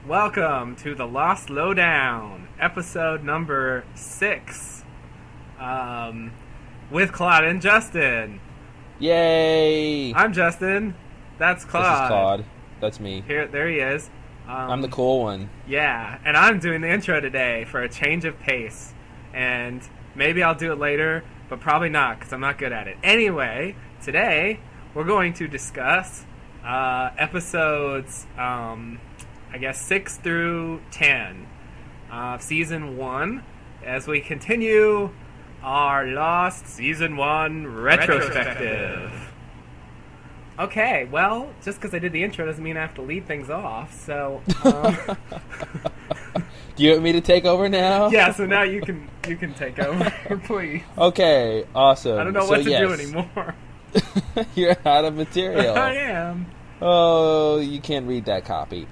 Welcome to the Lost Lowdown, episode number 6, with Claude and Justin. Yay! I'm Justin. That's Claude. This is Claude. That's me. There he is. I'm the cool one. Yeah, and I'm doing the intro today for a change of pace. And maybe I'll do it later, but probably not, because I'm not good at it. Anyway, today we're going to discuss episodes, 6 through 10 of Season 1 as we continue our Lost Season 1 Retrospective. Okay, well, just because I did the intro doesn't mean I have to lead things off, so... Do you want me to take over now? Yeah, so now you can take over, please. Okay, awesome. I don't know what to do anymore. You're out of material. I am. Oh, you can't read that copy.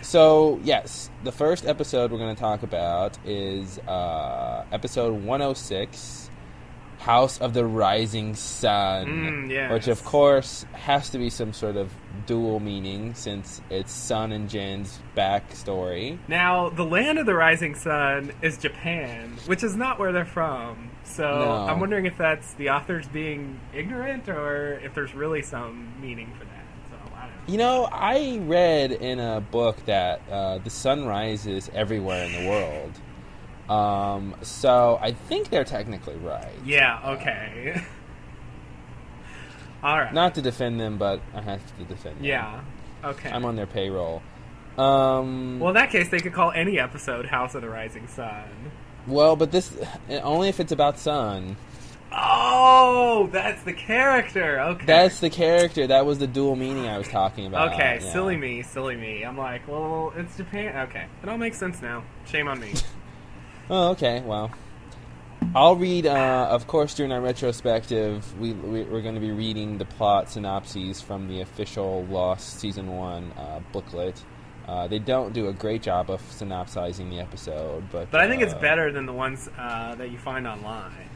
So, yes, the first episode we're going to talk about is episode 106, House of the Rising Sun, yes. Which, of course, has to be some sort of dual meaning since it's Sun and Jin's backstory. Now, the land of the Rising Sun is Japan, which is not where they're from. So No. I'm wondering if that's the authors being ignorant or if there's really some meaning for that. So I don't know. You know, I read in a book that the sun rises everywhere in the world. So I think they're technically right. Yeah, okay. All right. Not to defend them, but I have to defend them. Yeah, okay. I'm on their payroll. Well, in that case, they could call any episode House of the Rising Sun. Well, but this only if it's about Sun. Oh, that's the character. Okay. That's the character. That was the dual meaning I was talking about. Okay, yeah. silly me. I'm like, well, it's Japan. Okay, it all makes sense now. Shame on me. Oh, okay. Well, I'll read. Of course, during our retrospective, we're going to be reading the plot synopses from the official Lost Season 1 booklet. They don't do a great job of synopsizing the episode, but I think it's better than the ones that you find online.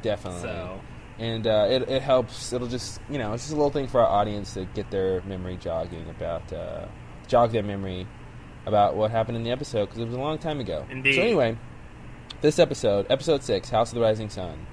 Definitely. So, and it helps. It'll just it's just a little thing for our audience to get their memory jog their memory about what happened in the episode because it was a long time ago. Indeed. So anyway. This episode 6, House of the Rising Sun.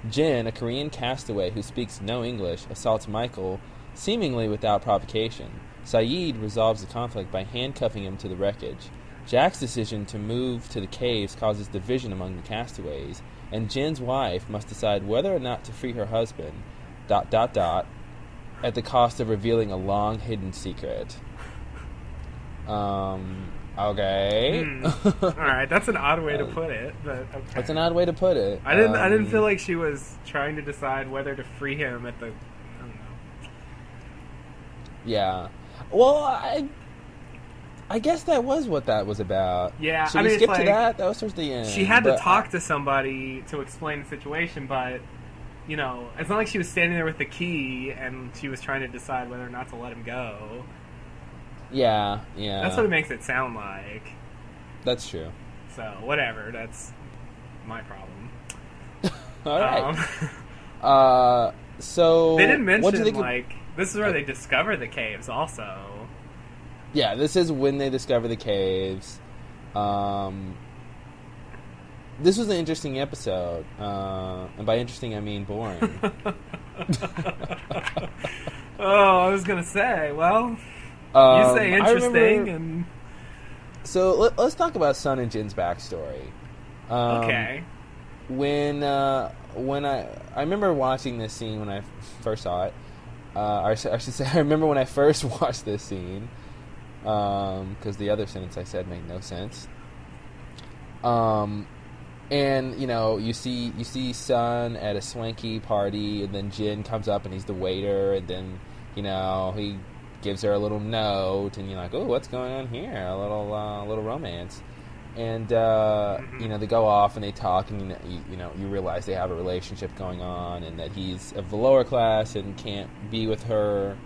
Jin, a Korean castaway who speaks no English, assaults Michael, seemingly without provocation. Saeed resolves the conflict by handcuffing him to the wreckage. Jack's decision to move to the caves causes division among the castaways, and Jin's wife must decide whether or not to free her husband, ... at the cost of revealing a long-hidden secret. Okay. Alright, that's an odd way to put it, but okay. That's an odd way to put it. I didn't feel like she was trying to decide whether to free him at the... I don't know. Yeah. Well, I guess that was what that was about. Yeah, Should I we mean, skip it's to like, that? That was towards the end. She had to talk to somebody to explain the situation, but, it's not like she was standing there with the key and she was trying to decide whether or not to let him go. Yeah. That's what it makes it sound like. That's true. So, whatever. That's my problem. All right. So... They didn't mention, what do you think this is where they discover the caves, also. Yeah, this is when they discover the caves. This was an interesting episode. And by interesting, I mean boring. I was going to say, well... you say interesting, and... So, let's talk about Sun and Jin's backstory. Okay. When I remember watching this scene when I first saw it. I should say, I remember when I first watched this scene. Because the other sentence I said made no sense. And, you see Sun at a swanky party, and then Jin comes up and he's the waiter, and then, he gives her a little note, and you're like, oh, what's going on here? A little romance. And, they go off and they talk, and, you realize they have a relationship going on, and that he's of the lower class and can't be with her,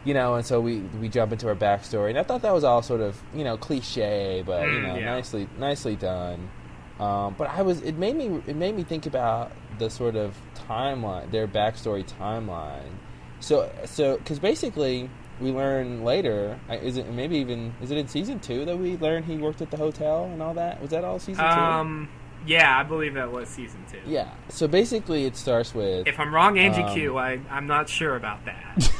and so we jump into her backstory. And I thought that was all sort of, cliche, but, yeah. nicely done. But it made me think about the sort of timeline, their backstory timeline. So, because basically, we learn later. Is it in season 2 that we learn he worked at the hotel and all that? Was that all season 2? Yeah, I believe that was season 2. Yeah. So basically, it starts with. If I'm wrong, Angie Q, I'm not sure about that.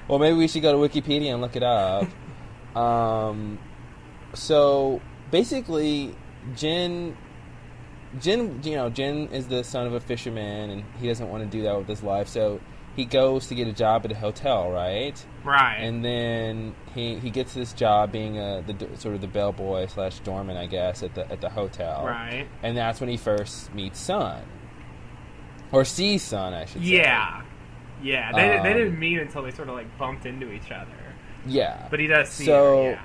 Well, maybe we should go to Wikipedia and look it up. So basically, Jin is the son of a fisherman, and he doesn't want to do that with his life. So he goes to get a job at a hotel, right? Right. And then he gets this job being the bellboy / doorman, I guess, at the hotel. Right. And that's when he first meets Sun, or sees Sun, I should say. Yeah. Yeah. They didn't meet until they sort of like bumped into each other. Yeah. But he does see her. Yeah.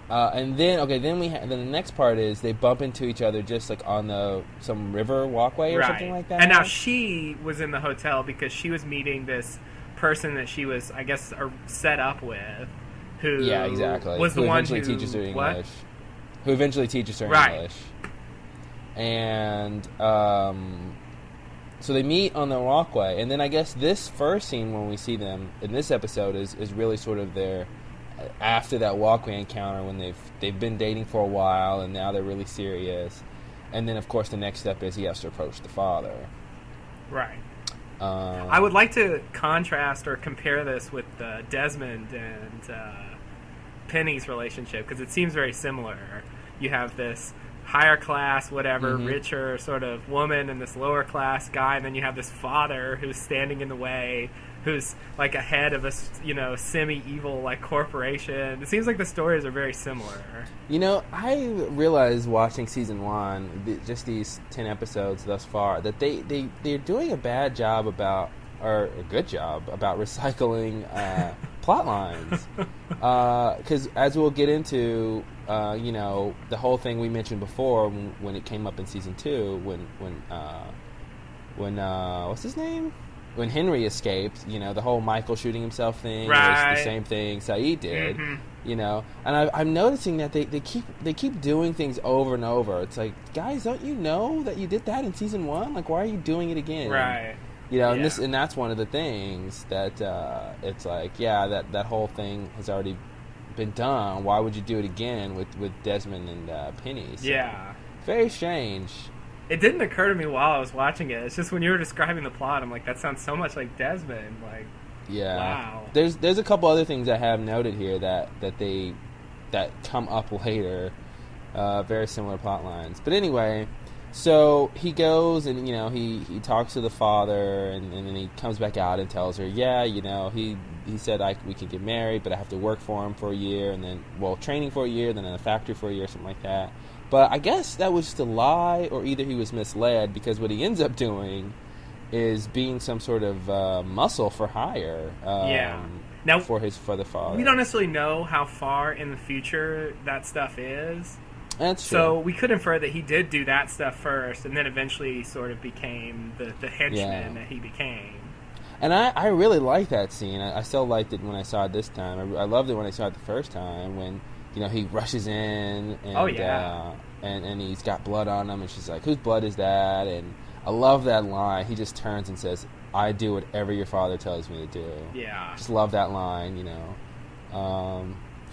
And then then the next part is they bump into each other just like on some river walkway or something like that. And now she was in the hotel because she was meeting this person that she was, I guess, set up with, who was the one who teaches her English. What? Who eventually teaches her English. And so they meet on the walkway, and then I guess this first scene when we see them in this episode is really sort of their after that walkway encounter when they've been dating for a while and now they're really serious. And then of course the next step is he has to approach the father. Right. I would like to contrast or compare this with Desmond and Penny's relationship, because it seems very similar. You have this higher class, whatever, richer sort of woman and this lower class guy, and then you have this father who's standing in the way, who's like a head of a semi-evil like corporation. It seems like the stories are very similar. I realized watching season 1, just these 10 episodes thus far, that they're doing a bad job or a good job about recycling plot lines. Because as we'll get into, the whole thing we mentioned before when it came up in season 2, when what's his name? When Henry escaped, the whole Michael shooting himself thing was the same thing Saeed did, and I'm noticing that they keep doing things over and over. It's like, guys, don't you know that you did that in season 1? Like, why are you doing it again? Right. And that's one of the things that it's like, that whole thing has already been done. Why would you do it again with Desmond and Penny? So, very strange. It didn't occur to me while I was watching it. It's just when you were describing the plot, I'm like, that sounds so much like Desmond. Like, wow. There's a couple other things I have noted here that come up later. Very similar plot lines. But anyway, so he goes and he talks to the father, and then he comes back out and tells her, he said we could get married, but I have to work for him for a year, and then training for a year, then in a factory for a year, something like that. But I guess that was just a lie, or either he was misled, because what he ends up doing is being some sort of muscle for hire. Now, for the father. We don't necessarily know how far in the future that stuff is. That's true. So we could infer that he did do that stuff first, and then eventually sort of became the henchman that he became. And I really like that scene. I still liked it when I saw it this time. I loved it when I saw it the first time when he rushes in and and he's got blood on him, and she's like, "Whose blood is that?" And I love that line. He just turns and says, "I do whatever your father tells me to do." Yeah. Just love that line.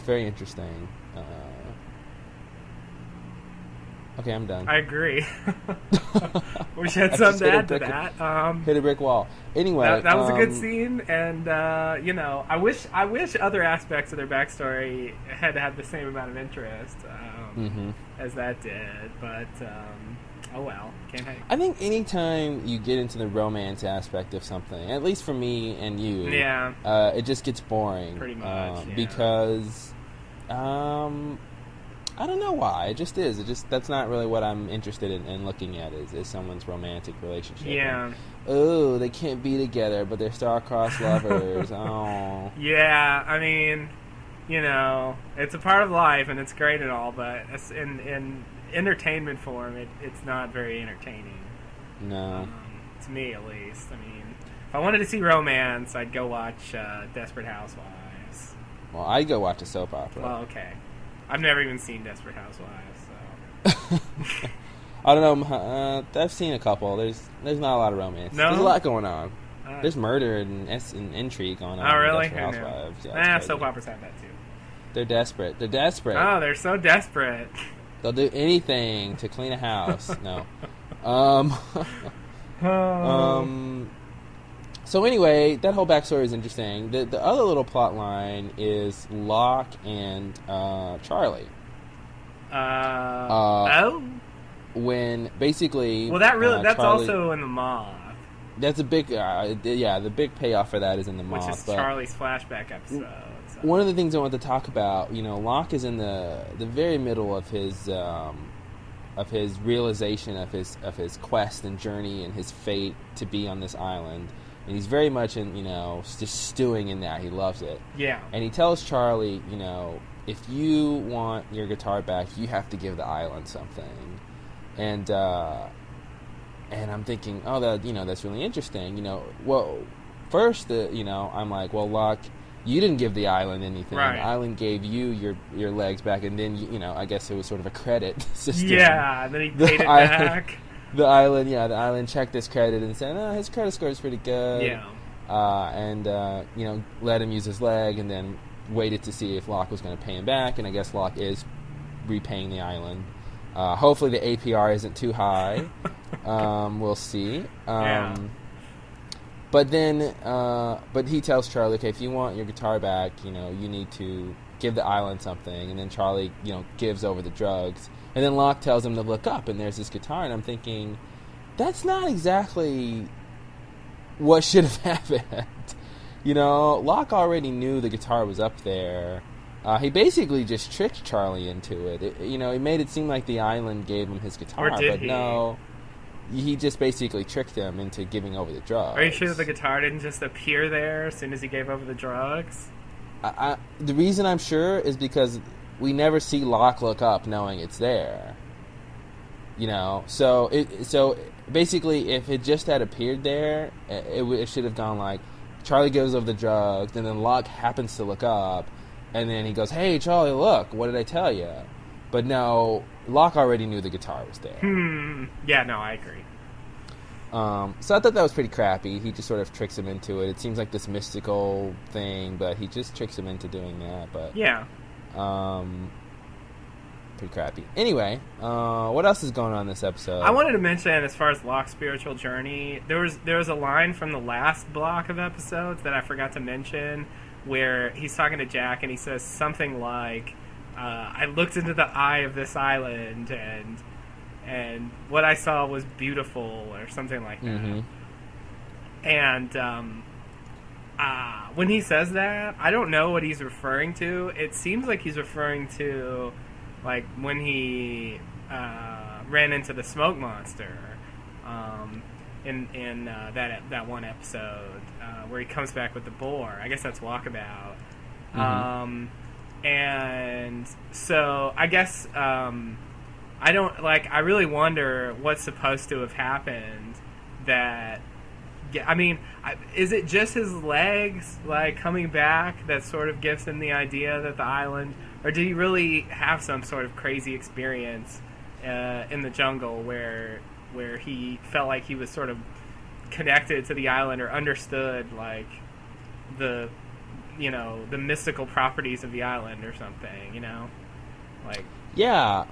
Very interesting. Okay, I'm done. I agree. Wish I had something to add to that. Hit a brick wall. Anyway, that was a good scene, and I wish other aspects of their backstory had the same amount of interest as that did. But oh well, can't hang. I think anytime you get into the romance aspect of something, at least for me and you, it just gets boring. Pretty much, because. I don't know why. It just is. That's not really what I'm interested in looking at is someone's romantic relationship. Yeah. Oh, they can't be together, but they're star-crossed lovers. Oh. Yeah, I mean, it's a part of life and it's great and all, but in entertainment form, it's not very entertaining. No. To me, at least. I mean, if I wanted to see romance, I'd go watch Desperate Housewives. Well, I'd go watch a soap opera. Well, okay. I've never even seen Desperate Housewives, so... I don't know. I've seen a couple. There's not a lot of romance. No? There's a lot going on. There's murder and intrigue going on. Oh, really? In Desperate Housewives. Yeah, it's crazy. soap operas have that too. They're desperate. They're desperate. Oh, they're so desperate. They'll do anything to clean a house. No. So anyway, that whole backstory is interesting. The other little plot line is Locke and Charlie. When basically, well, that's Charlie, also in the Moth. That's a big, the big payoff for that is in the Moth, which is Charlie's flashback episode. So. One of the things I want to talk about, Locke is in the very middle of his realization of his quest and journey and his fate to be on this island. And he's very much in, just stewing in that. He loves it. Yeah. And he tells Charlie, if you want your guitar back, you have to give the island something. And I'm thinking, oh, that's really interesting. Well, first, I'm like, well, Locke, you didn't give the island anything. Right. The island gave you your legs back, and then, I guess it was sort of a credit system. Yeah, and then he paid it back. The island checked his credit and said, his credit score is pretty good. Yeah. And let him use his leg, and then waited to see if Locke was going to pay him back, and I guess Locke is repaying the island. Hopefully the APR isn't too high. We'll see. But then, but he tells Charlie, okay, if you want your guitar back, you need to give the island something. And then Charlie, gives over the drugs. And then Locke tells him to look up, and there's this guitar. And I'm thinking, that's not exactly what should have happened. Locke already knew the guitar was up there. He basically just tricked Charlie into it. He made it seem like the island gave him his guitar. Or did but he? No. He just basically tricked him into giving over the drugs. Are you sure that the guitar didn't just appear there as soon as he gave over the drugs? The reason I'm sure is because we never see Locke look up knowing it's there. So basically, if it just had appeared there, it should have gone like, Charlie gives over the drugs, and then Locke happens to look up, and then he goes, hey, Charlie, look, what did I tell you? But no, Locke already knew the guitar was there. Yeah, no, I agree. So I thought that was pretty crappy. He just sort of tricks him into it. It seems like this mystical thing, but he just tricks him into doing that. But yeah. Pretty crappy. Anyway, what else is going on in this episode? I wanted to mention, as far as Locke's spiritual journey, there was a line from the last block of episodes that I forgot to mention, where he's talking to Jack and he says something like, I looked into the eye of this island and what I saw was beautiful, or something like that. Mm-hmm. And when he says that, I don't know what he's referring to. It seems like he's referring to like when he ran into the smoke monster in that one episode where he comes back with the boar. I guess that's Walkabout. Mm-hmm. And so I guess I really wonder what's supposed to have happened. That, I mean, is it just his legs coming back that sort of gives him the idea that the island, or did he really have some sort of crazy experience in the jungle where he felt like he was sort of connected to the island, or understood the mystical properties of the island or something, Yeah,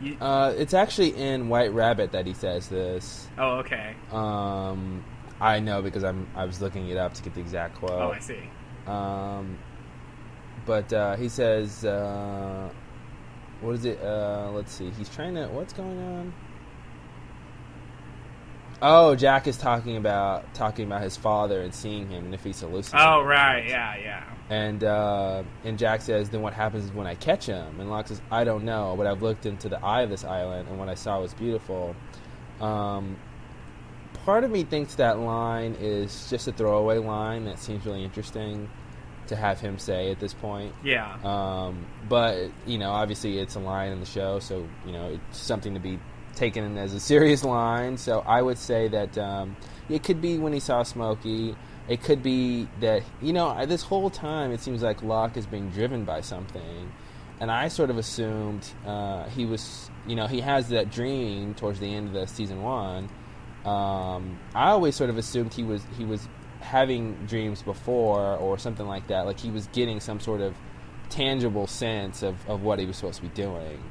it's actually in White Rabbit that he says this. Oh, okay. I know because I was looking it up to get the exact quote. Oh, I see. But he says, what is it? Let's see. He's trying to. What's going on? Oh, Jack is talking about his father and seeing him, and if he's hallucinating. Oh, right. Yeah. And Jack says, then what happens when I catch him? And Locke says, I don't know, but I've looked into the eye of this island, and what I saw was beautiful. Part of me thinks that line is just a throwaway line that seems really interesting to have him say at this point. Yeah. But, obviously it's a line in the show, so, it's something to be taken as a serious line. So I would say that it could be when he saw Smokey. It could be that, this whole time it seems like Locke is being driven by something. And I sort of assumed he was, he has that dream towards the end of the season 1 I always sort of assumed he was having dreams before or something like that. Like he was getting some sort of tangible sense of what he was supposed to be doing.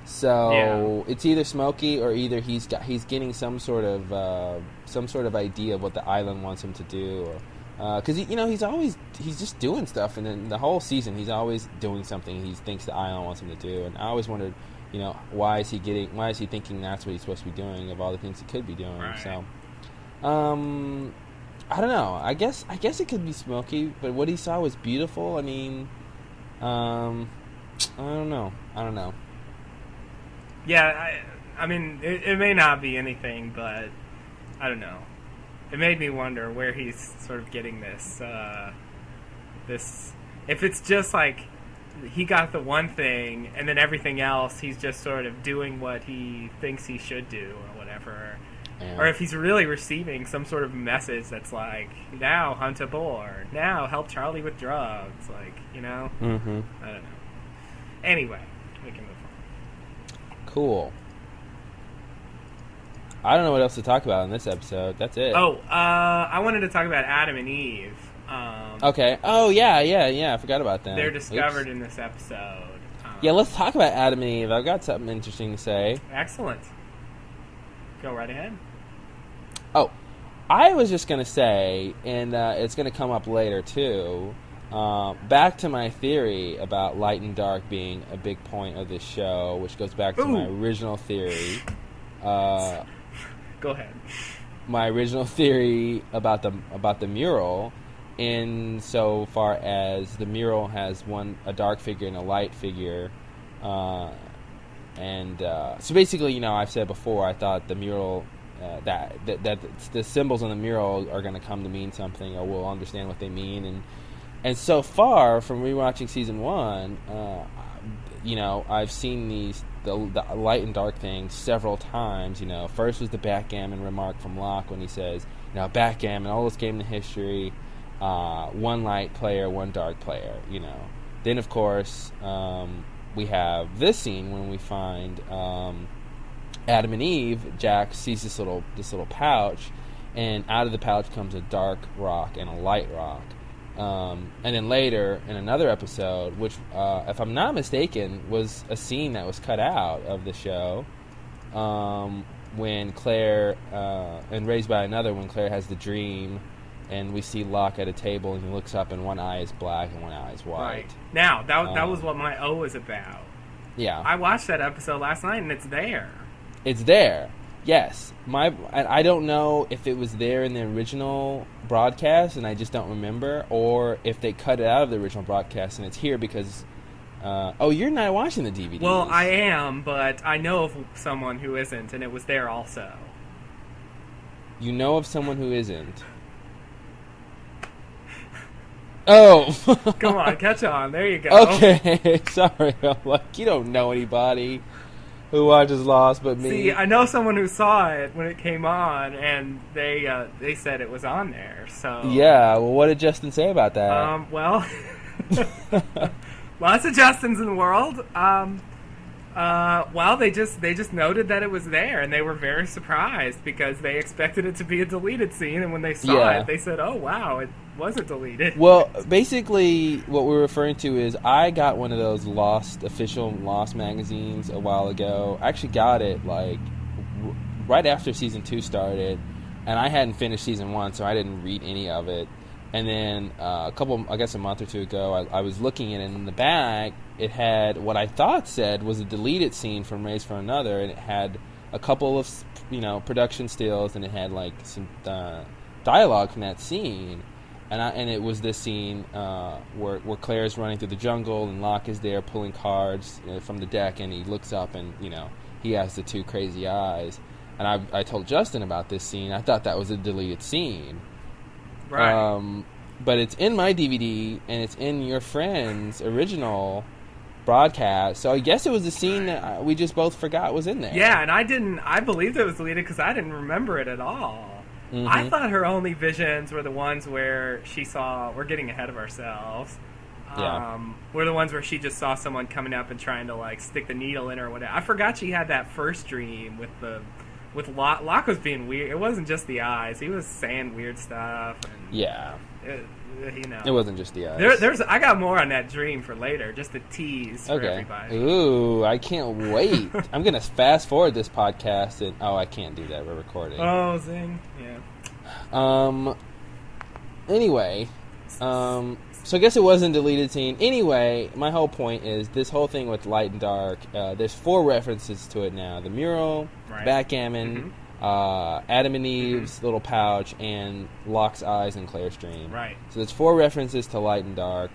So it's either Smokey or either he's getting some sort of idea of what the island wants him to do, because he's just doing stuff, and then the whole season he's always doing something he thinks the island wants him to do, and I always wondered, why is he thinking that's what he's supposed to be doing of all the things he could be doing? Right. So, I don't know. I guess it could be Smokey, but what he saw was beautiful. I mean, I don't know. Yeah, I mean, it may not be anything, but I don't know. It made me wonder where he's sort of getting this. If it's just like he got the one thing, and then everything else he's just sort of doing what he thinks he should do or whatever. Yeah. Or if he's really receiving some sort of message that's like, now hunt a boar, now help Charlie with drugs, like, Mm-hmm. I don't know. Anyway, we can move on. Cool. I don't know what else to talk about in this episode. That's it. I wanted to talk about Adam and Eve. Okay. Oh, yeah. I forgot about that. They're discovered in this episode. Yeah, let's talk about Adam and Eve. I've got something interesting to say. Excellent. Go right ahead. Oh, I was just going to say, and it's going to come up later, too, back to my theory about light and dark being a big point of this show, which goes back to my original theory. Go ahead. My original theory about the mural, in so far as the mural has a dark figure and a light figure, and so basically, I've said before, I thought the mural that the symbols on the mural are going to come to mean something, or we'll understand what they mean, and so far from rewatching season 1, I've seen the light and dark thing several times. First was the backgammon remark from Locke when he says, backgammon, oldest game in history, one light player, one dark player. Then of course we have this scene when we find Adam and Eve. Jack sees this little pouch, and out of the pouch comes a dark rock and a light rock. And then later, in another episode, which, if I'm not mistaken, was a scene that was cut out of the show, when Claire, and Raised by Another, when Claire has the dream, and we see Locke at a table, and he looks up, and one eye is black and one eye is white. Right. Now, that was what my O was about. Yeah. I watched that episode last night, and it's there. It's there. Yes, I don't know if it was there in the original broadcast and I just don't remember, or if they cut it out of the original broadcast and it's here because. You're not watching the DVDs. Well, I am, but I know of someone who isn't, and it was there also. You know of someone who isn't. Oh, come on, catch on. There you go. Okay, sorry. I'm like, you don't know anybody who watches Lost but me. See, I know someone who saw it when it came on, and they said it was on there. So yeah, well, what did Justin say about that? Well, lots of Justins in the world. Well, they just noted that it was there, and they were very surprised because they expected it to be a deleted scene, and when they saw it, they said, "Oh, wow, it wasn't deleted." Well, basically, what we're referring to is I got one of those official Lost magazines a while ago. I actually got it right after season 2 started, and I hadn't finished season 1, so I didn't read any of it. And then a month or two ago, I was looking at it, and in the back, it had what I thought said was a deleted scene from Raised for Another, and it had a couple of, production stills, and it had, some dialogue from that scene. And it was this scene where Claire's running through the jungle, and Locke is there pulling cards from the deck, and he looks up, and, he has the two crazy eyes. And I told Justin about this scene. I thought that was a deleted scene. Right. But it's in my DVD, and it's in your friend's original broadcast. So I guess it was a scene that we just both forgot was in there. Yeah, and I believed it was deleted because I didn't remember it at all. Mm-hmm. I thought her only visions were the ones where she saw, we're getting ahead of ourselves. Were the ones where she just saw someone coming up and trying to stick the needle in her or whatever. I forgot she had that first dream with the with Locke. Locke was being weird. It wasn't just the eyes. He was saying weird stuff. And Yeah. It wasn't just the eyes. I got more on that dream for later, just to tease for everybody. Ooh, I can't wait. I'm going to fast forward this podcast. And I can't do that. We're recording. Oh, zing. Yeah. Anyway, so I guess it wasn't a deleted scene. Anyway, my whole point is this whole thing with light and dark. There's 4 references to it now: the mural, backgammon, Adam and Eve's little pouch, and Locke's eyes in Claire's dream. Right. So there's 4 references to light and dark.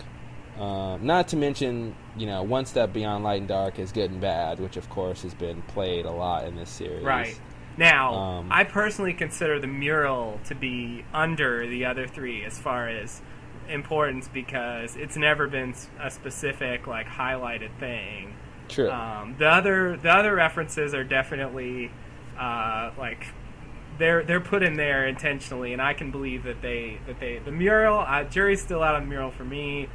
Not to mention, one step beyond light and dark is good and bad, which of course has been played a lot in this series. Right. Now, I personally consider the mural to be under the other 3 as far as importance, because it's never been a specific highlighted thing. True. The other references are definitely they're put in there intentionally, and I can believe that the mural, jury's still out on the mural for me,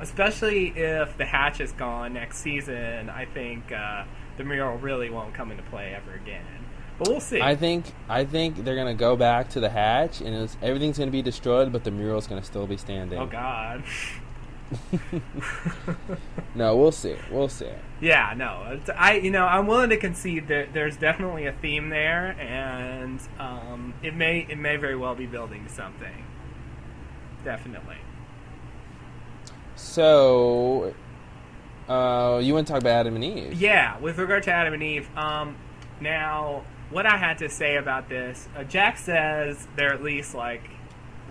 especially if the hatch is gone next season. I think the mural really won't come into play ever again. But we'll see. I think they're gonna go back to the hatch, and everything's gonna be destroyed, but the mural's gonna still be standing. Oh God. No, we'll see. Yeah, no. I'm willing to concede that there's definitely a theme there, and it may very well be building to something. Definitely. So, you want to talk about Adam and Eve? Yeah, with regard to Adam and Eve. Now, what I had to say about this, Jack says they're at least what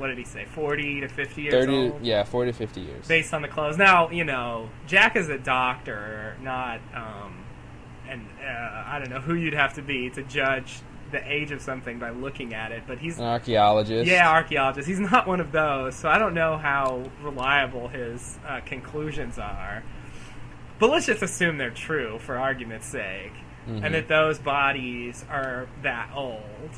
did he say, 40 to 50 years 30, old? Yeah, 40 to 50 years. Based on the clothes. Now, Jack is a doctor, not, I don't know who you'd have to be to judge the age of something by looking at it, but he's... An archaeologist. Yeah, archaeologist. He's not one of those, so I don't know how reliable his conclusions are. But let's just assume they're true, for argument's sake, and that those bodies are that old.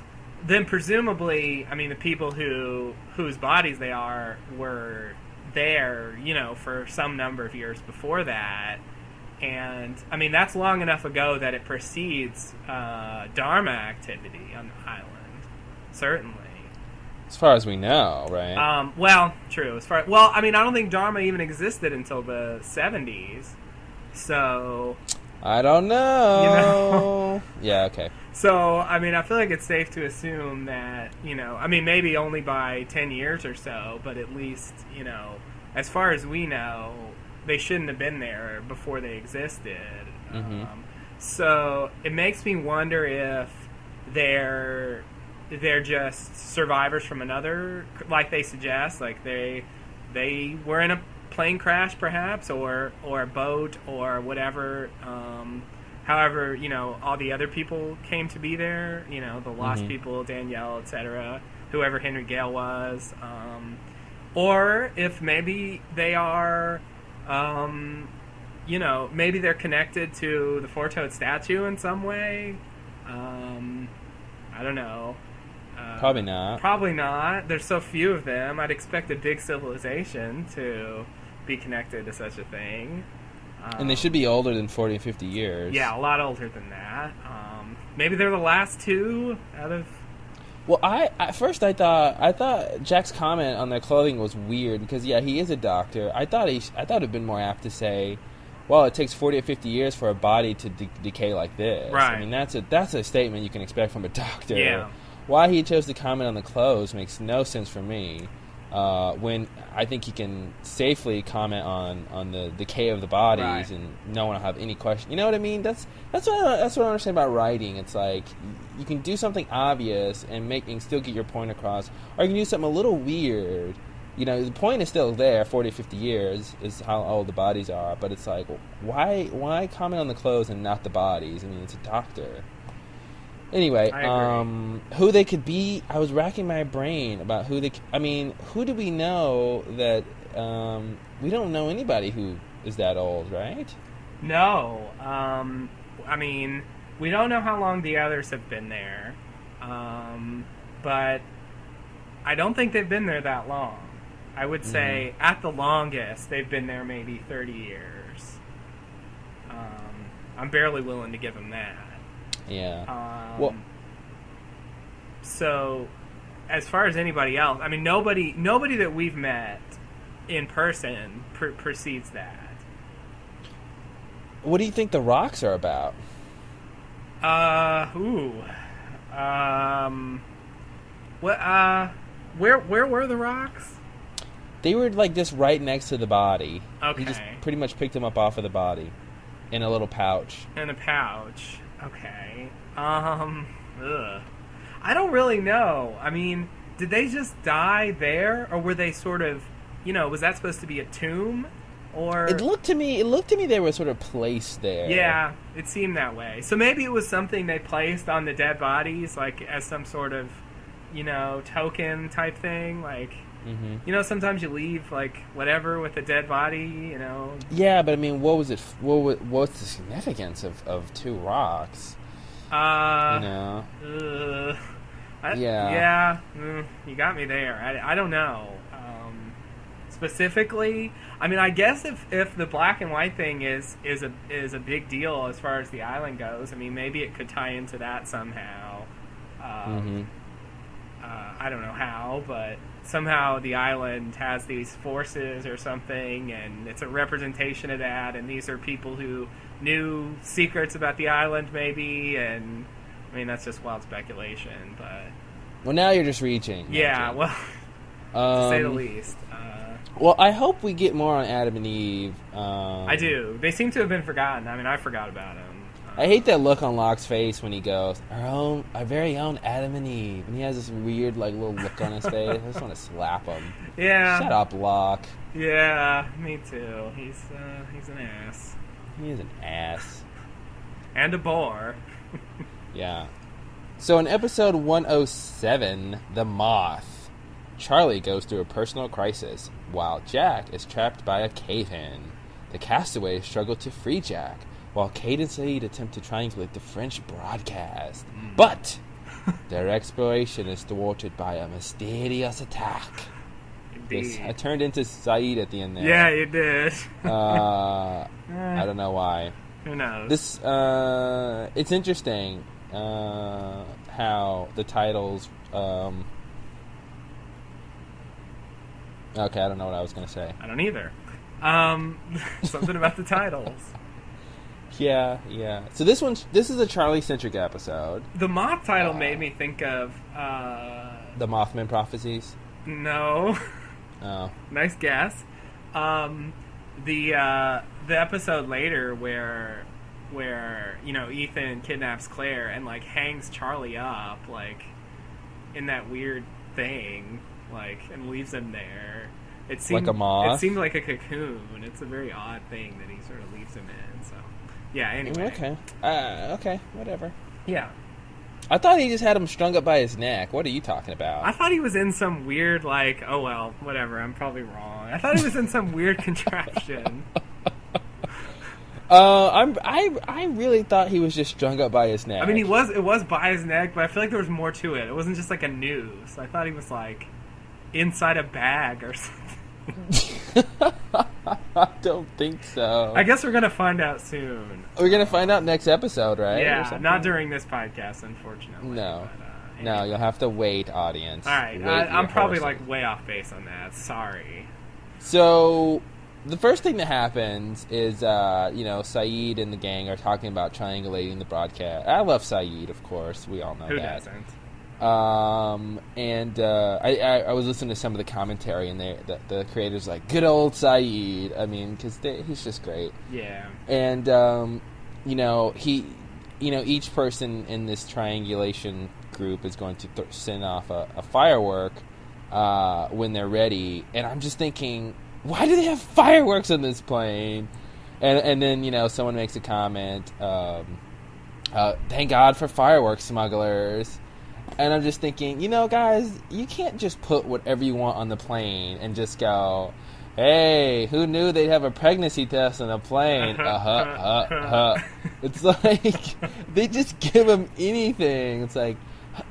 Then presumably, the people whose bodies they are were there, for some number of years before that. And, that's long enough ago that it precedes Dharma activity on the island. Certainly. As far as we know, right? Well, true. I don't think Dharma even existed until the 70s. So... I don't know. Yeah, okay. So, I feel like it's safe to assume that, maybe only by 10 years or so, but at least, as far as we know, they shouldn't have been there before they existed. So, it makes me wonder if they're just survivors from another, like they suggest, like they were in a plane crash, perhaps, or a boat, or whatever. However, all the other people came to be there. The lost people, Danielle, etc., whoever Henry Gale was, or if maybe they are, maybe they're connected to the four-toed statue in some way. I don't know. Probably not. Probably not. There's so few of them. I'd expect a big civilization to be connected to such a thing. And they should be older than 40 and 50 years. Yeah, a lot older than that. Maybe they're the last 2 out of... Well, at first I thought Jack's comment on their clothing was weird, because he is a doctor. I thought it'd been more apt to say, well, it takes 40 or 50 years for a body to decay like this. Right. That's a statement you can expect from a doctor. Yeah. Why he chose to comment on the clothes makes no sense for me. When I think he can safely comment on the decay of the bodies, right, and no one will have any question. You know what I mean? That's what I understand about writing. It's like you can do something obvious and still get your point across, or you can do something a little weird. The point is still there. 40, 50 years is how old the bodies are, but it's like, why comment on the clothes and not the bodies? It's a doctor. Anyway, who they could be, I was racking my brain about who they... who do we know that... we don't know anybody who is that old, right? No. We don't know how long the others have been there. But I don't think they've been there that long. I would say, at the longest, they've been there maybe 30 years. I'm barely willing to give them that. Yeah. So, as far as anybody else, I mean, nobody that we've met in person precedes that. What do you think the rocks are about? Where were the rocks? They were like just right next to the body. Okay. He just pretty much picked them up off of the body in a little pouch. In a pouch. Okay. Ugh. I don't really know. I mean, did they just die there, or were they sort of, was that supposed to be a tomb? Or It looked to me they were sort of placed there. yeah, it seemed that way. So maybe it was something they placed on the dead bodies, like as some sort of, token type thing. Like, sometimes you leave like whatever with a dead body. Yeah, but I mean, what was it? What's the significance of two rocks? Yeah. You got me there. I don't know. Specifically, I mean, I guess if the black and white thing is a big deal as far as the island goes, I mean, maybe it could tie into that somehow. I don't know how, but somehow the island has these forces or something, and it's a representation of that, and these are people who knew secrets about the island, maybe, and I mean, that's just wild speculation, but... Well, now you're just reaching. Yeah, well, to say the least. Well, I hope we get more on Adam and Eve. I do. They seem to have been forgotten. I mean, I forgot about them. I hate that look on Locke's face when he goes, our very own Adam and Eve. And he has this weird, like, little look on his face. I just want to slap him. Yeah. Shut up, Locke. Yeah, me too. He's an ass. He is an ass. And a bore. Yeah. So in episode 107, The Moth, Charlie goes through a personal crisis, while Jack is trapped by a cave-in. The castaways struggle to free Jack, while Kate and Saeed attempt to triangulate the French broadcast. But their exploration is thwarted by a mysterious attack. Indeed. Yes, I turned into Saeed at the end there. Yeah, you did. I don't know why. Who knows? This it's interesting how the titles. Okay, I don't know what I was going to say. I don't either. Something about the titles. Yeah. So this is a Charlie-centric episode. The Moth title made me think of... The Mothman Prophecies? No. Oh. Nice guess. The episode later where Ethan kidnaps Claire and like hangs Charlie up like in that weird thing and leaves him there. It seemed like a moth. It seemed like a cocoon. It's a very odd thing that he sort of leaves him in. So yeah. Anyway. Okay. Okay. Whatever. Yeah. I thought he just had him strung up by his neck. What are you talking about? I thought he was in some weird oh well, whatever. I'm probably wrong. I thought he was in some weird contraption. I really thought he was just strung up by his neck. I mean, it was by his neck, but I feel like there was more to it. It wasn't just like a noose. I thought he was like inside a bag or something. I don't think so. I guess we're gonna find out soon. We're gonna find out next episode, right? Yeah, not during this podcast, unfortunately. No. But, anyway. No, you'll have to wait, audience. All right, I'm probably like way off base on that. Sorry. So the first thing that happens is, Saeed and the gang are talking about triangulating the broadcast. I love Saeed, of course. We all know Who that. doesn't? I was listening to some of the commentary, and the creator's like, good old Saeed. I mean, because he's just great. Yeah. And, each person in this triangulation group is going to send off a firework when they're ready. And I'm just thinking, why do they have fireworks on this plane? And then, someone makes a comment, thank God for fireworks smugglers. And I'm just thinking, guys, you can't just put whatever you want on the plane and just go, hey, who knew they'd have a pregnancy test on a plane? It's like, they just give them anything. It's like,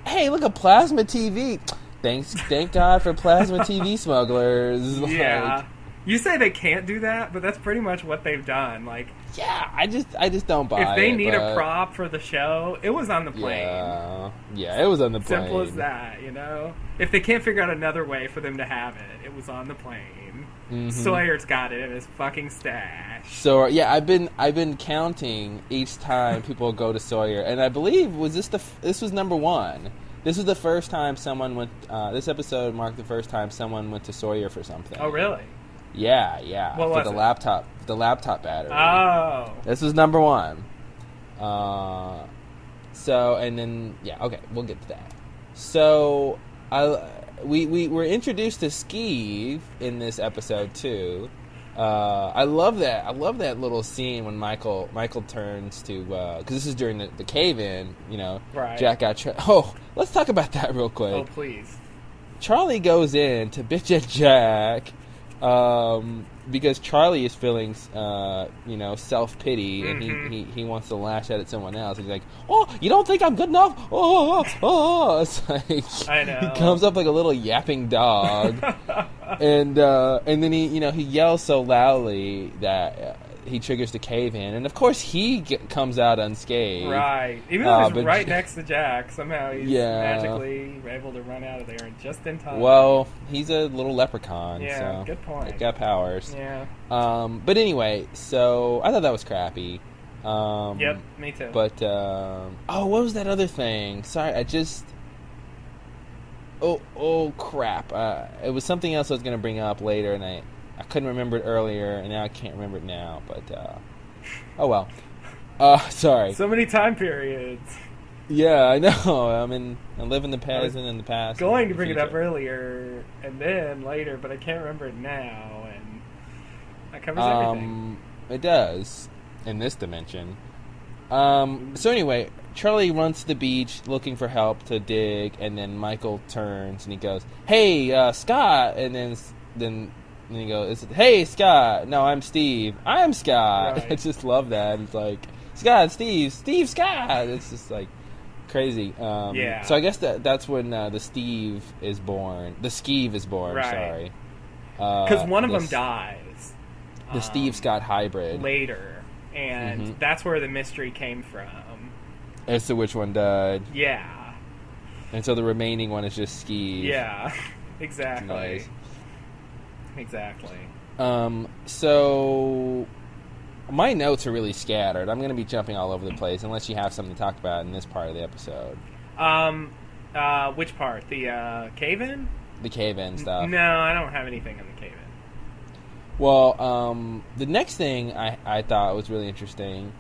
hey, look, a plasma TV. Thank God for plasma TV smugglers. Yeah. You say they can't do that, but that's pretty much what they've done. Like, Yeah, I just don't buy it. if they need but a prop for the show, it was on the plane. Yeah, it was on the plane. Simple as that, you know? If they can't figure out another way for them to have it, it was on the plane. Mhm. Sawyer's got it in his fucking stash. So yeah, I've been counting each time people go to Sawyer, and I believe this was number one. This was the first time someone went. This episode marked the first time someone went to Sawyer for something. Oh, really? Yeah. What for was the it? laptop battery. Oh. This was number one. So and then okay, we'll get to that. So we were introduced to Skeeve in this episode too. I love that. I love that little scene when Michael turns to because this is during the cave-in. You know, Right. Jack got let's talk about that real quick. Oh, please. Charlie goes in to bitch at Jack because Charlie is feeling, self-pity, and he wants to lash out at someone else. He's like, "Oh, you don't think I'm good enough? Oh!" It's like I know. he comes up like a little yapping dog, and then he yells so loudly that he triggers the cave-in, and of course he comes out unscathed. Right. Even though he's but right next to Jack, somehow he's Yeah. magically able to run out of there just in time. Well, he's a little leprechaun, Yeah, so good point. he's got powers. Yeah. But anyway, so I thought that was crappy. Yep, me too. But what was that other thing? Sorry, I just. Oh crap! It was something else I was going to bring up later, and I couldn't remember it earlier, and now I can't remember it now. But oh well. Sorry. So many time periods. Yeah, I know. I live in the present and the past. Going and to the bring it up future. earlier and then later, but I can't remember it now, and that covers everything. It does in this dimension. So anyway, Charlie runs to the beach looking for help to dig, and then Michael turns and he goes, "Hey, Scott," and then he goes, "Hey, Scott." No, I'm Steve. I'm Scott. Right. I just love that. It's like Scott, Steve, Scott. It's just like crazy. Yeah. So I guess that's when the Steve is born. The Skeeve is born. Right. Sorry. Because one of them dies. The Steve Scott hybrid. Later. And that's where the mystery came from. As to which one died. Yeah. And so the remaining one is just Skeeve. Yeah. Exactly. Nice. Exactly. So my notes are really scattered. I'm going to be jumping all over the place unless you have something to talk about in this part of the episode. Which part? The cave-in? The cave-in stuff. No, I don't have anything on the cave-in. Well, the next thing I thought was really interesting,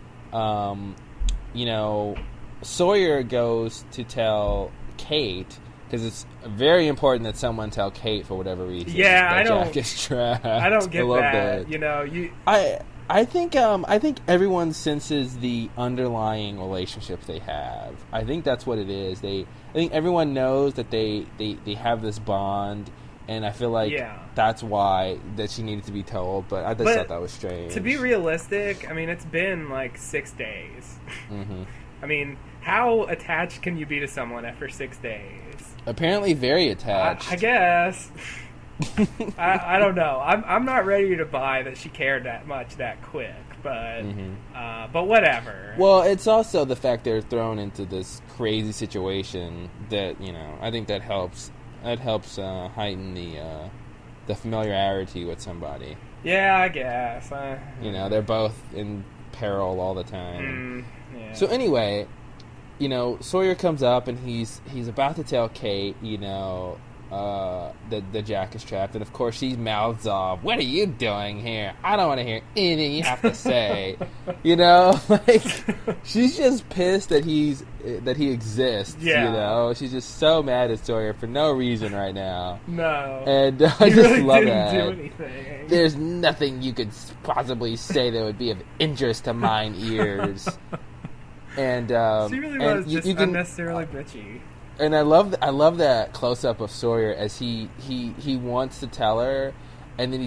Sawyer goes to tell Kate, because it's very important that someone tell Kate for whatever reason. Yeah, that I don't. Jack is trapped. I don't get love that. You know, I think everyone senses the underlying relationship they have. I think that's what it is. I think everyone knows that they have this bond, and I feel like that's why that she needed to be told. But I just thought that was strange. To be realistic, I mean, it's been like 6 days. Mm-hmm. I mean, how attached can you be to someone after 6 days? Apparently, very attached. I guess. I don't know. I'm not ready to buy that she cared that much that quick, but but whatever. Well, it's also the fact they're thrown into this crazy situation that I think that helps. That helps heighten the familiarity with somebody. Yeah, I guess. They're both in peril all the time. Yeah. So anyway, Sawyer comes up and he's about to tell Kate, that Jack is trapped, and of course she mouths off, "What are you doing here? I don't want to hear anything you have to say." Like she's just pissed that he exists. Yeah. She's just so mad at Sawyer for no reason right now. No. And I He just really love didn't that. do anything. There's nothing you could possibly say that would be of interest to mine ears. And she really was just unnecessarily bitchy. And I love that close up of Sawyer as he wants to tell her, and then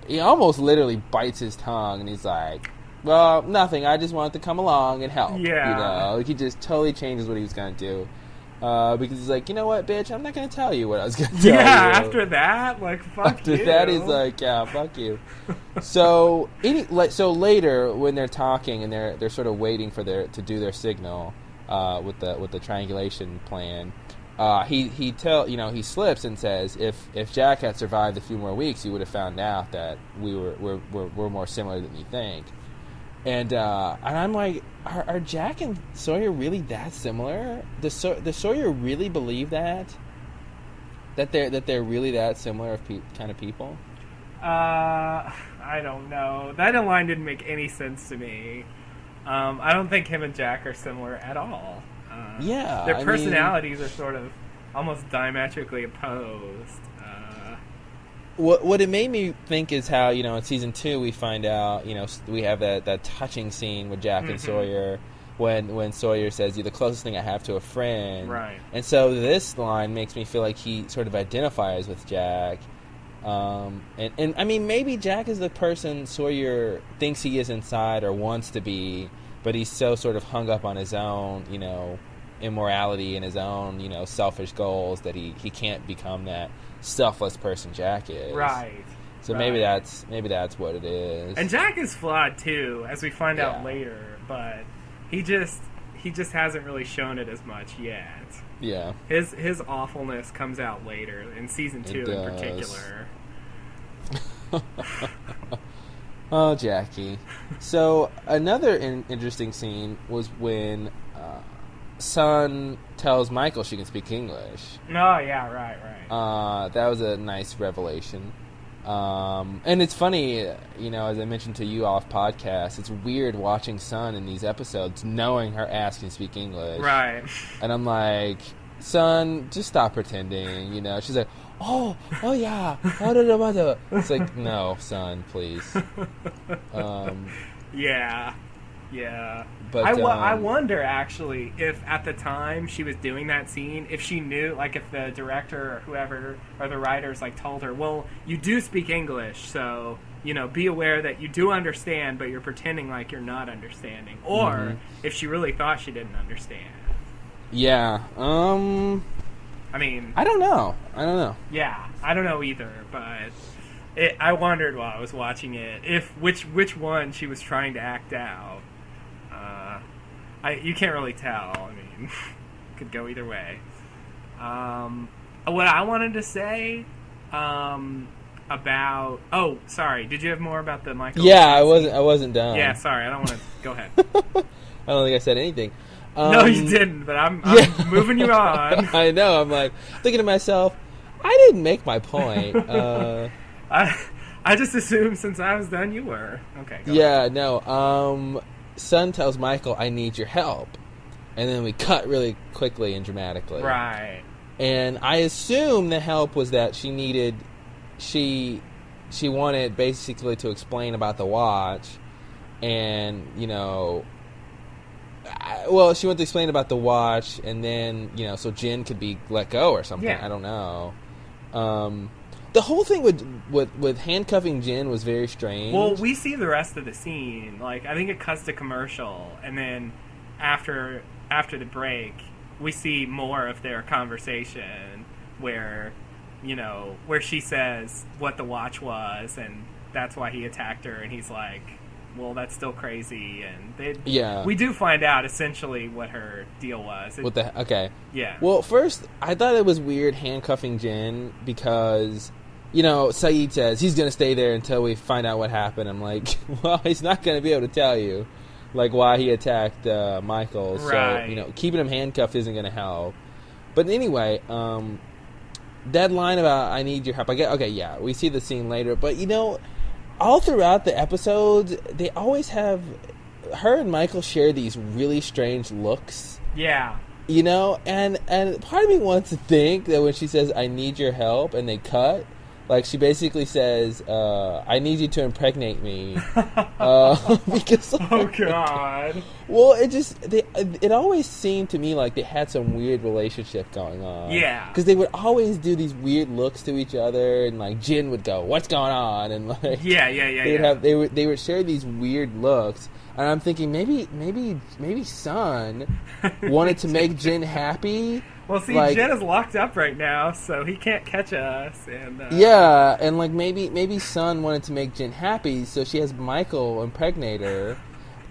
he almost literally bites his tongue, and he's like, "Well, nothing. I just wanted to come along and help." Yeah. He just totally changes what he was gonna do, Because he's like, you know what, bitch, I'm not going to tell you what I was going to tell you. Yeah, after that, like, fuck after you. that, he's like, yeah, fuck you. So later, when they're talking and they're sort of waiting for to do their signal with the triangulation plan, he slips and says, if Jack had survived a few more weeks, he would have found out that we're more similar than you think. And I'm like, are Jack and Sawyer really that similar? Does Sawyer really believe that they're really that similar of kind of people? I don't know. That line didn't make any sense to me. I don't think him and Jack are similar at all. Yeah, their personalities are sort of almost diametrically opposed. What it made me think is how, in season 2 we find out, we have that touching scene with Jack and Sawyer when Sawyer says, "You're the closest thing I have to a friend." Right. And so this line makes me feel like he sort of identifies with Jack. And I mean, maybe Jack is the person Sawyer thinks he is inside or wants to be, but he's so sort of hung up on his own, immorality and his own, selfish goals that he can't become that selfless person Jack is. Right. So maybe that's what it is. And Jack is flawed too, as we find out later, but he just hasn't really shown it as much yet. Yeah. His awfulness comes out later in season 2 in particular. Oh, Jackie. So another interesting scene was when Sun tells Michael she can speak English. Oh, yeah, right. That was a nice revelation. And it's funny, as I mentioned to you off podcast, it's weird watching Sun in these episodes knowing her ass can speak English. Right. And I'm like, Sun, just stop pretending, She's like, oh yeah. It's like, no, Sun, please. Yeah. But I wonder, actually, if at the time she was doing that scene, if she knew, like, if the director or whoever, or the writers, like, told her, well, you do speak English, so, be aware that you do understand, but you're pretending like you're not understanding. Or if she really thought she didn't understand. Yeah. I mean... I don't know. Yeah, I don't know either, but... I wondered while I was watching it which one she was trying to act out. You can't really tell. I mean, could go either way. What I wanted to say about... Oh, sorry. Did you have more about the Michael? Yeah, I wasn't done. Yeah, sorry. I don't want to... Go ahead. I don't think I said anything. No, you didn't, but I'm moving you on. I know. I'm like thinking to myself, I didn't make my point. I just assumed since I was done, you were. Okay, go ahead. No. Sun tells Michael, I need your help. And then we cut really quickly and dramatically. Right. And I assume the help was that she wanted basically to explain about the watch. And, she wanted to explain about the watch, and then, so Jin could be let go or something. Yeah. I don't know. The whole thing with handcuffing Jin was very strange. Well, we see the rest of the scene. Like, I think it cuts to commercial, and then after the break, we see more of their conversation where, where she says what the watch was, and that's why he attacked her, and he's like, well, that's still crazy, and we do find out essentially what her deal was. Okay. Yeah. Well, first, I thought it was weird handcuffing Jin because, Saeed says he's going to stay there until we find out what happened. I'm like, well, he's not going to be able to tell you, like, why he attacked Michael. Right. So, keeping him handcuffed isn't going to help. But anyway, that line about I need your help, we see the scene later, but, all throughout the episodes, they always have her and Michael share these really strange looks. Yeah. And part of me wants to think that when she says, I need your help, and they cut, like, she basically says, I need you to impregnate me. Because, oh, God. Well, it always seemed to me like they had some weird relationship going on. Yeah. Because they would always do these weird looks to each other, and, like, Jin would go, what's going on? And, like... They would share these weird looks. And I'm thinking maybe Sun wanted to make Jin happy, Well, see, like, Jen is locked up right now, so he can't catch us. And yeah, and like maybe Sun wanted to make Jen happy, so she has Michael impregnate her,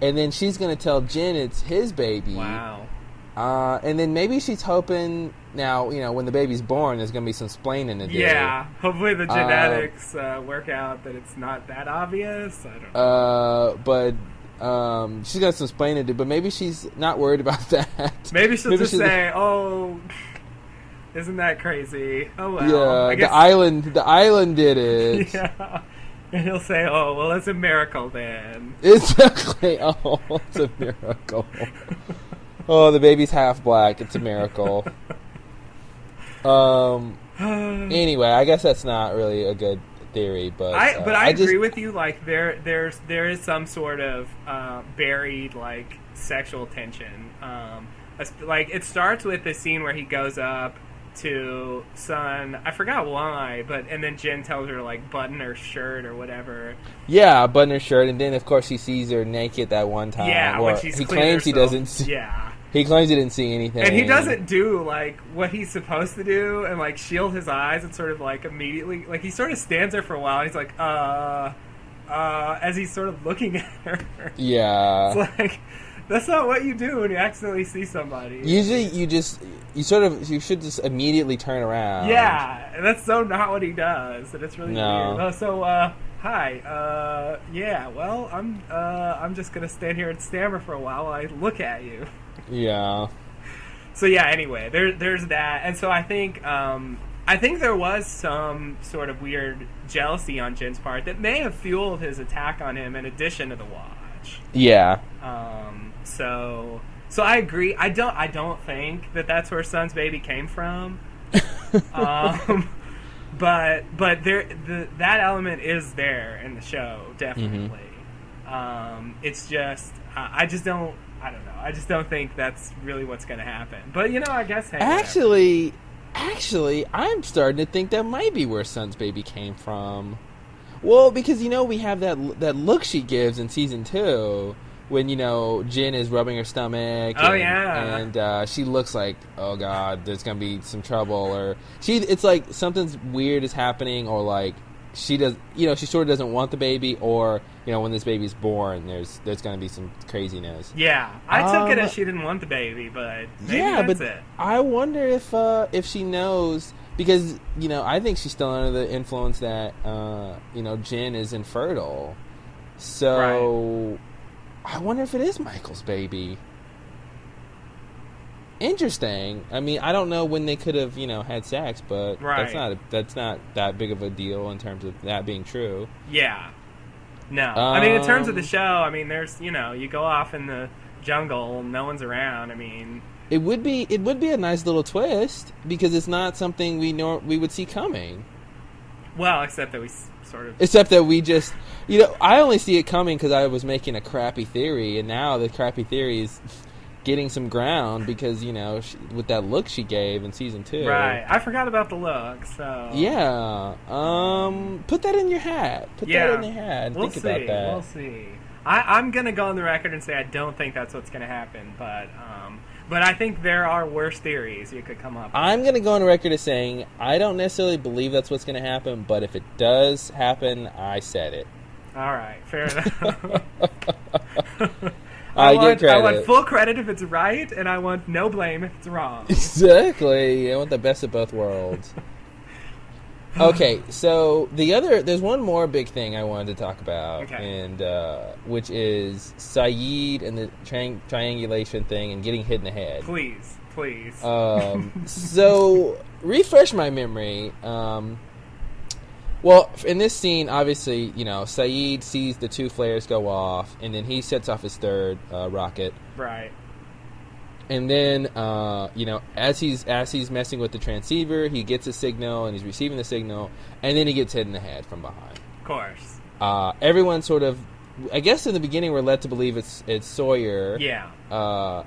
and then she's gonna tell Jen it's his baby. Wow. And then maybe she's hoping now, when the baby's born, there's gonna be some splaining to do. Yeah, hopefully the genetics work out that it's not that obvious. I don't know. But she's got some splaining to do. But maybe she's not worried about that. Maybe she'll just say, "Oh, isn't that crazy? Oh well." Yeah, I guess, the island did it. Yeah, and he'll say, "Oh, well, it's a miracle then." Exactly. Oh, it's a miracle. Oh, the baby's half black. It's a miracle. Anyway, I guess that's not really a good theory, but I agree with you. Like there is some sort of buried like sexual tension. Like it starts with the scene where he goes up to Sun. I forgot why, and then Jen tells her to like button her shirt or whatever. Yeah, button her shirt, and then of course he sees her naked that one time. Yeah, when she's he claims he doesn't. See, yeah. He claims he didn't see anything. And he doesn't do, like, what he's supposed to do and, like, shield his eyes and sort of, like, immediately... Like, he sort of stands there for a while and he's like, as he's sort of looking at her. Yeah. It's like, that's not what you do when you accidentally see somebody. Usually you should just immediately turn around. Yeah, and that's so not what he does, and it's really weird. Oh, so, hi, yeah, well, I'm just gonna stand here and stammer for a while I look at you. Yeah. So yeah. Anyway, there's that, and so I think there was some sort of weird jealousy on Jin's part that may have fueled his attack on him in addition to the watch. Yeah. So I agree. I don't think that that's where Sun's baby came from. But that element is there in the show, definitely. Mm-hmm. It's just I don't know. I just don't think that's really what's going to happen. But, I guess... Hey, Actually, I'm starting to think that might be where Sun's baby came from. Well, because, we have that look she gives in Season 2 when, Jin is rubbing her stomach. Oh, yeah. And she looks like, oh, God, there's going to be some trouble. Or it's like something's weird is happening, or like she does, she sort of doesn't want the baby, or... when this baby's born, there's going to be some craziness. Yeah, I took it as she didn't want the baby, but maybe that's it. I wonder if she knows, because I think she's still under the influence that Jin is infertile. So right. I wonder if it is Michael's baby. Interesting. I mean, I don't know when they could have had sex, but right. that's not that big of a deal in terms of that being true. Yeah. No. I mean, in terms of the show, I mean, there's, you go off in the jungle, no one's around, I mean... It would be a nice little twist, because it's not something we would see coming. Well, except that we sort of... Except that we just... I only see it coming because I was making a crappy theory, and now the crappy theory is getting some ground, because, with that look she gave in Season 2. Right. I forgot about the look, so... Yeah. Put that in your hat. Put that in your hat. We'll think about that. We'll see. I'm going to go on the record and say I don't think that's what's going to happen, but I think there are worse theories you could come up with. I'm going to go on the record as saying I don't necessarily believe that's what's going to happen, but if it does happen, I said it. All right. Fair enough. I want full credit if it's right, and I want no blame if it's wrong. Exactly. I want the best of both worlds. Okay, so there's one more big thing I wanted to talk about, and which is Sayid and the triangulation thing and getting hit in the head. Please. So, refresh my memory. Well, in this scene, obviously, Sayid sees the two flares go off, and then he sets off his third rocket. Right. And then, as he's messing with the transceiver, he gets a signal, and he's receiving the signal, and then he gets hit in the head from behind. Of course. Everyone sort of, I guess in the beginning we're led to believe it's Sawyer. Yeah.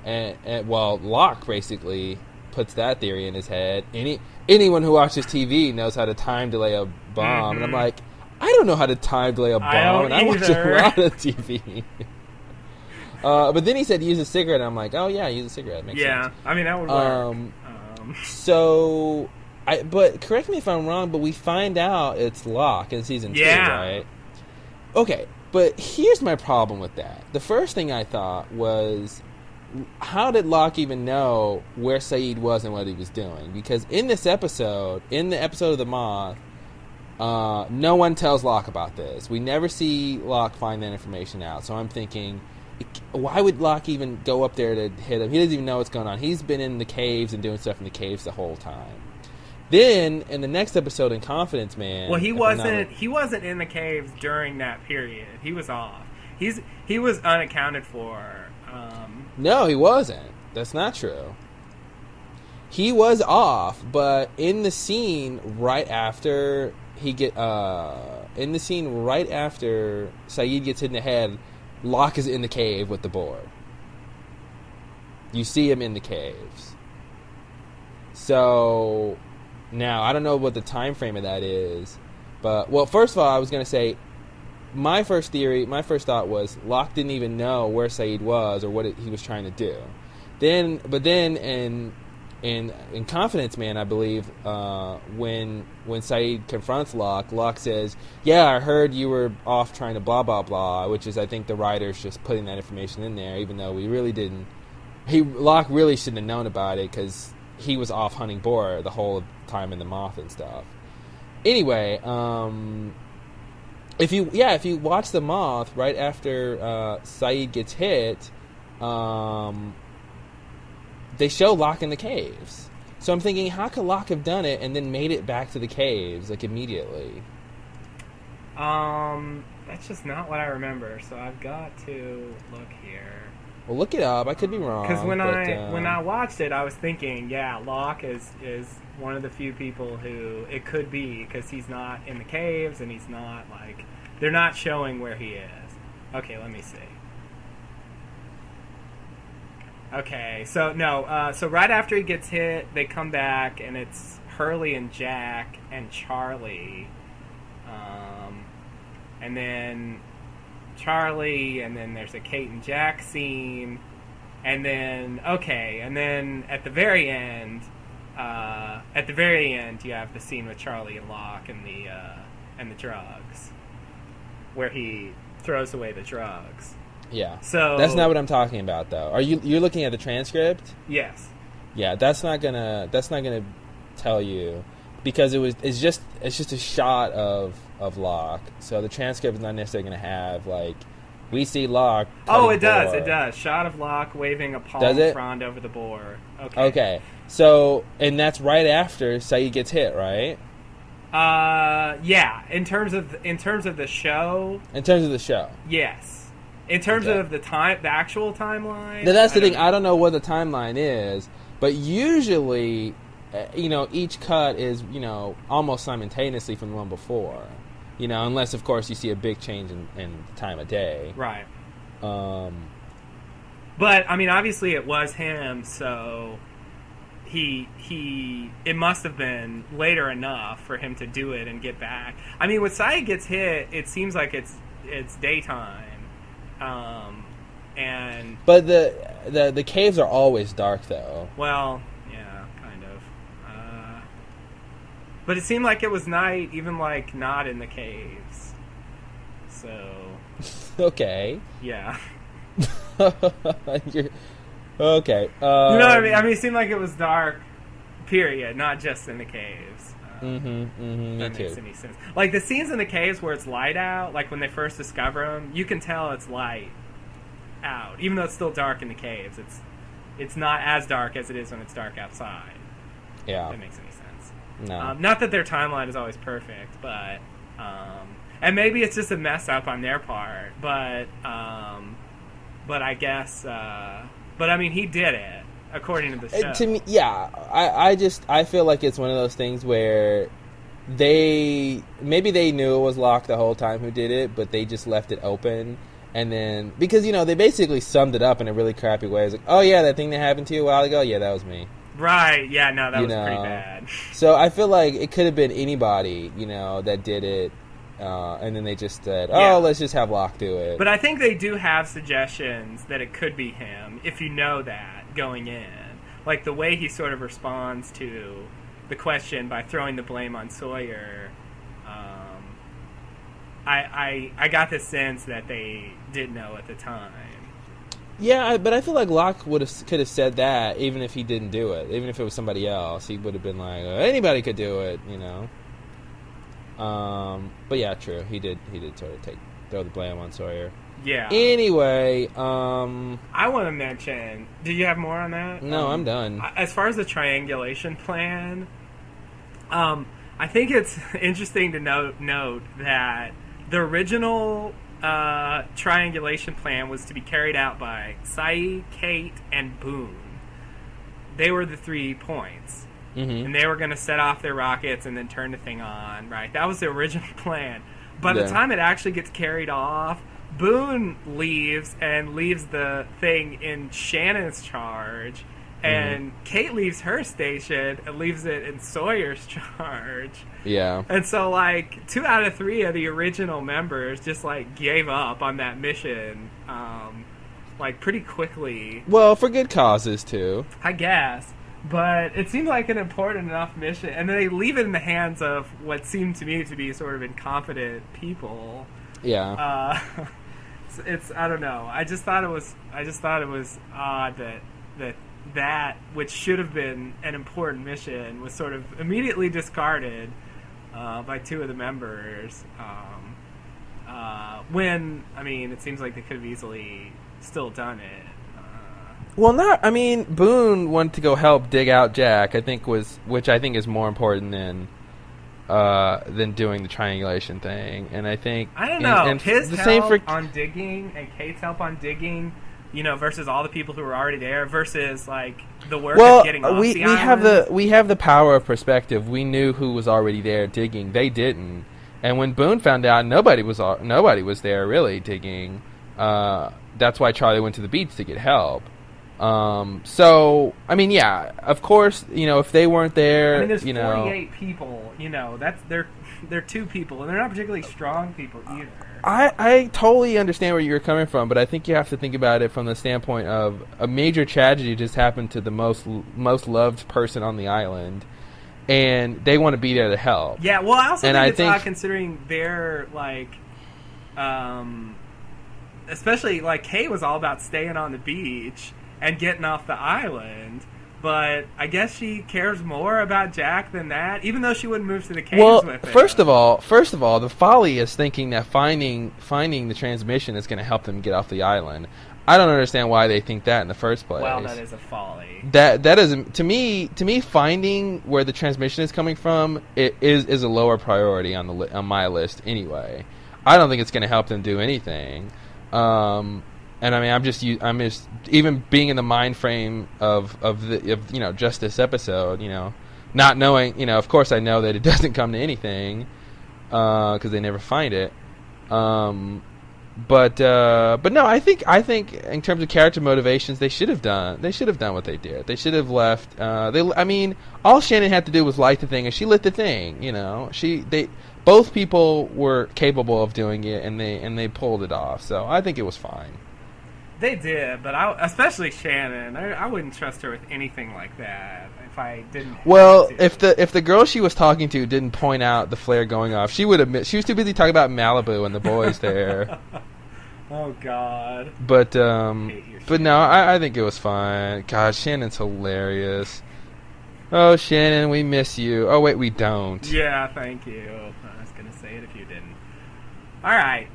And Locke basically puts that theory in his head. Anyone who watches TV knows how to time delay a bomb, and I'm like, I don't know how to time delay a bomb, and I watch a lot of TV. But then he said use a cigarette, and I'm like, oh yeah, use a cigarette. Makes sense. I mean, that would work. So, but correct me if I'm wrong, but we find out it's Locke in season 2, right? Okay, but here's my problem with that. The first thing I thought was, how did Locke even know where Sayid was and what he was doing? Because in the episode of the Moth, no one tells Locke about this. We never see Locke find that information out. So I'm thinking, why would Locke even go up there to hit him? He doesn't even know what's going on. He's been in the caves and doing stuff in the caves the whole time. Then in the next episode in Confidence Man, well, he wasn't in the caves during that period. He was off. He was unaccounted for. No, he wasn't. That's not true. He was off, but in the scene right after Sayid gets hit in the head, Locke is in the cave with the board. You see him in the caves. So now I don't know what the time frame of that is, but well, first of all, I was going to say my first thought was Locke didn't even know where Sayid was or what he was trying to do. Then in Confidence Man, I believe, when Sayid confronts Locke, Locke says, "Yeah, I heard you were off trying to blah blah blah," which is, I think, the writers just putting that information in there, even though we really didn't. Locke really shouldn't have known about it because he was off hunting boar the whole time in the Moth and stuff. Anyway, if you watch the Moth right after Sayid gets hit, they show Locke in the caves. So I'm thinking, how could Locke have done it and then made it back to the caves like immediately? That's just not what I remember. So I've got to look here. Well, look it up. I could be wrong. Because when I watched it, I was thinking, yeah, Locke is one of the few people who it could be, because he's not in the caves and he's not like, they're not showing where he is. Okay, let me see. Okay, so no, so right after he gets hit, they come back and it's Hurley and Jack and Charlie, and then Charlie, and then there's a Kate and Jack scene, and then at the very end, you have the scene with Charlie and Locke and the drugs, where he throws away the drugs. Yeah. So that's not what I'm talking about, though. You're looking at the transcript? Yes. Yeah, that's not gonna tell you, because it's just a shot of Locke. So the transcript is not necessarily gonna have, like, we see Locke. Oh, it does. Shot of Locke waving a palm frond over the board. Okay. So, and that's right after Sayid gets hit, right? Yeah. In terms of the show. In terms of the show. Yes. In terms of the actual timeline. Now, that's the thing. I don't know what the timeline is, but usually, each cut is, almost simultaneously from the one before. Unless, of course, you see a big change in time of day. Right. But, I mean, obviously it was him, so it must have been later enough for him to do it and get back. I mean, when Sayid gets hit, it seems like it's daytime. But the caves are always dark, though. Well, yeah, kind of. But it seemed like it was night, even like not in the caves. So. Okay. Yeah. Okay. You know what I mean? I mean, it seemed like it was dark. Period. Not just in the caves. Me that too. Makes any sense. Like the scenes in the caves where it's light out, like when they first discover them, you can tell it's light out, even though it's still dark in the caves. It's not as dark as it is when it's dark outside. Yeah, if that makes any sense. No, not that their timeline is always perfect, but and maybe it's just a mess up on their part. But I guess, but I mean, he did it. According to the show. To me, yeah. I feel like it's one of those things where maybe they knew it was Locke the whole time who did it, but they just left it open. And then, because, they basically summed it up in a really crappy way. It's like, oh yeah, that thing that happened to you a while ago? Yeah, that was me. Right, yeah, no, that was pretty bad. So I feel like it could have been anybody, that did it. And then they just said, let's just have Locke do it. But I think they do have suggestions that it could be him, if you know that going in. like the way he sort of responds to the question by throwing the blame on Sawyer. I got the sense that they did know at the time. Yeah, but I feel like Locke could have said that even if he didn't do it. Even if it was somebody else, he would have been like, anybody could do it, you know. But yeah, true. He did sort of throw the blame on Sawyer. Yeah. Anyway, I want to mention. Do you have more on that? No, I'm done. As far as the triangulation plan, I think it's interesting to note that the original triangulation plan was to be carried out by Saeed, Kate, and Boone. They were the 3 points. Mm-hmm. And they were going to set off their rockets and then turn the thing on, right? That was the original plan. By the time it actually gets carried off, Boone leaves and leaves the thing in Shannon's charge, and Kate leaves her station and leaves it in Sawyer's charge. Yeah. And so, like, 2 out of 3 of the original members just, like, gave up on that mission, like, pretty quickly. Well, for good causes, too. I guess. But it seemed like an important enough mission, and then they leave it in the hands of what seemed to me to be sort of incompetent people. Yeah. It's I don't know. I just thought it was odd that which should have been an important mission was sort of immediately discarded by 2 of the members. When I mean, it seems like they could have easily still done it. Well, Boone wanted to go help dig out Jack. Which I think is more important than doing the triangulation thing. And I think I don't know and his the help on digging and Kate's help on digging, versus all the people who were already there, versus like the work of getting off the island. we have the power of perspective. We knew who was already there digging. They didn't. And when Boone found out nobody was there really digging, that's why Charlie went to the beach to get help. So I mean, yeah, of course, if they weren't there, there's 48 people. That's they're 2 people, and they're not particularly strong people either. I totally understand where you're coming from, but I think you have to think about it from the standpoint of a major tragedy just happened to the most loved person on the island, and they want to be there to help. Yeah, well, I also think it's odd considering they're like, especially like Kay was all about staying on the beach and getting off the island, but I guess she cares more about Jack than that, even though she wouldn't move to the caves with him. First of all, the folly is thinking that finding the transmission is going to help them get off the island. I don't understand why they think that in the first place. Well, that is a folly. That isn't to me. Finding where the transmission is coming from is a lower priority on my list anyway. I don't think it's going to help them do anything. And I mean, I'm just even being in the mind frame of just this episode, not knowing, of course I know that it doesn't come to anything, because they never find it. But no, I think in terms of character motivations, they should have done what they did. They should have left. All Shannon had to do was light the thing, and she lit the thing. Both people were capable of doing it, and they pulled it off. So I think it was fine. They did, but especially Shannon. I wouldn't trust her with anything like that if I didn't. Well, if the girl she was talking to didn't point out the flare going off, she would admit she was too busy talking about Malibu and the boys there. Oh God. But no, I think it was fine. God, Shannon's hilarious. Oh, Shannon, we miss you. Oh wait, we don't. Yeah, thank you. I was gonna say it if you didn't. All right.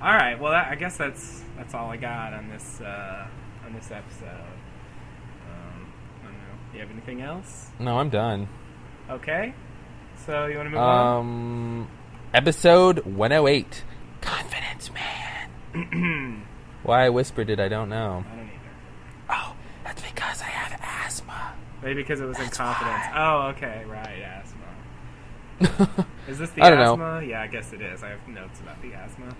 All right. Well, I guess that's all I got on this episode. I don't know. Do you have anything else? No, I'm done. Okay. So you want to move on? Episode 108. Confidence Man. Why I whispered it, I don't know. I don't either. Oh, that's because I have asthma. Maybe because it was in confidence. Why. Oh, okay. Right, asthma. Is this the I don't asthma? know. Yeah, I guess it is. I have notes about the asthma.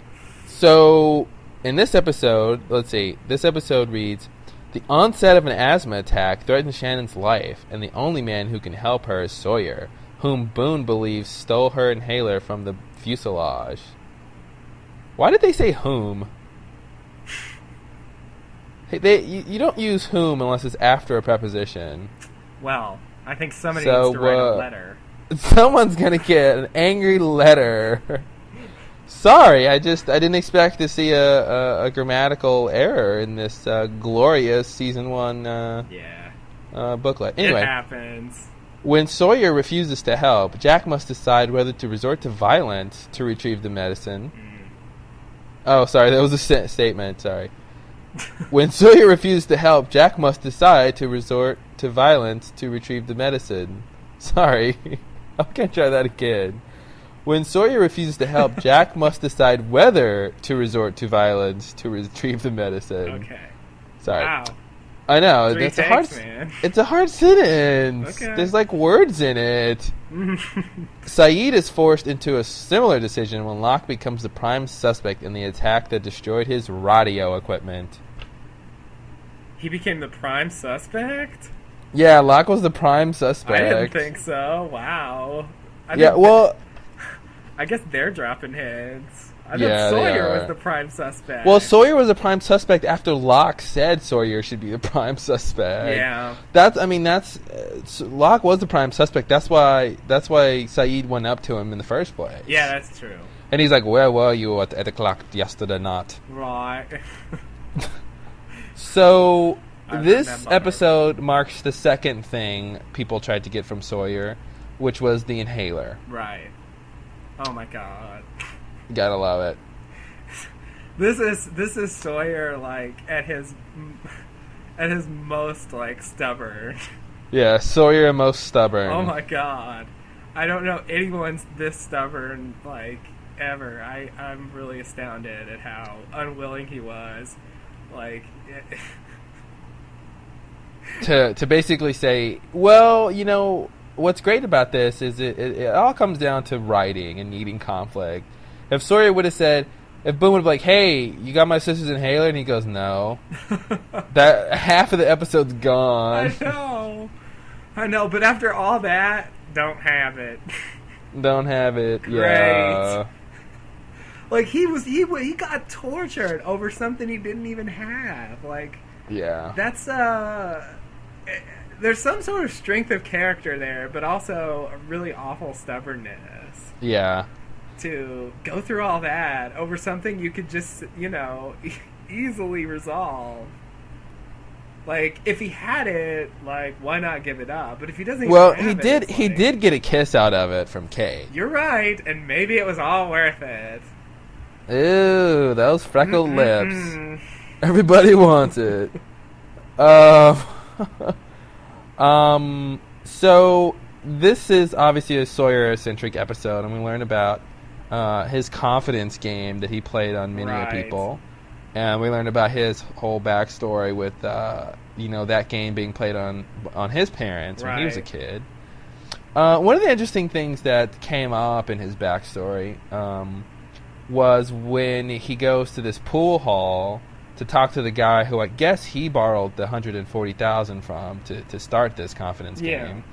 So, in this episode, let's see. This episode reads, the onset of an asthma attack threatens Shannon's life, and the only man who can help her is Sawyer, whom Boone believes stole her inhaler from the fuselage. Why did they say whom? Hey, you don't use whom unless it's after a preposition. Well, I think somebody needs to write a letter. Someone's gonna get an angry letter. Sorry, I didn't expect to see a grammatical error in this glorious season 1 booklet. Anyway, it happens. When Sawyer refuses to help, Jack must decide whether to resort to violence to retrieve the medicine. Oh, sorry, that was a statement. Sorry. When Sawyer refuses to help, Jack must decide to resort to violence to retrieve the medicine. Sorry. I'm going to try that again. When Sawyer refuses to help, Jack must decide whether to resort to violence to retrieve the medicine. Okay. Sorry. Wow. I know. Three takes, man. It's a hard sentence. Okay. There's like words in it. Saeed is forced into a similar decision when Locke becomes the prime suspect in the attack that destroyed his radio equipment. He became the prime suspect? Yeah, Locke was the prime suspect. I didn't think so. Wow. I guess they're dropping heads. I thought Sawyer was the prime suspect. Well, Sawyer was the prime suspect after Locke said Sawyer should be the prime suspect. Yeah. Locke was the prime suspect. That's why Saeed went up to him in the first place. Yeah, that's true. And he's like, "Where were you at 8 o'clock yesterday night?" Right. So this episode marks the second thing people tried to get from Sawyer, which was the inhaler. Right. Oh my god. Gotta love it. This is Sawyer like at his most like stubborn. Yeah, Sawyer most stubborn. Oh my god. I don't know anyone's this stubborn like ever. I'm really astounded at how unwilling he was. Like to basically say, well, you know, what's great about this is it all comes down to writing and needing conflict. If Sawyer would have said, if Boone would have been like, hey, you got my sister's inhaler? And he goes, no. That half of the episode's gone. I know, but after all that, don't have it. Don't have it. Great. Yeah. Like he got tortured over something he didn't even have. Like, yeah. That's there's some sort of strength of character there, but also a really awful stubbornness. Yeah. To go through all that over something you could just, easily resolve. Like, if he had it, like, why not give it up? But if he doesn't even have it, he did get a kiss out of it from Kate. You're right, and maybe it was all worth it. Ooh, those freckled lips. Everybody wants it. So this is obviously a Sawyer-centric episode, and we learn about his confidence game that he played on many people. And we learned about his whole backstory with, that game being played on his parents when he was a kid. One of the interesting things that came up in his backstory was when he goes to this pool hall to talk to the guy who I guess he borrowed the $140,000 from to start this confidence game.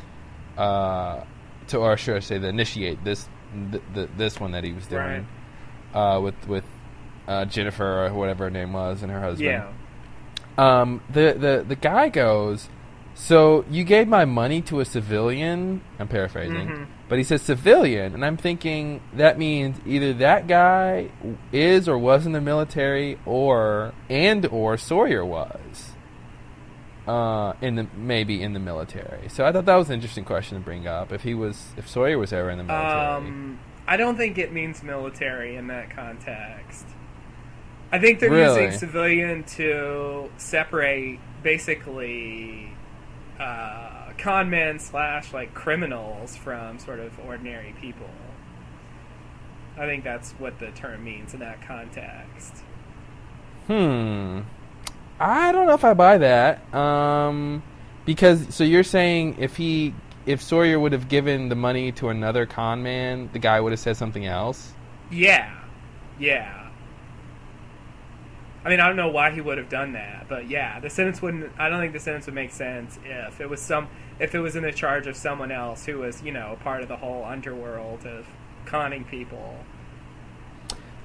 Or should I say, to initiate this one that he was doing with Jennifer or whatever her name was and her husband. The guy goes, so you gave my money to a civilian? I'm paraphrasing. But he says civilian, and I'm thinking that means either that guy is or was in the military or Sawyer was maybe in the military. So I thought that was an interesting question to bring up, if Sawyer was ever in the military. I don't think it means military in that context. I think they're using civilian to separate basically con men / like criminals from sort of ordinary people. I think that's what the term means in that context. I don't know if I buy that. Because so you're saying if Sawyer would have given the money to another con man, the guy would have said something else? Yeah. I mean, I don't know why he would have done that, but yeah, the sentence wouldn't. I don't think the sentence would make sense if it was in the charge of someone else who was, part of the whole underworld of conning people.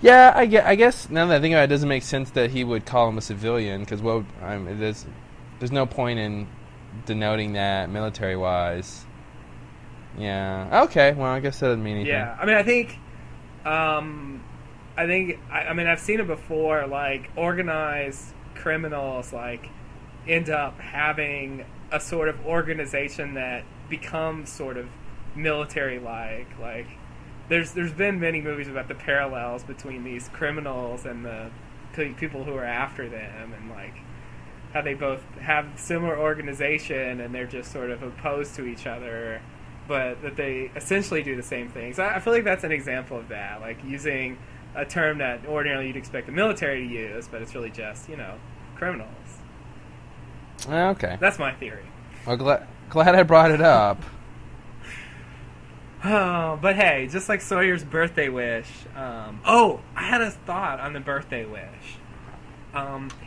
Yeah, I guess now that I think about it, it doesn't make sense that he would call him a civilian because there's no point in denoting that military-wise. Yeah. Okay. Well, I guess that doesn't mean anything. Yeah. I mean, I mean, I've seen it before. Like organized criminals, like end up having a sort of organization that becomes sort of military-like. Like, there's been many movies about the parallels between these criminals and the people who are after them, and like how they both have similar organization and they're just sort of opposed to each other, but that they essentially do the same things. I feel like that's an example of that, like using a term that ordinarily you'd expect the military to use, but it's really just, criminals. Okay. That's my theory. Well, glad I brought it up. Oh, but hey, just like Sawyer's birthday wish. I had a thought on the birthday wish.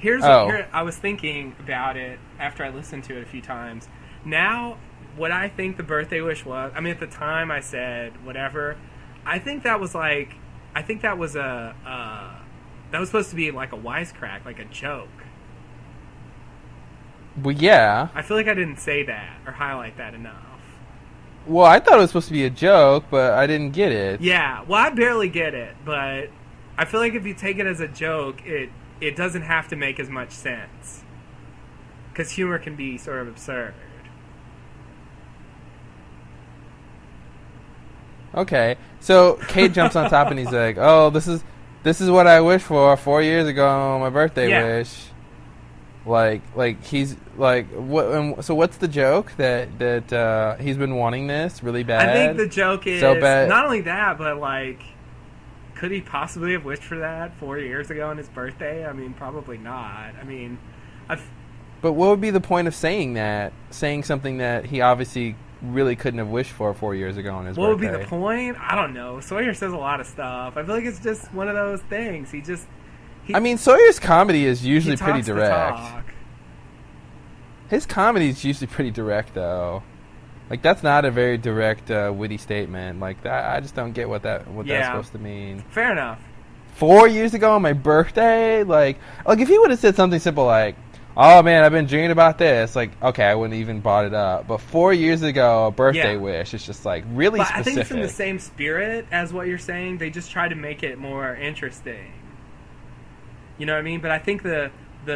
Here, I was thinking about it after I listened to it a few times. Now, what I think the birthday wish was, I mean, at the time I said whatever. I think that was that was supposed to be like a wisecrack, like a joke. Well, yeah. I feel like I didn't say that or highlight that enough. Well, I thought it was supposed to be a joke, but I didn't get it. Yeah, well, I barely get it, but I feel like if you take it as a joke, it doesn't have to make as much sense. Because humor can be sort of absurd. Okay, so Kate jumps on top and he's like, "Oh, this is what I wished for 4 years ago, my birthday wish." Like he's like, what? So what's the joke that he's been wanting this really bad? I think the joke is so bad. Not only that, but like, could he possibly have wished for that 4 years ago on his birthday? I mean, probably not. I mean, but what would be the point of saying that? Saying something that he obviously really couldn't have wished for 4 years ago on his birthday. What would be the point? I don't know. Sawyer says a lot of stuff. I feel like it's just one of those things. I mean, Sawyer's comedy is usually pretty direct. Talk. His comedy is usually pretty direct, though. Like, that's not a very direct, witty statement. Like, that, I just don't get what that's supposed to mean. Fair enough. 4 years ago on my birthday? Like if he would have said something simple like, "Oh, man, I've been dreaming about this," like, okay, I wouldn't even brought it up. But 4 years ago, a birthday wish, it's just, like, really specific. I think it's in the same spirit as what you're saying. They just try to make it more interesting. You know what I mean? But I think the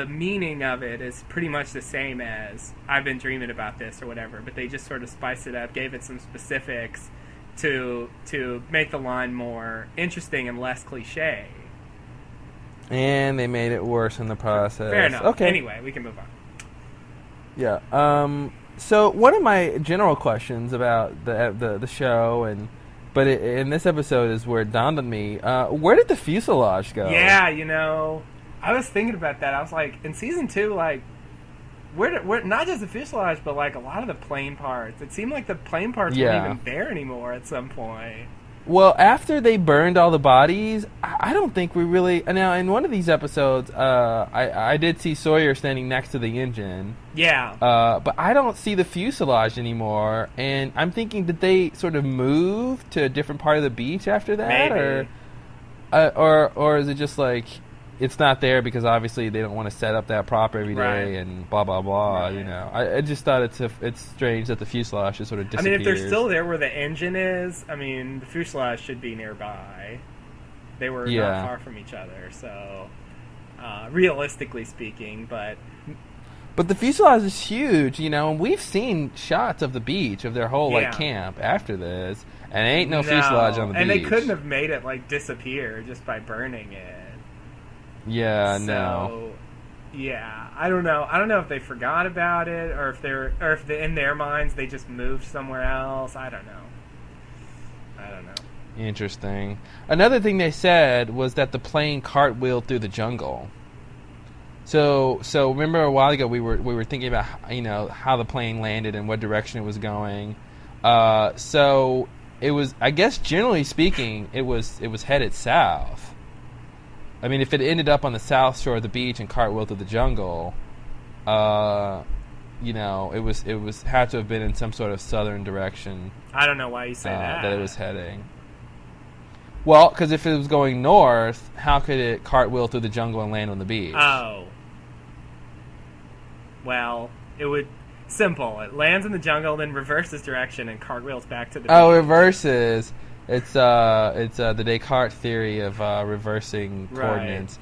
meaning of it is pretty much the same as "I've been dreaming about this" or whatever. But they just sort of spiced it up, gave it some specifics to make the line more interesting and less cliche. And they made it worse in the process. Fair enough. Okay. Anyway, we can move on. Yeah. So one of my general questions about the show in this episode is where it dawned on me, where did the fuselage go? Yeah, I was thinking about that. I was like, in season 2, like, where not just the fuselage, but like a lot of the plane parts. It seemed like the plane parts weren't even there anymore at some point. Well, after they burned all the bodies, I don't think we really... Now, in one of these episodes, I did see Sawyer standing next to the engine. Yeah. But I don't see the fuselage anymore, and I'm thinking, did they sort of move to a different part of the beach after that? Maybe. Or is it just like... It's not there because obviously they don't want to set up that prop every day and blah, blah, blah, I just thought it's strange that the fuselage just sort of disappears. I mean, if they're still there where the engine is, I mean, the fuselage should be nearby. They were not far from each other, so realistically speaking, but the fuselage is huge, and we've seen shots of the beach, of their whole, camp after this, and ain't no fuselage on the beach. And they couldn't have made it, disappear just by burning it. Yeah, yeah, I don't know. I don't know if they forgot about it or if in their minds they just moved somewhere else. I don't know. Interesting. Another thing they said was that the plane cartwheeled through the jungle. So remember a while ago we were thinking about how the plane landed and what direction it was going. So it was, I guess, generally speaking, it was headed south. I mean, if it ended up on the south shore of the beach and cartwheeled through the jungle, it had to have been in some sort of southern direction. I don't know why you say that. That it was heading. Well, because if it was going north, how could it cartwheel through the jungle and land on the beach? Oh. Well, it would... Simple. It lands in the jungle, then reverses direction and cartwheels back to the beach. Oh, reverses. It's the Descartes theory of reversing coordinates.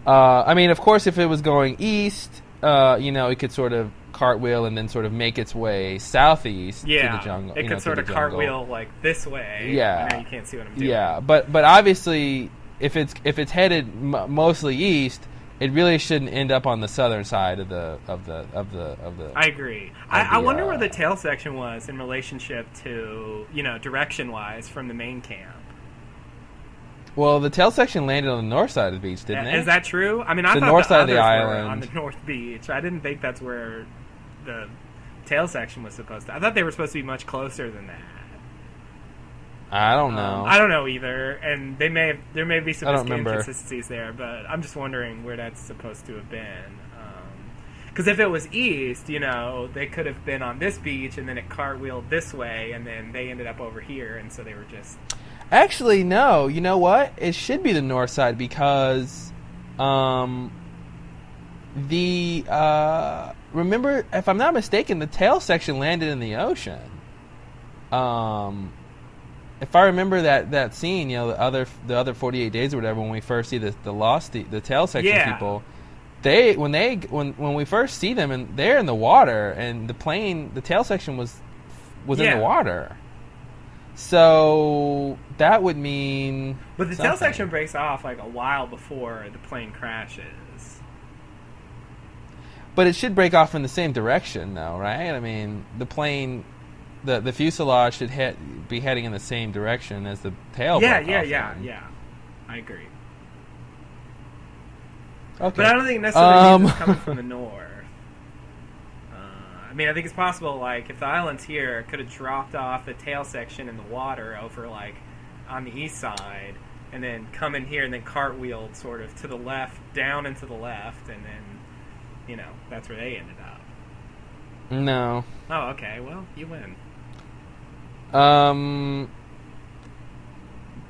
I mean, of course, if it was going east, it could sort of cartwheel and then sort of make its way southeast to the jungle. It could sort of cartwheel like this way. Yeah. Now you can't see what I'm doing. Yeah, but obviously, if it's headed mostly east, it really shouldn't end up on the southern side of the. I agree. I wonder where the tail section was in relationship to direction wise from the main camp. Well, the tail section landed on the north side of the beach, didn't it? Is that true? I mean, I the thought north the side of the others were island on the north beach. I didn't think that's where the tail section was supposed to. I thought they were supposed to be much closer than that. I don't know. I don't know either, and there may be some remember. inconsistencies there, but I'm just wondering where that's supposed to have been. Because if it was east, they could have been on this beach, and then it cartwheeled this way, and then they ended up over here, and so they were just... Actually, no. You know what? It should be the north side because remember, if I'm not mistaken, the tail section landed in the ocean. If I remember that scene, the other 48 days or whatever, when we first see the tail section people, when we first see them and they're in the water and the tail section was in the water. So that would mean. But the tail section breaks off like a while before the plane crashes. But it should break off in the same direction, though, right? I mean, the plane, the fuselage should be heading in the same direction as the tail. Yeah. I agree. Okay. But I don't think necessarily it's coming from the north. I mean, I think it's possible, like, if the island's here, it could have dropped off the tail section in the water over, like, on the east side, and then come in here and then cartwheeled sort of to the left, down and to the left, and then, that's where they ended up. No. Oh, okay. Well, you win.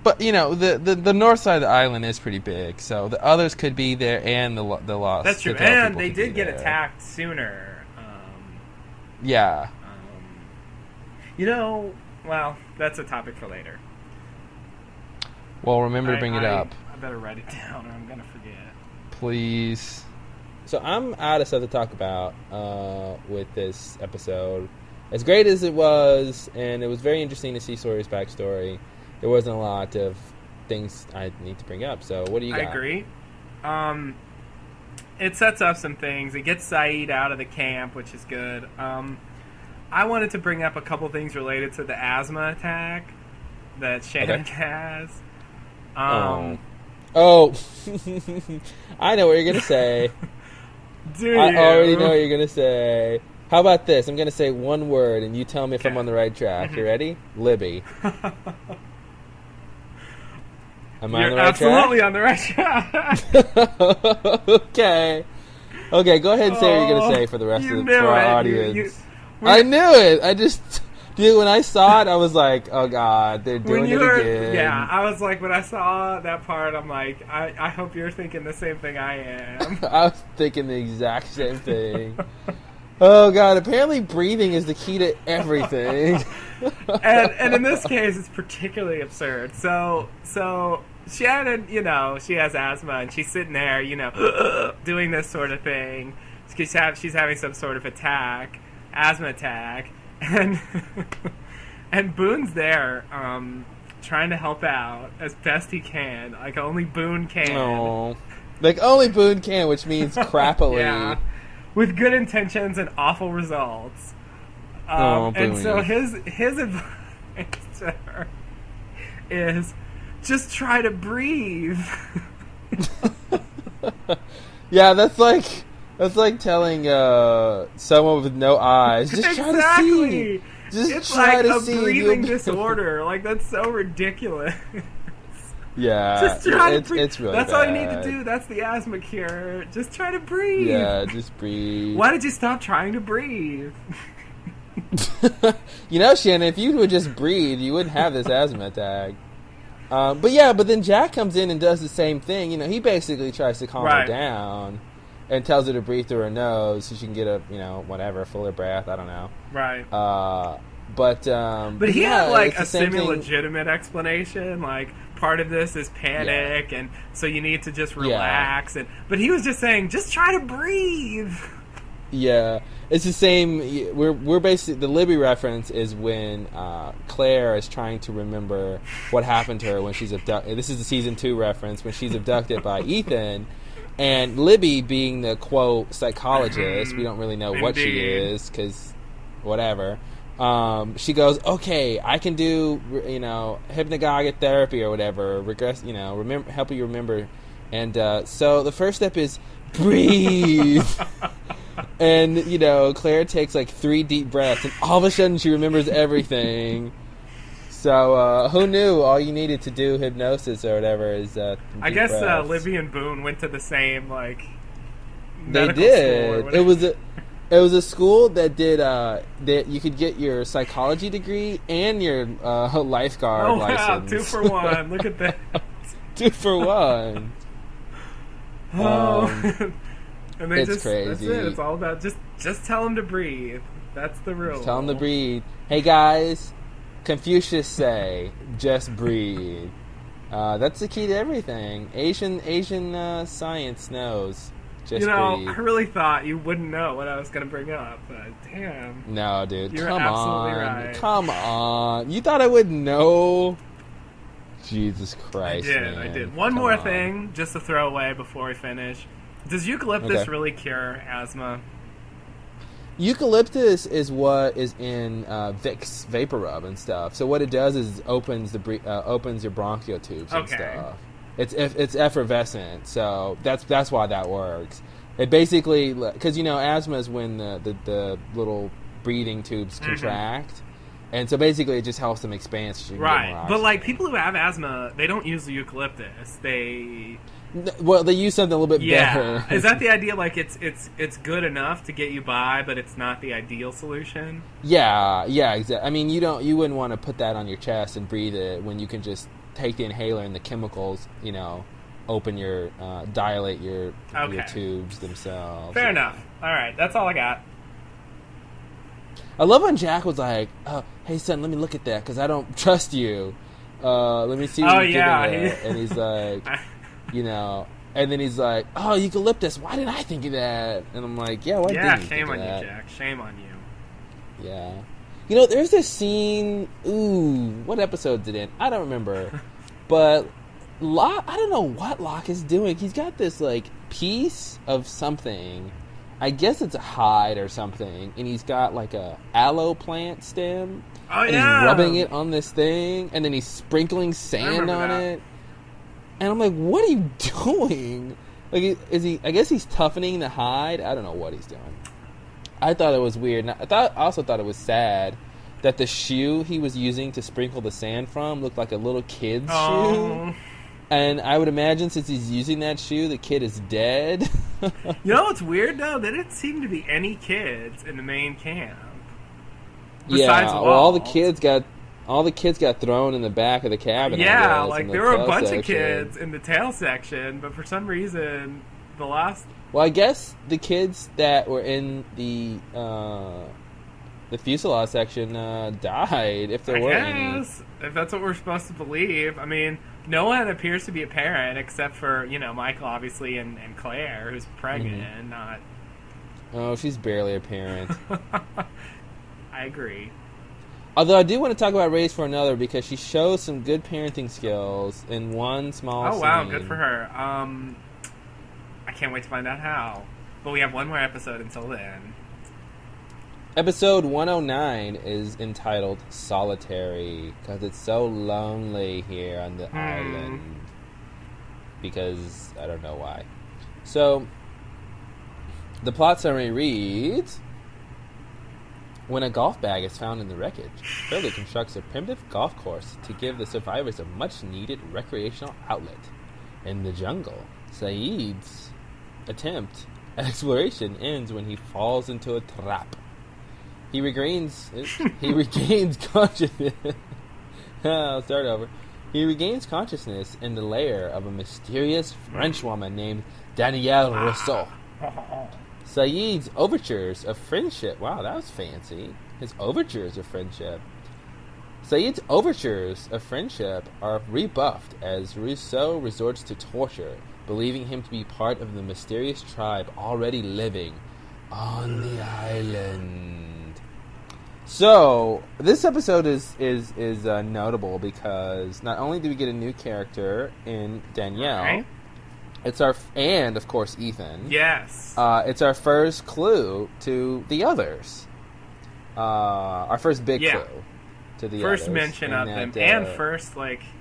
But, the north side of the island is pretty big, so the others could be there and the lost. That's true. And they did get attacked sooner. Yeah. Well, that's a topic for later. Well, remember to bring it up. I better write it down or I'm going to forget. Please. So I'm out of stuff to talk about with this episode. As great as it was, and it was very interesting to see Sawyer's backstory, there wasn't a lot of things I need to bring up. So what do you got? I agree. It sets up some things. It gets Saeed out of the camp, which is good. I wanted to bring up a couple things related to the asthma attack that Shannon has. I know what you're going to say. I already know what you're going to say. How about this? I'm going to say one word, and you tell me if I'm on the right track. You ready? Libby. Am I on the right absolutely track? On the right track. Okay. Okay, go ahead and say what you're going to say for the rest of our audience. I knew it. I just... Dude, when I saw it, I was like, oh, God, they're doing it again. Yeah, I was like, when I saw that part, I'm like, I hope you're thinking the same thing I am. I was thinking the exact same thing. Oh, God, apparently breathing is the key to everything. and in this case, it's particularly absurd. So Shannon, she has asthma, and she's sitting there, doing this sort of thing. She's having some sort of asthma attack, and Boone's there, trying to help out as best he can, like only Boone can. Oh, like only Boone can, which means crappily. Yeah, with good intentions and awful results. And so his advice to her is just try to breathe. Yeah, that's like telling someone with no eyes, just try to see. It's try like to see. It's like a breathing disorder. Like, that's so ridiculous. Yeah, just try to breathe. It's really That's bad. all you need to do. That's the asthma cure. Just try to breathe. Yeah, just breathe. Why did you stop trying to breathe? Shannon, if you would just breathe, you wouldn't have this asthma attack. But then Jack comes in and does the same thing. You know, he basically tries to calm her down and tells her to breathe through her nose so she can get a, fuller breath. I don't know. Right. But he had like a semi-legitimate explanation. Like, part of this is panic, and so you need to just relax. But he was just saying, just try to breathe. Yeah, it's the same. We're basically, the Libby reference is when Claire is trying to remember what happened to her when she's abducted. This is the season 2 reference when she's abducted by Ethan, and Libby, being the quote psychologist, we don't really know what she is because whatever. She goes, okay, I can do hypnagogic therapy or whatever, help you remember, and so the first step is breathe. And, Claire takes like 3 deep breaths, and all of a sudden she remembers everything. So, who knew all you needed to do hypnosis or whatever is I guess Libby and Boone went to the same, they did. It was a school that did, that you could get your psychology degree and your lifeguard license. 2 for 1. Look at that. 2 for 1. And they it's crazy. That's it. It's all about just tell them to breathe. That's the rule. Tell them to breathe. Hey guys, Confucius say, just breathe. That's the key to everything. Asian science knows. Just breathe. I really thought you wouldn't know what I was going to bring up, but damn. No, dude. You're absolutely right. Come on. You thought I would know? Jesus Christ, I did. One more thing, just to throw away before we finish. Does eucalyptus really cure asthma? Eucalyptus is what is in Vicks Vapor Rub and stuff. So what it does is opens your bronchial tubes and stuff. It's effervescent, so that's why that works. It basically, because asthma is when the little breathing tubes contract, and so basically it just helps them expand so you can get more oxygen. But people who have asthma, they don't use the eucalyptus. They use something a little bit better. Is that the idea? Like it's good enough to get you by, but it's not the ideal solution. Yeah, exactly. I mean, you wouldn't want to put that on your chest and breathe it when you can just take the inhaler and the chemicals, open dilate your tubes themselves. Fair enough. All right, that's all I got. I love when Jack was like, "Oh, hey son, let me look at that because I don't trust you. Let me see what you're doing." And he's like. And then he's like, "Oh, eucalyptus. Why didn't I think of that?" And I'm like, "Yeah, why didn't you shame think on of that?" you, Jack. Shame on you. Yeah. There's this scene. Ooh, what episode is it in? I don't remember. But Locke, I don't know what Locke is doing. He's got this piece of something. I guess it's a hide or something, and he's got a aloe plant stem. Oh, and he's rubbing it on this thing, and then he's sprinkling sand on it. And I'm like, what are you doing? Is he? I guess he's toughening the hide. I don't know what he's doing. I thought it was weird. I also thought it was sad that the shoe he was using to sprinkle the sand from looked like a little kid's shoe. And I would imagine since he's using that shoe, the kid is dead. You know what's weird though? There didn't seem to be any kids in the main camp. Besides all the kids got thrown in the back of the cabin. Yeah, there were a bunch of kids in the tail section, but for some reason, the last... Well, I guess the kids that were in the fuselage section died, if there were any. If that's what we're supposed to believe. I mean, no one appears to be a parent except for, Michael, obviously, and Claire, who's pregnant and not... Oh, she's barely a parent. I agree. Although I do want to talk about Raised for Another because she shows some good parenting skills in one small scene. Oh, wow, good for her. I can't wait to find out how. But we have one more episode until then. Episode 109 is entitled Solitary because it's so lonely here on the island. Because I don't know why. So, the plot summary reads... When a golf bag is found in the wreckage, Shirley constructs a primitive golf course to give the survivors a much-needed recreational outlet. In the jungle, Saeed's attempt at exploration ends when he falls into a trap. He regains consciousness. I'll start over. He regains consciousness in the lair of a mysterious Frenchwoman named Danielle Rousseau. Saeed's overtures of friendship. Wow, that was fancy. His overtures of friendship. Saeed's overtures of friendship are rebuffed as Rousseau resorts to torture, believing him to be part of the mysterious tribe already living on the island. So, this episode is notable because not only do we get a new character in Danielle, Right. and of course Ethan. Yes. It's our first clue to the others. Our first big clue to the first others. mention of them, and first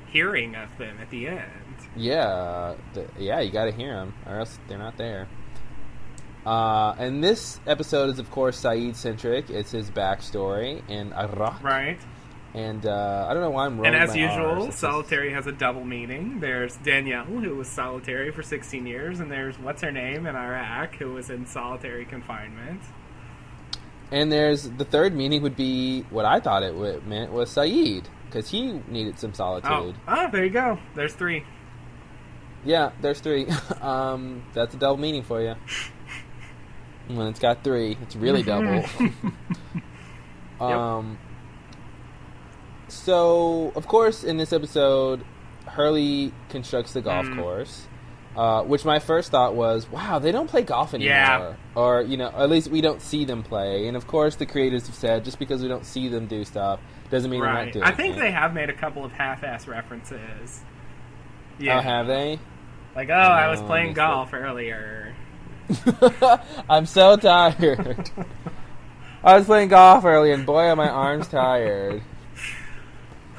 hearing of them at the end. Yeah, you got to hear them, or else they're not there. And this episode is, of course, Saeed-centric. It's his backstory in Iraq. Right. And I don't know why I'm rolling And as my usual, R's. solitary has a double meaning. There's Danielle, who was solitary for 16 years, and there's what's-her-name in Iraq, who was in solitary confinement. And there's the third meaning would be what I thought it meant was Saeed, because he needed some solitude. Oh, there you go. There's three. Yeah, there's three. That's a double meaning for you. When it's got three, it's really double. So, of course, in this episode, Hurley constructs the golf course, which my first thought was, wow, they don't play golf anymore. Yeah. Or, at least we don't see them play. And, of course, the creators have said, just because we don't see them do stuff doesn't mean they're not doing it. I think they have made a couple of half-ass references. Yeah. Oh, have they? Like, I was playing golf earlier. I'm so tired. I was playing golf earlier, and boy, are my arms tired.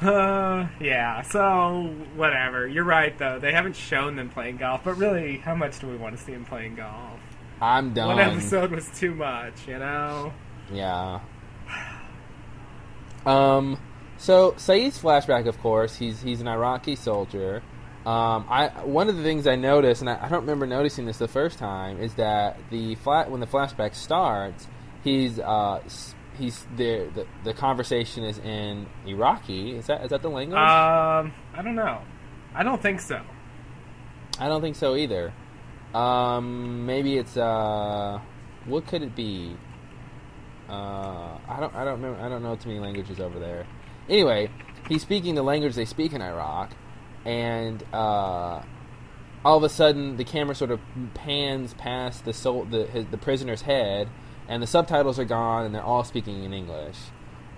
Yeah, so, whatever. You're right, though. They haven't shown them playing golf, but really, how much do we want to see them playing golf? I'm done. One episode was too much, Yeah. So, Saeed's flashback, of course, he's an Iraqi soldier. One of the things I noticed, and I don't remember noticing this the first time, is that when the flashback starts, he's there. The conversation is in Iraqi. Is that the language? I don't know. I don't think so. I don't think so either. Maybe it's what could it be? I don't remember. I don't know too many languages over there. Anyway, he's speaking the language they speak in Iraq. And all of a sudden, the camera sort of pans past the prisoner's head, and the subtitles are gone, and they're all speaking in English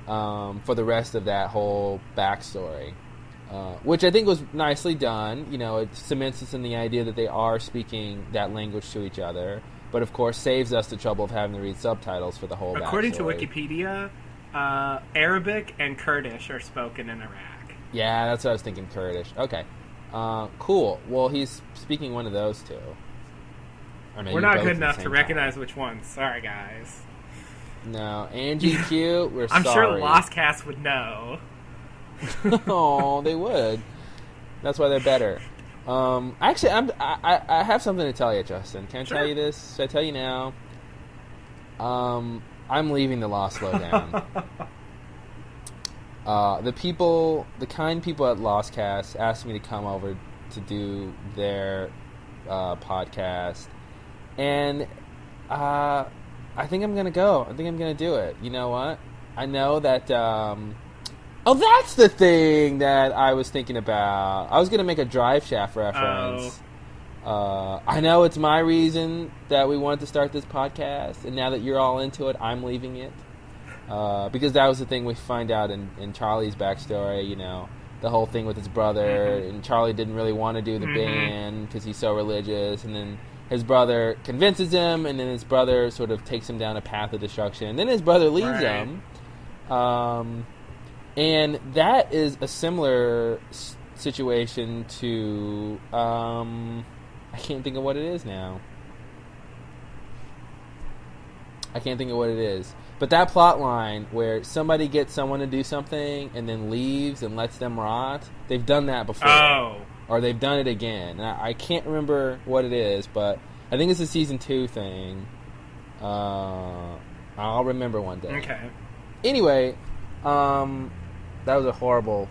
for the rest of that whole backstory, which I think was nicely done. It cements us in the idea that they are speaking that language to each other, but of course saves us the trouble of having to read subtitles for the whole According backstory. to Wikipedia, Arabic and Kurdish are spoken in Iraq. Yeah, that's what I was thinking, Kurdish. Okay. Cool. Well, he's speaking one of those two. Or maybe We're not both good at the enough same to recognize time. which one. Sorry, guys. No. Angie Q, we're I'm sorry. sure Lost Cast would know. Oh, they would. That's why they're better. Actually, I have something to tell you, Justin. Can I tell you this? Should I tell you now? I'm leaving the Lost Lowdown. The kind people at Lost Cast asked me to come over to do their podcast, and I think I'm gonna go. I think I'm gonna do it. You know what? I know that. That's the thing that I was thinking about. I was gonna make a Drive Shaft reference. I know it's my reason that we wanted to start this podcast, and now that you're all into it, I'm leaving it. Because that was the thing we find out in Charlie's backstory, the whole thing with his brother, and Charlie didn't really want to do the band because he's so religious, and then his brother convinces him, and then his brother sort of takes him down a path of destruction, and then his brother leaves him, and that is a similar situation to, I can't think of what it is now. I can't think of what it is. But that plot line where somebody gets someone to do something and then leaves and lets them rot, they've done that before. Oh. Or they've done it again. And I can't remember what it is, but I think it's a season 2 thing. I'll remember one day. Okay. Anyway, that was a horrible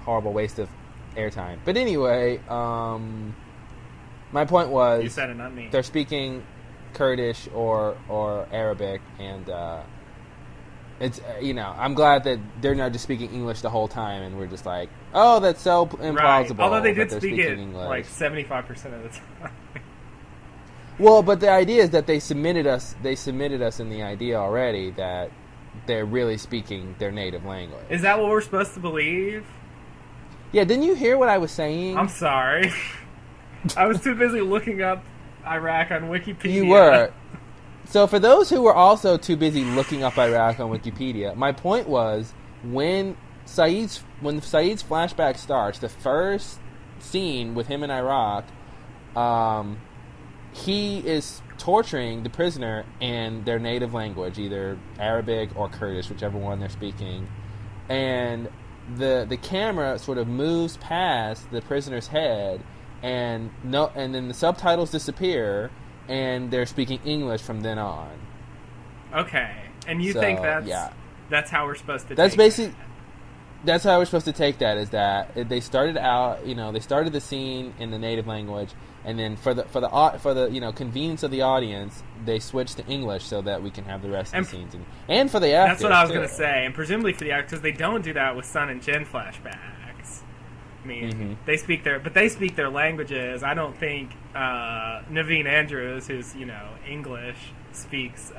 horrible waste of airtime. But anyway, my point was, You said it, not me. they're speaking Kurdish or Arabic, and it's I'm glad that they're not just speaking English the whole time, and we're just like, oh, that's so implausible. Right. Although they that did they're speak speaking it English. like 75% of the time. Well, but the idea is that they submitted us in the idea already that they're really speaking their native language. Is that what we're supposed to believe? Yeah, didn't you hear what I was saying? I'm sorry. I was too busy looking up Iraq on Wikipedia. You were. So for those who were also too busy looking up Iraq on Wikipedia, my point was when Saeed's flashback starts, the first scene with him in Iraq, he is torturing the prisoner in their native language, either Arabic or Kurdish, whichever one they're speaking, and the camera sort of moves past the prisoner's head, and then the subtitles disappear, and they're speaking English from then on. Okay, and you think that's how we're supposed to? That's how we're supposed to take that. Is that they started out, they started the scene in the native language, and then for the convenience of the audience, they switched to English so that we can have the rest of the scenes, and for the actors. That's what I was going to say, and presumably for the actors, they don't do that with Sun and Jin flashbacks. I mean, they speak their languages. I don't think Naveen Andrews, who's English, speaks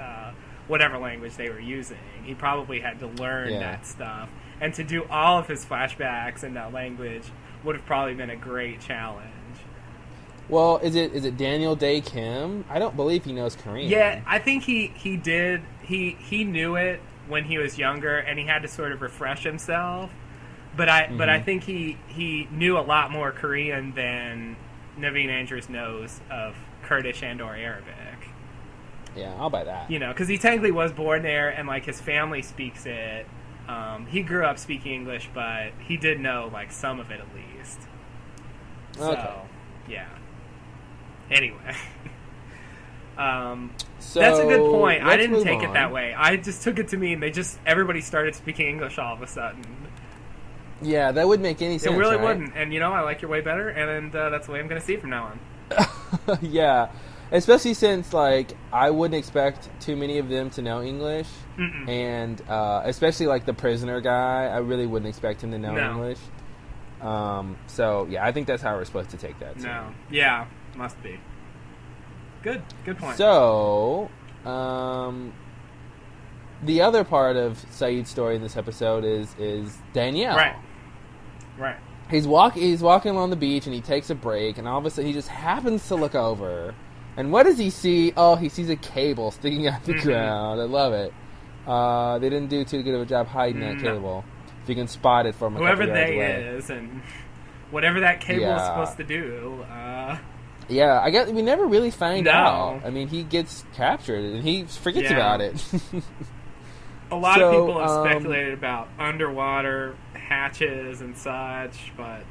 whatever language they were using. He probably had to learn that stuff. And to do all of his flashbacks in that language would have probably been a great challenge. Well, is it Daniel Day Kim? I don't believe he knows Korean. Yeah, I think he did. He knew it when he was younger, and he had to sort of refresh himself. But I think he knew a lot more Korean than Naveen Andrews knows of Kurdish and or Arabic. Yeah, I'll buy that. Because he technically was born there, and like his family speaks it. He grew up speaking English, but he did know like some of it at least. So, yeah. Anyway, so that's a good point. I didn't take on. it that way. I just took it to mean everybody started speaking English all of a sudden. Yeah, that wouldn't make any sense. It really right? wouldn't. And I like your way better, and that's the way I'm going to see it from now on. Yeah. Especially since, I wouldn't expect too many of them to know English. Mm-mm. And especially, the prisoner guy, I really wouldn't expect him to know English. So, yeah, I think that's how we're supposed to take that, too. No. Yeah, must be. Good point. So, the other part of Saeed's story in this episode is Danielle. Right. He's walking along the beach, and he takes a break, and all of a sudden he just happens to look over. And what does he see? Oh, he sees a cable sticking out the ground. I love it. They didn't do too good of a job hiding that cable. If you can spot it from whoever couple yards they away. is, and whatever that cable is supposed to do. Yeah, I guess we never really find No. out. I mean, he gets captured, and he forgets about it. A lot of people have speculated about underwater hatches and such, but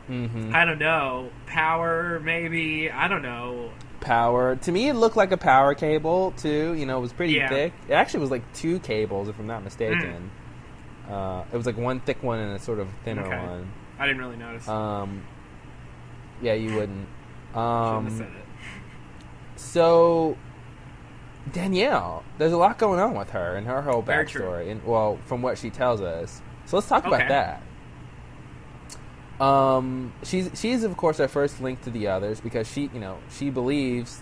I don't know. Power, maybe. I don't know. Power. To me, it looked like a power cable, too. It was pretty thick. It actually was 2 cables, if I'm not mistaken. It was one thick one and a sort of thinner one. I didn't really notice. Yeah, you wouldn't. Shouldn't have said it. So, Danielle, there's a lot going on with her and her whole Very backstory. And, well, from what she tells us. So let's talk about that. She's of course our first link to the others because she believes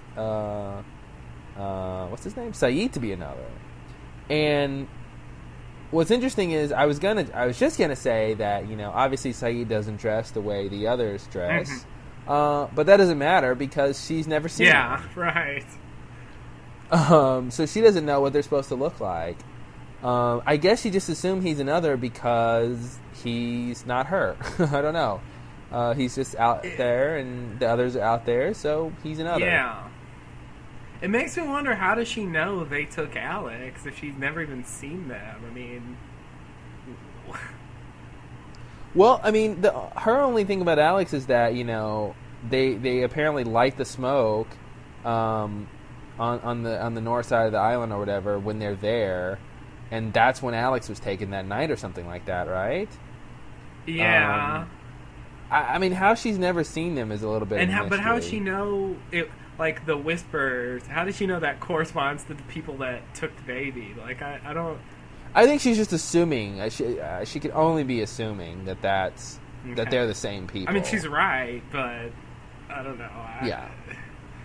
what's his name, Saeed, to be another. And what's interesting is I was just gonna say that obviously Saeed doesn't dress the way the others dress, but that doesn't matter because she's never seen him. Yeah, right. So she doesn't know what they're supposed to look like. I guess she just assumed he's another because he's not her. I don't know. He's just out there, and the others are out there, so he's another. Yeah. It makes me wonder, how does she know they took Alex if she's never even seen them? I mean... Well, I mean, her only thing about Alex is that, they apparently light the smoke on the north side of the island or whatever when they're there, and that's when Alex was taken that night or something like that, right? Yeah. I mean, how she's never seen them is a little bit of a mystery. But how would she know it? Like the whispers, how does she know that corresponds to the people that took the baby? Like I don't. I think she's just assuming. She could only be assuming that that they're the same people. I mean, she's right, but I don't know. Yeah.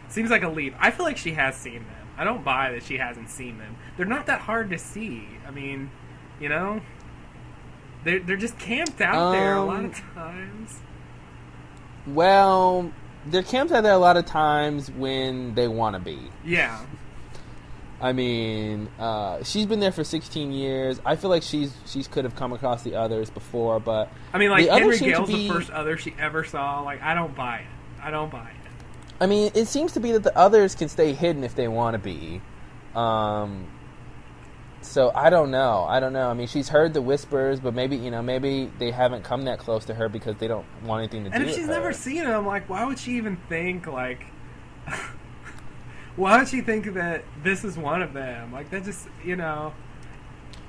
Seems like a leap. I feel like she has seen them. I don't buy that she hasn't seen them. They're not that hard to see. I mean, you know, they're just camped out there a lot of times. Well, they're camped out there a lot of times when they want to be. Yeah. I mean, she's been there for 16 years. I feel like she's could have come across the others before, but I mean, like Henry Gale's the first other she ever saw. Like, I don't buy it. I don't buy it. I mean, it seems to be that the others can stay hidden if they want to be. So I don't know. I mean, she's heard the whispers, but maybe they haven't come that close to her because they don't want anything to do with her. And if she's never seen them, like, why would she even think, like... why would she think that this is one of them? Like, that just, Well,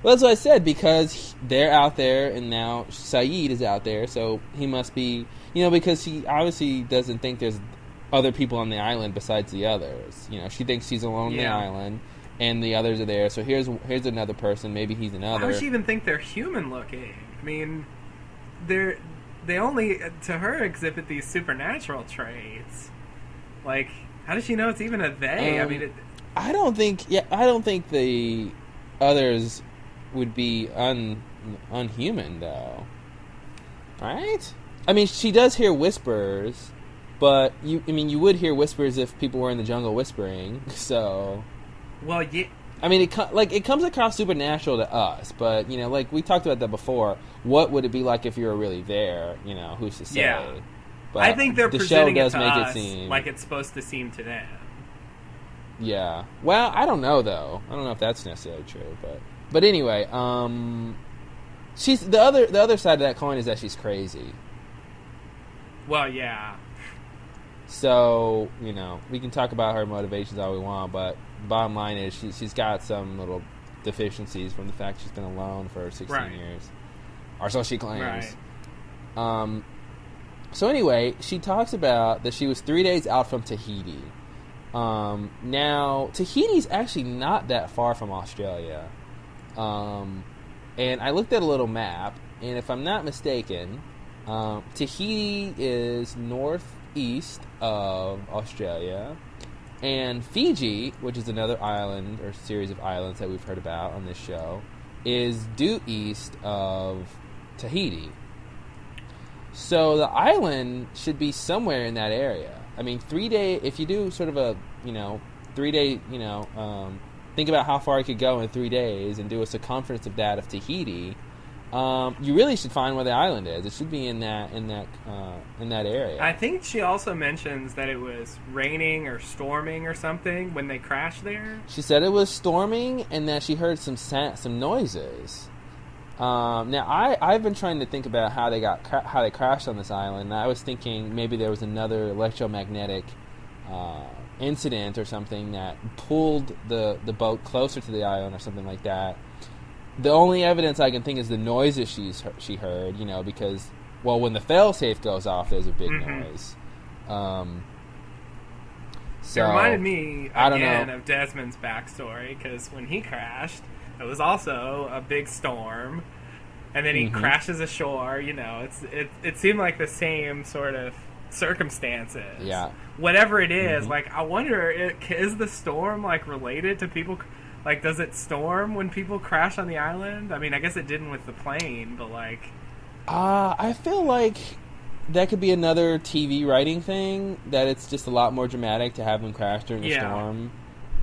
that's what I said, because they're out there, and now Saeed is out there, so he must be... because he obviously doesn't think there's other people on the island besides the others. She thinks she's alone on the island, and the others are there, so here's another person, maybe he's another. Why would she even think they're human-looking? I mean, they only, to her, exhibit these supernatural traits. Like... how does she know it's even a they? I mean, I don't think the others would be unhuman, though. Right? I mean, she does hear whispers, but you would hear whispers if people were in the jungle whispering. So, well, yeah. I mean, it comes across supernatural to us, but like we talked about that before. What would it be like if you were really there? Who's to say? Yeah. But I think they're presenting it to us seem like it's supposed to seem to them. Yeah. Well, I don't know though. I don't know if that's necessarily true, but anyway, she's the other side of that coin is that she's crazy. Well, yeah. So we can talk about her motivations all we want, but bottom line is she's got some little deficiencies from the fact she's been alone for 16 years, or so she claims. Right. So anyway, she talks about that she was 3 days out from Tahiti. Now, Tahiti's actually not that far from Australia. And I looked at a little map, and if I'm not mistaken, Tahiti is northeast of Australia, and Fiji, which is another island or series of islands that we've heard about on this show, is due east of Tahiti. So the island should be somewhere in that area. I mean, 3 day. If you do sort of a 3 day, think about how far it could go in 3 days and do a circumference of that of Tahiti. You really should find where the island is. It should be in that area. I think she also mentions that it was raining or storming or something when they crashed there. She said it was storming and that she heard some noises. Now I've been trying to think about how they crashed on this island. And I was thinking maybe there was another electromagnetic incident or something that pulled the boat closer to the island or something like that. The only evidence I can think is the noises she heard. Because when the failsafe goes off, there's a big noise. So it reminded me again of Desmond's backstory, because when he crashed, it was also a big storm, and then he crashes ashore. It seemed like the same sort of circumstances. Yeah. Whatever it is, like, I wonder, is the storm, like, related to people? Like, does it storm when people crash on the island? I mean, I guess it didn't with the plane, but, like... I feel like that could be another TV writing thing, that it's just a lot more dramatic to have them crash during a storm.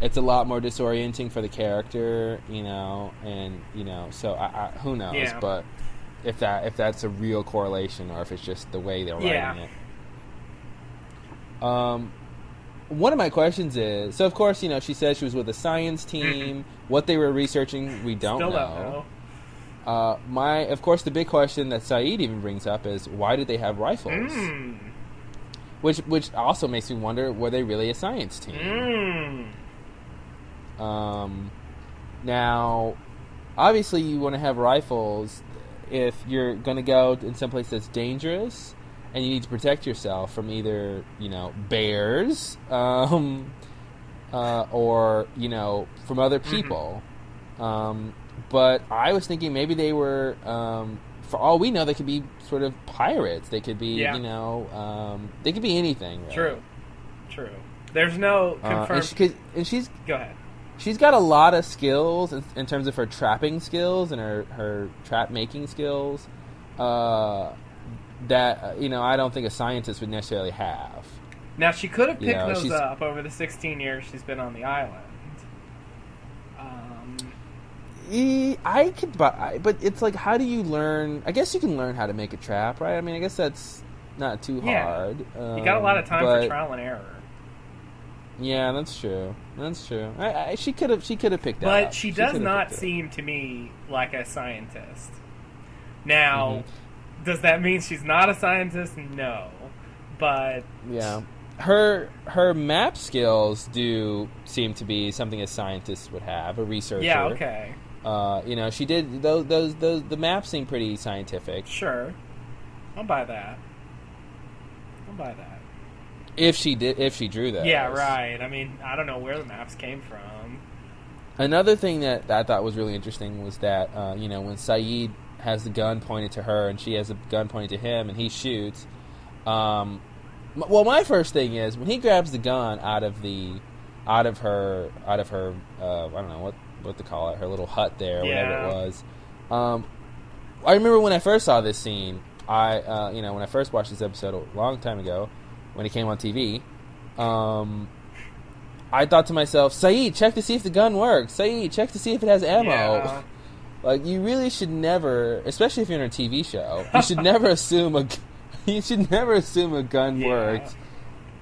It's a lot more disorienting for the character, and so I who knows? Yeah. But if that's a real correlation, or if it's just the way they're writing it. One of my questions is, so of course, she says she was with a science team. What they were researching, we don't know. Of course, the big question that Saeed even brings up is, why did they have rifles? Which also makes me wonder, were they really a science team? Now, obviously, you want to have rifles. if you're going to go in some place that's dangerous and you need to protect yourself from either, bears, or, from other people. But I was thinking maybe they were, for all we know, they could be sort of pirates. They could be, they could be anything. Really. True. There's no confirmed... and she's... Go ahead. She's got a lot of skills in terms of her trapping skills and her trap making skills that I don't think a scientist would necessarily have. Now she could have picked those up over the 16 years she's been on the island. I could, but it's like, how do you learn? I guess you can learn how to make a trap, right? I mean, I guess that's not too hard. You got a lot of time for trial and error. Yeah, that's true. She could have picked that up. But she does not seem to me like a scientist. Now, does that mean she's not a scientist? No. But... Yeah. Her map skills do seem to be something a scientist would have, a researcher. Yeah, okay. She did... the maps seem pretty scientific. Sure. I'll buy that. If she drew those. Yeah, right. I mean, I don't know where the maps came from. Another thing that I thought was really interesting was that, when Saeed has the gun pointed to her and she has the gun pointed to him and he shoots, well, my first thing is, when he grabs the gun out of her, I don't know what to call it, her little hut there, whatever it was. I remember when I first saw this scene, when I first watched this episode a long time ago, when it came on TV, I thought to myself, Saeed, check to see if the gun works. Saeed, check to see if it has ammo. Yeah. Like, you really should never, especially if you're in a TV show, you should never assume a gun works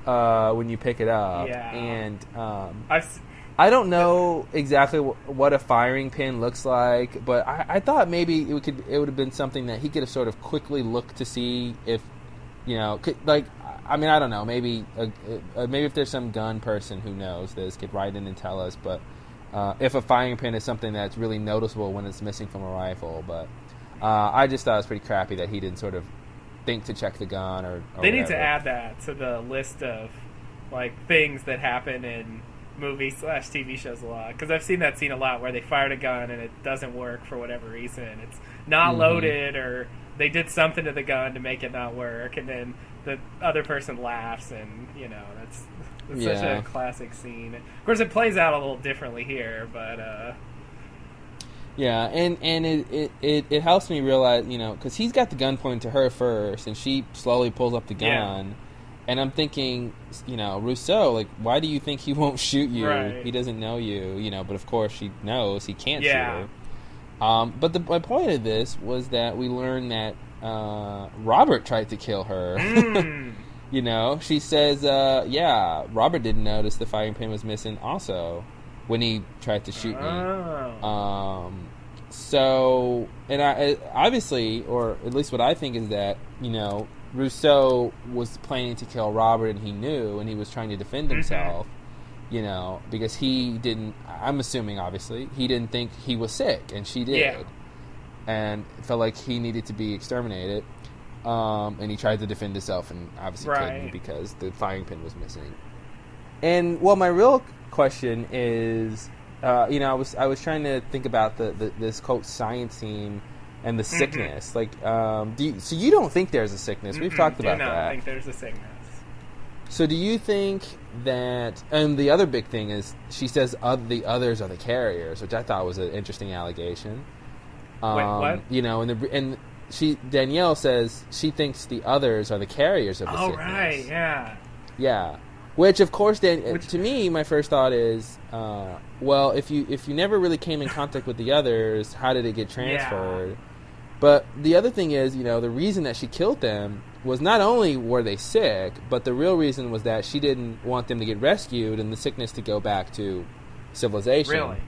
when you pick it up. Yeah. And I don't know exactly what a firing pin looks like, but I thought maybe it would have been something that he could have sort of quickly looked to see if, I mean, I don't know. Maybe if there's some gun person who knows this, could write in and tell us. But if a firing pin is something that's really noticeable when it's missing from a rifle. But I just thought it was pretty crappy that he didn't sort of think to check the gun or They whatever. need to add that to the list of things that happen in movies / TV shows a lot. Because I've seen that scene a lot where they fired a gun and it doesn't work for whatever reason. It's not loaded, or they did something to the gun to make it not work, and then the other person laughs, and that's such a classic scene. Of course, it plays out a little differently here, but yeah, and it helps me realize, because he's got the gun pointed to her first, and she slowly pulls up the gun, and I'm thinking, Rousseau, why do you think he won't shoot you? Right. He doesn't know you, but of course she knows he can't shoot her. But my point of this was that we learned that Robert tried to kill her. She says, Robert didn't notice the firing pin was missing also when he tried to shoot me. So, and I obviously, or at least what I think is that, Rousseau was planning to kill Robert, and he knew, and he was trying to defend himself, because he didn't, I'm assuming, obviously, he didn't think he was sick, and she did. Yeah. And felt like he needed to be exterminated, and he tried to defend himself, and obviously couldn't because the firing pin was missing. And, well, my real question is, I was trying to think about this, quote, science scene and the sickness. So you don't think there's a sickness? We've talked about that. I don't think there's a sickness. So do you think that... And the other big thing is, she says the others are the carriers, which I thought was an interesting allegation. Wait, what? And Danielle says she thinks the others are the carriers of the sickness. Oh, right, yeah. Yeah. Which, of course, to me, my first thought is, well, if you never really came in contact with the others, how did it get transferred? Yeah. But the other thing is, the reason that she killed them was not only were they sick, but the real reason was that she didn't want them to get rescued and the sickness to go back to civilization. Really?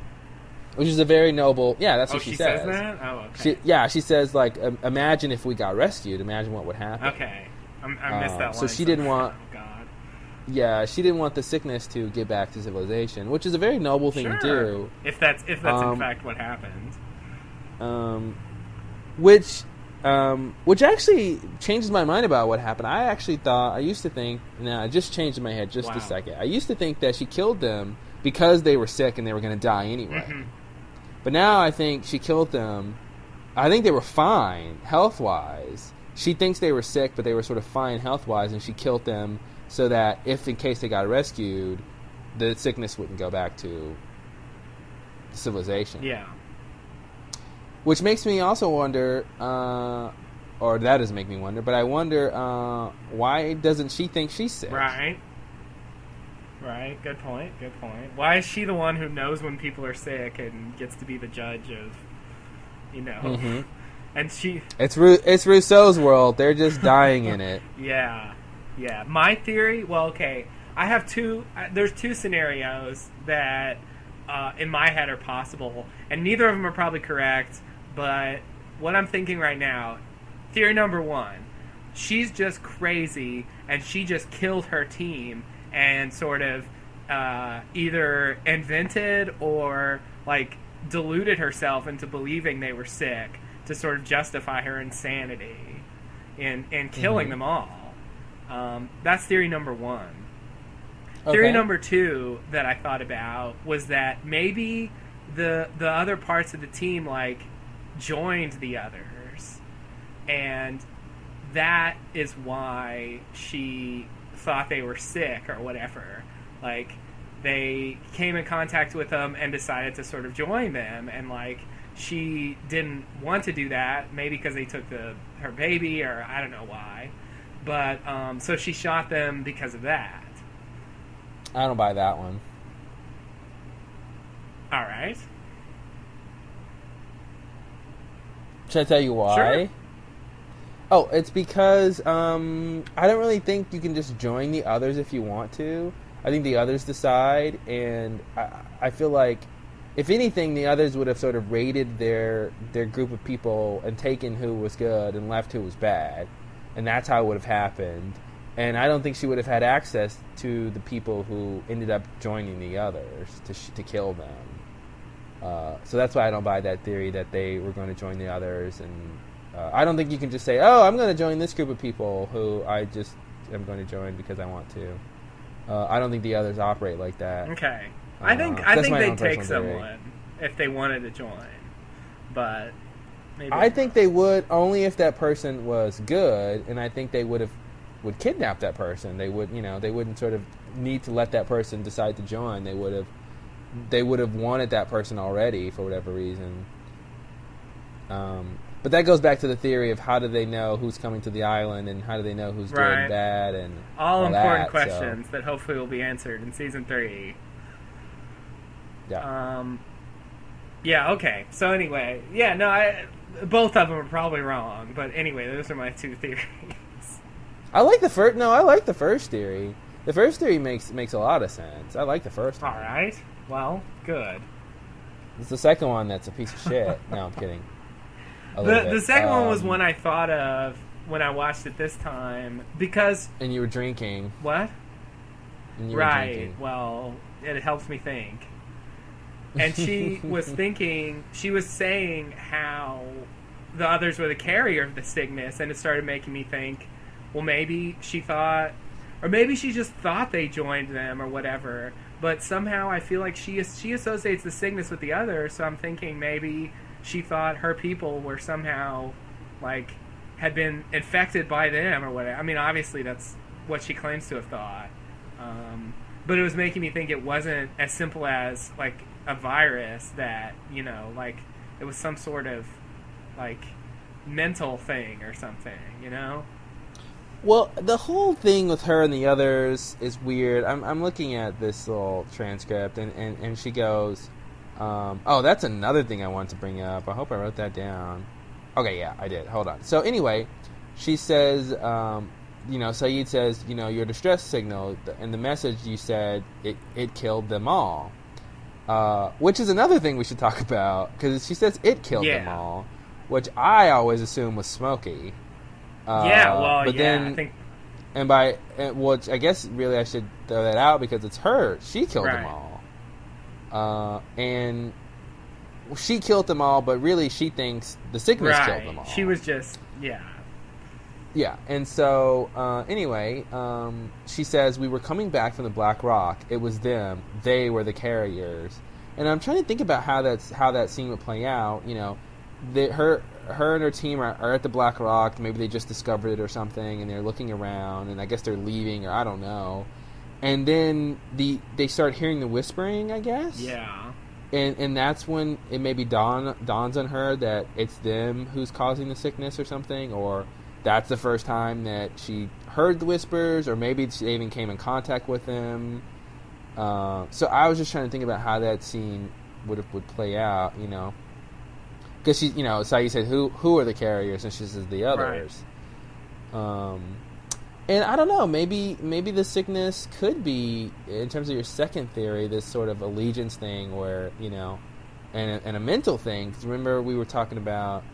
Which is a very noble... Yeah, that's what she says. She says that? Oh, okay. She says, imagine if we got rescued. Imagine what would happen. Okay. I missed that line. So she didn't want... Oh, God. Yeah, she didn't want the sickness to get back to civilization, which is a very noble thing to do. If that's in fact what happened. Which actually changes my mind about what happened. I used to think, I just changed in my head just a second. I used to think that she killed them because they were sick and they were going to die anyway. Mm-hmm. But now I think she killed them. I think they were fine health-wise. She thinks they were sick, but they were sort of fine health-wise, and she killed them so that if, in case they got rescued, the sickness wouldn't go back to civilization. Yeah. Which makes me also wonder, or that doesn't make me wonder, but I wonder why doesn't she think she's sick? Right. Good point. Why is she the one who knows when people are sick and gets to be the judge of, Mm-hmm. And she... It's Rousseau's world. They're just dying in it. Yeah. My theory, well, okay, I have there's two scenarios that in my head are possible, and neither of them are probably correct, but what I'm thinking right now, theory number one, she's just crazy, and she just killed her team, and sort of either invented or, deluded herself into believing they were sick to sort of justify her insanity in killing them all. That's theory number one. Okay. Theory number two that I thought about was that maybe the other parts of the team, joined the others. And that is why she thought they were sick or whatever. They came in contact with them and decided to sort of join them. And, she didn't want to do that, maybe because they took her baby, or I don't know why. But, so she shot them because of that. I don't buy that one. All right. Should I tell you why? Sure. Oh, it's because I don't really think you can just join the others if you want to. I think the others decide, and I feel like, if anything, the others would have sort of rated their group of people and taken who was good and left who was bad. And that's how it would have happened. And I don't think she would have had access to the people who ended up joining the others to kill them. So that's why I don't buy that theory that they were going to join the others. And I don't think you can just say, oh, I'm going to join this group of people who I just am going to join because I want to. I don't think the others operate like that. Okay. I think they'd take someone if they wanted to join. But maybe I think they would only if that person was good, and I think they would kidnap that person. They would, they wouldn't sort of need to let that person decide to join. They would have wanted that person already for whatever reason. But that goes back to the theory of how do they know who's coming to the island, and how do they know who's good and bad, and all important questions that hopefully will be answered in season 3. Yeah. Yeah. Okay. So anyway, both of them are probably wrong, but anyway, those are my two theories. I like the first. No, I like the first theory. The first theory makes a lot of sense. I like the first one. All right. Well, good. It's the second one that's a piece of shit. No, I'm kidding. The second one was one I thought of when I watched it this time because. And you were drinking. What? And you were drinking. Well, it helps me think. And she was saying how the others were the carrier of the sickness, and it started making me think, well, maybe she thought, or maybe she just thought they joined them or whatever, but somehow I feel like she associates the sickness with the others, so I'm thinking maybe she thought her people were somehow, had been infected by them or whatever. I mean, obviously that's what she claims to have thought. But it was making me think it wasn't as simple as, a virus that, it was some sort of, mental thing or something, Well, the whole thing with her and the others is weird. I'm looking at this little transcript, and she goes, oh, that's another thing I want to bring up. I hope I wrote that down. Okay, yeah, I did. Hold on. So anyway, she says, Saeed says, your distress signal, and the message you said, it killed them all. Which is another thing we should talk about, because she says it killed them all, which I always assume was Smokey. I think... which I guess really I should throw that out, because it's her. She killed them all. And she killed them all, but really she thinks the sickness killed them all. She was just, yeah. Yeah, and so, anyway, she says, we were coming back from the Black Rock. It was them. They were the carriers. And I'm trying to think about how that scene would play out. You know, her and her team are at the Black Rock. Maybe they just discovered it or something, and they're looking around, and I guess they're leaving, or I don't know. And then they start hearing the whispering, I guess? Yeah. And that's when it maybe dawns on her that it's them who's causing the sickness or something, or that's the first time that she heard the whispers, or maybe she even came in contact with them. So I was just trying to think about how that scene would play out, you know. Because she, you know, so you said, who are the carriers? And she says, the others. Right. And I don't know, maybe the sickness could be, in terms of your second theory, this sort of allegiance thing where, you know, and a mental thing. 'Cause remember we were talking about,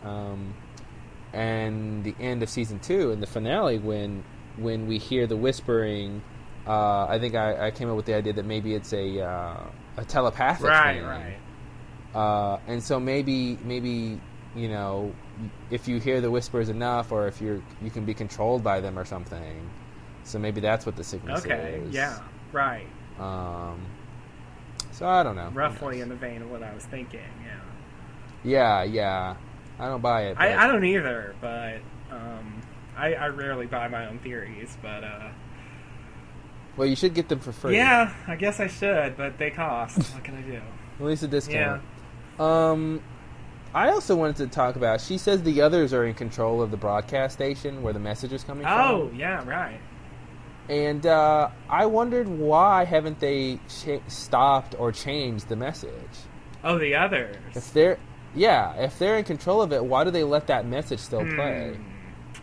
and the end of season 2 in the finale when we hear the whispering, I think I came up with the idea that maybe it's a telepathic thing. Right. And so maybe you know, if you hear the whispers enough, or if you can be controlled by them or something. So maybe that's what the sickness is. Okay. Yeah. Right. So I don't know. Roughly in the vein of what I was thinking. Yeah. Yeah. I don't buy it. I don't either, but I rarely buy my own theories, but well, you should get them for free. Yeah, I guess I should, but they cost. What can I do? At least a discount. Yeah. I also wanted to talk about, she says the others are in control of the broadcast station where the message is coming from. Oh, yeah, right. And I wondered, why haven't they stopped or changed the message? Oh, the others. If they're in control of it, why do they let that message still play?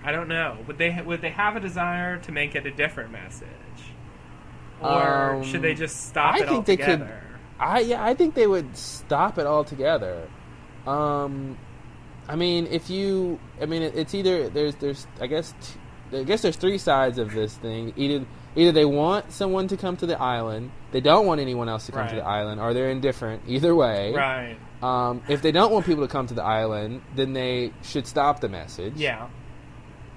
I don't know. Would they have a desire to make it a different message? Or should they just stop it altogether? I think they would stop it altogether. I mean, it's either there's I guess there's three sides of this thing. Either they want someone to come to the island, they don't want anyone else to come to the island, or they're indifferent. Either way, right? If they don't want people to come to the island, then they should stop the message. Yeah.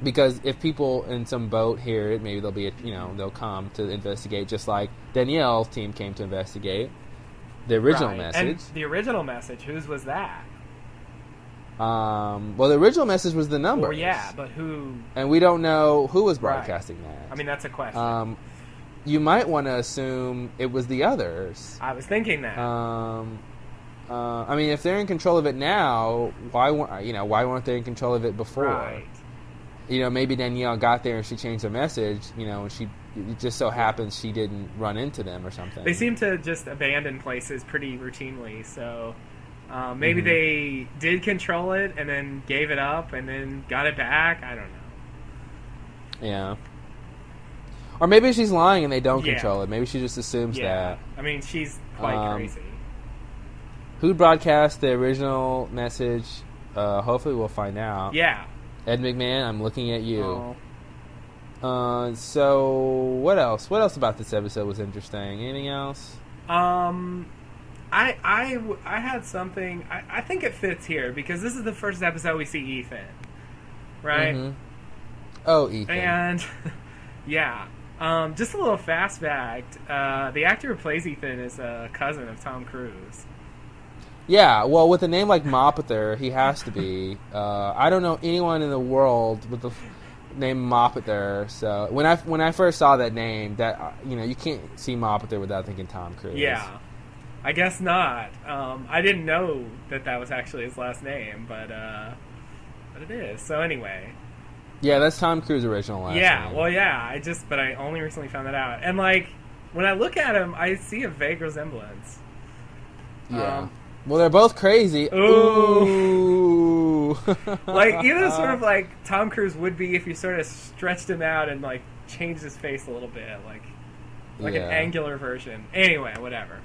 Because if people in some boat hear it, maybe they'll come to investigate, just like Danielle's team came to investigate the original message. And the original message, whose was that? Well, the original message was the numbers. Well, yeah, but who? And we don't know who was broadcasting that. I mean, that's a question. You might want to assume it was the others. I was thinking that. I mean, if they're in control of it now, why weren't they in control of it before? Right. You know, maybe Danielle got there and she changed her message. You know, and it just so happens she didn't run into them or something. They seem to just abandon places pretty routinely, so maybe they did control it and then gave it up and then got it back. I don't know. Yeah. Or maybe she's lying and they don't control it. Maybe she just assumes that. I mean, she's quite crazy. Who broadcast the original message? Hopefully we'll find out. Yeah. Ed McMahon, I'm looking at you. So what else? What else about this episode was interesting? Anything else? I had something. I think it fits here because this is the first episode we see Ethan, right? Mm-hmm. Oh, Ethan. And yeah, just a little fast fact: the actor who plays Ethan is a cousin of Tom Cruise. Yeah, well, with a name like Mopather, he has to be. I don't know anyone in the world with the name Mopather. So when I first saw that name, that you can't see Mopather without thinking Tom Cruise. Yeah, I guess not. I didn't know that was actually his last name, but it is. So anyway. Yeah, that's Tom Cruise's original last name. Yeah, well, yeah. But I only recently found that out, and like when I look at him, I see a vague resemblance. Yeah. Well, they're both crazy. Ooh. Like, sort of like Tom Cruise would be if you sort of stretched him out and, like, changed his face a little bit. Like an angular version. Anyway, whatever.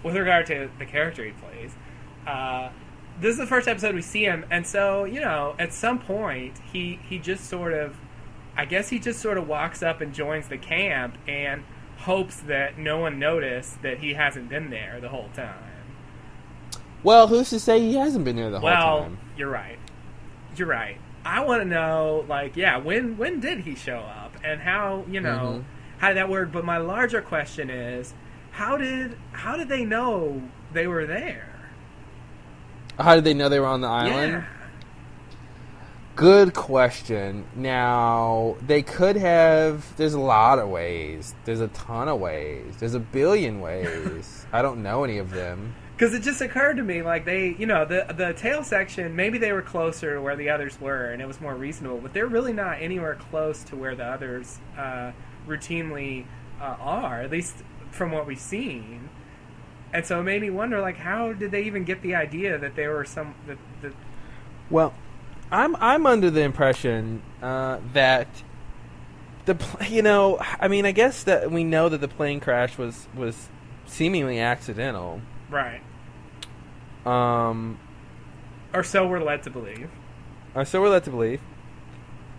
With regard to the character he plays, this is the first episode we see him, and so, at some point, he just sort of, I guess he just sort of walks up and joins the camp and hopes that no one noticed that he hasn't been there the whole time. Well, who's to say he hasn't been there the whole time? You're right. You're right. I want to know, like, yeah, when did he show up, and how, you know, how did that work? But my larger question is, how did they know they were there? How did they know they were on the island? Yeah. Good question. Now, they could have... There's a lot of ways. There's a ton of ways. There's a billion ways. I don't know any of them. Because it just occurred to me, like, they, you know, the tail section, maybe they were closer to where the others were, and it was more reasonable, but they're really not anywhere close to where the others routinely are, at least from what we've seen. And so it made me wonder, like, how did they even get the idea that there were some... Well... I'm under the impression that I guess that we know that the plane crash was seemingly accidental, right? Or so we're led to believe.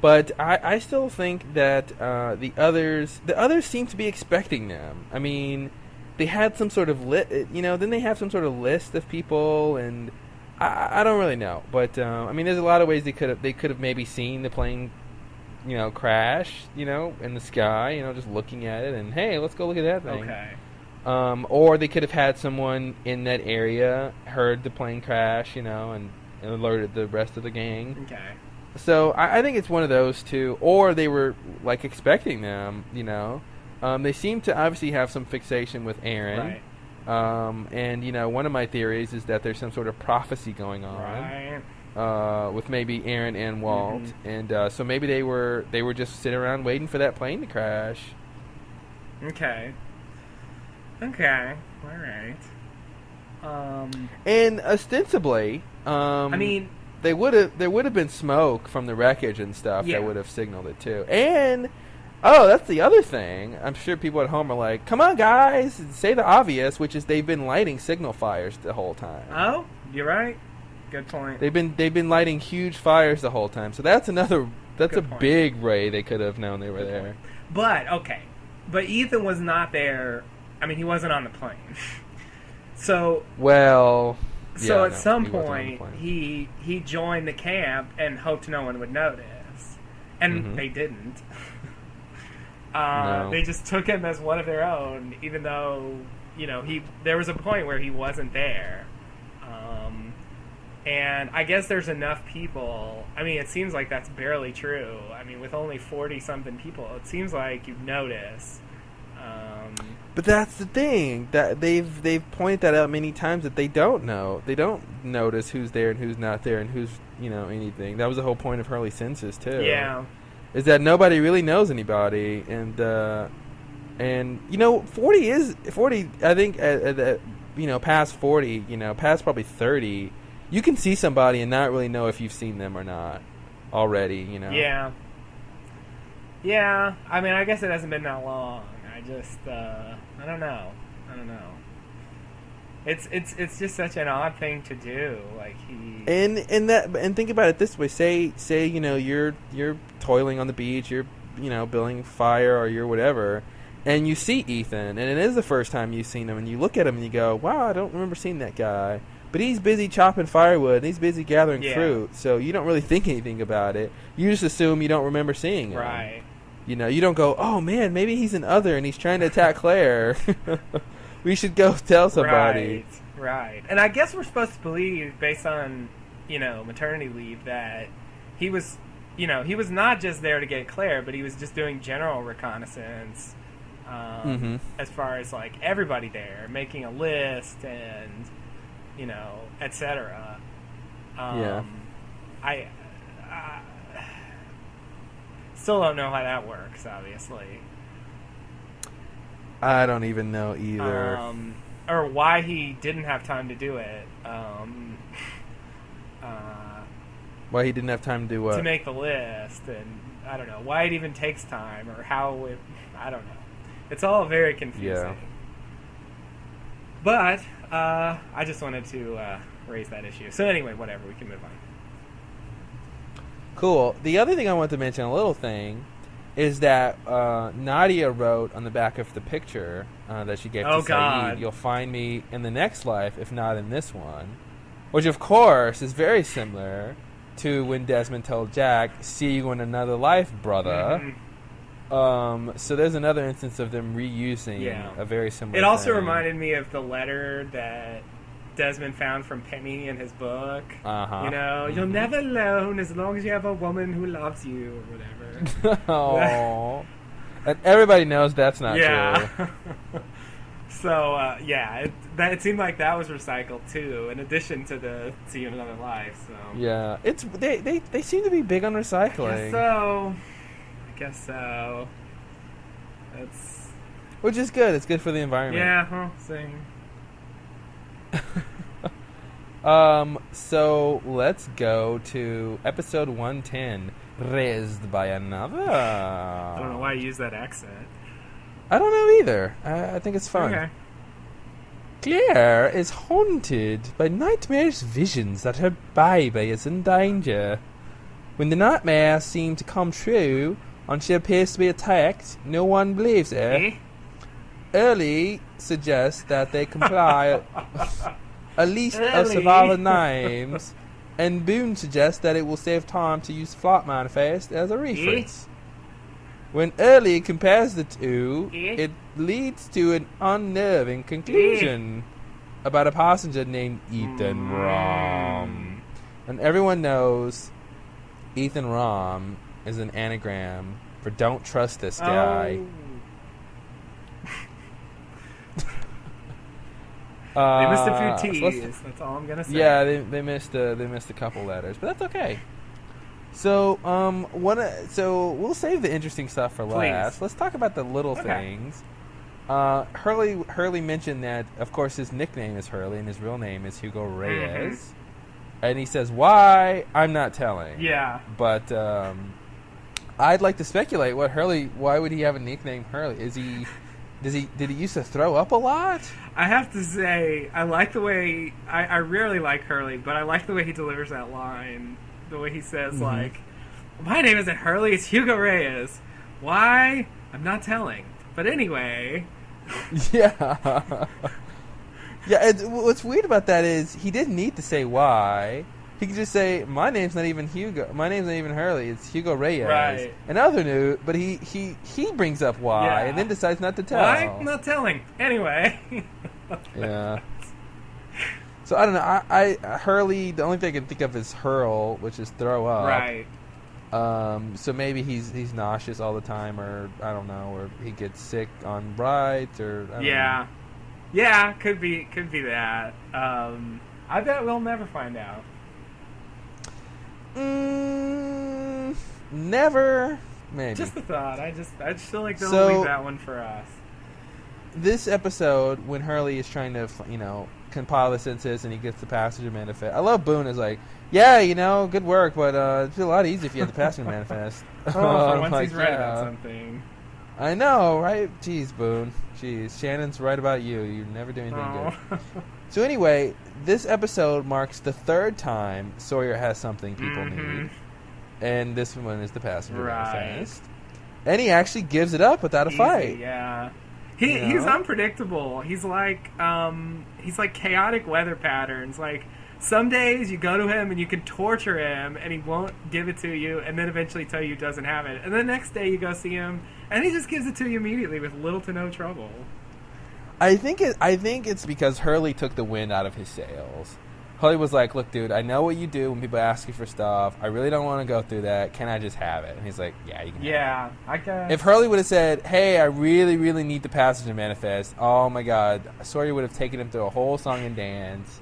But I still think that the others seem to be expecting them. I mean, they had some sort of then they have some sort of list of people, and I don't really know, but I mean, there's a lot of ways they could have maybe seen the plane, crash, in the sky, just looking at it, and hey, let's go look at that thing. Okay. Or they could have had someone in that area heard the plane crash, and alerted the rest of the gang. Okay. So I think it's one of those two, or they were like expecting them. They seem to obviously have some fixation with Aaron. Right. And one of my theories is that there's some sort of prophecy going on, right. With maybe Aaron and Walt, and so maybe they were just sitting around waiting for that plane to crash. Okay. All right. And ostensibly, I mean, there would have been smoke from the wreckage and stuff that would have signaled it too, and. Oh, that's the other thing. I'm sure people at home are like, come on, guys, say the obvious, which is they've been lighting signal fires the whole time. Oh, you're right. Good point. They've been lighting huge fires the whole time. So that's a big way they could have known they were there. But, okay. But Ethan was not there. I mean, he wasn't on the plane. So... Well... So at some point, he joined the camp and hoped no one would notice. And they didn't. No. They just took him as one of their own, even though, there was a point where he wasn't there. And I guess there's enough people. I mean, it seems like that's barely true. I mean, with only 40-something people, it seems like you've noticed. But that's the thing. That they've pointed that out many times that they don't know. They don't notice who's there and who's not there and who's, anything. That was the whole point of Hurley Census, too. Yeah. Is that nobody really knows anybody, and 40 is 40. I think past 40, past probably 30, you can see somebody and not really know if you've seen them or not already. Yeah. Yeah. I mean, I guess it hasn't been that long. I just I don't know. It's just such an odd thing to do. Like and think about it this way. Say you're toiling on the beach, you're building fire or you're whatever, and you see Ethan, and it is the first time you've seen him, and you look at him and you go, wow, I don't remember seeing that guy. But he's busy chopping firewood and he's busy gathering fruit, so you don't really think anything about it. You just assume you don't remember seeing him. Right. You don't go, oh man, maybe he's an other and he's trying to attack Claire. We should go tell somebody. Right. And I guess we're supposed to believe, based on, maternity leave, that he was, he was not just there to get Claire, but he was just doing general reconnaissance as far as, like, everybody there, making a list and, etc. I still don't know how that works, obviously. I don't even know either. Or why he didn't have time to do it. Why he didn't have time to do what? To make the list, and I don't know why it even takes time, or how it. I don't know. It's all very confusing. Yeah. But I just wanted to raise that issue. So anyway, whatever. We can move on. Cool. The other thing I want to mention, a little thing, is that Nadia wrote on the back of the picture that she gave to Saeed, "You'll find me in the next life, if not in this one." Which, of course, is very similar to when Desmond told Jack, "See you in another life, brother." Mm-hmm. So there's another instance of them reusing a very similar It also thing. reminded me of the letter that Desmond found from Penny in his book. Uh-huh. You're never alone as long as you have a woman who loves you, or whatever. Oh. And everybody knows that's not true. So, it seemed like that was recycled, too, in addition to the See You in Another Life, so... Yeah. They seem to be big on recycling. I guess so. That's... Which is good. It's good for the environment. Yeah, same. So let's go to episode 110, Raised by Another. I don't know why you use that accent. I don't know either. I think it's fun. Okay. Claire is haunted by nightmarish visions that her baby is in danger. When the nightmares seem to come true and she appears to be attacked, no one believes her. Early suggests that they comply a list of survivor names, and Boone suggests that it will save time to use Flight Manifest as a reference. When Early compares the two, it leads to an unnerving conclusion about a passenger named Ethan Rom. And everyone knows Ethan Rom is an anagram for "Don't trust this guy." They missed a few T's. That's all I'm gonna say. Yeah, they missed a couple letters, but that's okay. So so we'll save the interesting stuff for last. Let's talk about the little things. Hurley mentioned that, of course, his nickname is Hurley and his real name is Hugo Reyes, and he says, "Why? I'm not telling." Yeah, but I'd like to speculate why would he have a nickname Hurley? Did he used to throw up a lot? I have to say, I like the way I rarely like Hurley, but I like the way he delivers that line. The way he says, like, "My name isn't Hurley, it's Hugo Reyes. Why? I'm not telling. But anyway." Yeah. Yeah, what's weird about that is he didn't need to say why. He could just say, "My name's not even Hugo. My name's not even Hurley. It's Hugo Reyes." Right. And other knew, but he brings up why and then decides not to tell. Why? I'm not telling. Anyway. Yeah. So I don't know. I Hurley. The only thing I can think of is hurl, which is throw up. Right. So maybe he's nauseous all the time, or I don't know, or he gets sick on rides, or I don't know. Yeah, could be that. I bet we'll never find out. Never. Maybe. Just a thought. I just feel like they'll leave that one for us. This episode, when Hurley is trying to, compile the census and he gets the passenger manifest. I love Boone is like, "Yeah, good work, but it'd be a lot easier if you had the passenger manifest." For once he's right about something. I know, right? Jeez, Boone. Jeez, Shannon's right about you. You never do anything good. So anyway, this episode marks the third time Sawyer has something people need. And this one is the passenger manifest. And he actually gives it up without a fight. Yeah. He's unpredictable. He's like chaotic weather patterns. Like, some days you go to him and you can torture him and he won't give it to you, and then eventually tell you he doesn't have it. And the next day you go see him and he just gives it to you immediately with little to no trouble. I think it's because Hurley took the wind out of his sails. Hurley was like, "Look, dude, I know what you do when people ask you for stuff. I really don't want to go through that. Can I just have it?" And he's like, "Yeah, you can have it." Yeah, I guess. If Hurley would have said, "Hey, I really, really need the passenger manifest," oh my God, Sawyer would have taken him through a whole song and dance,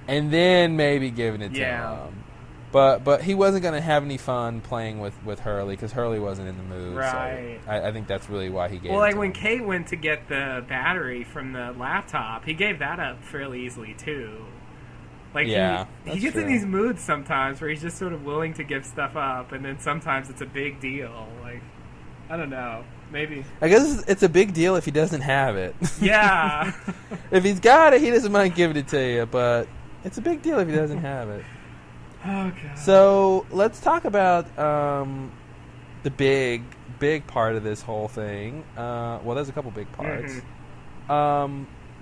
and then maybe given it to him. But he wasn't going to have any fun playing with Hurley because Hurley wasn't in the mood. Right. So I think that's really why he gave it to like when him. Kate went to get the battery from the laptop, he gave that up fairly easily too. Like, he gets in these moods sometimes where he's just sort of willing to give stuff up, and then sometimes it's a big deal. Like, I don't know. Maybe. I guess it's a big deal if he doesn't have it. Yeah. If he's got it, he doesn't mind giving it to you, but it's a big deal if he doesn't have it. Oh, God. So let's talk about the big part of this whole thing. Well, there's a couple big parts.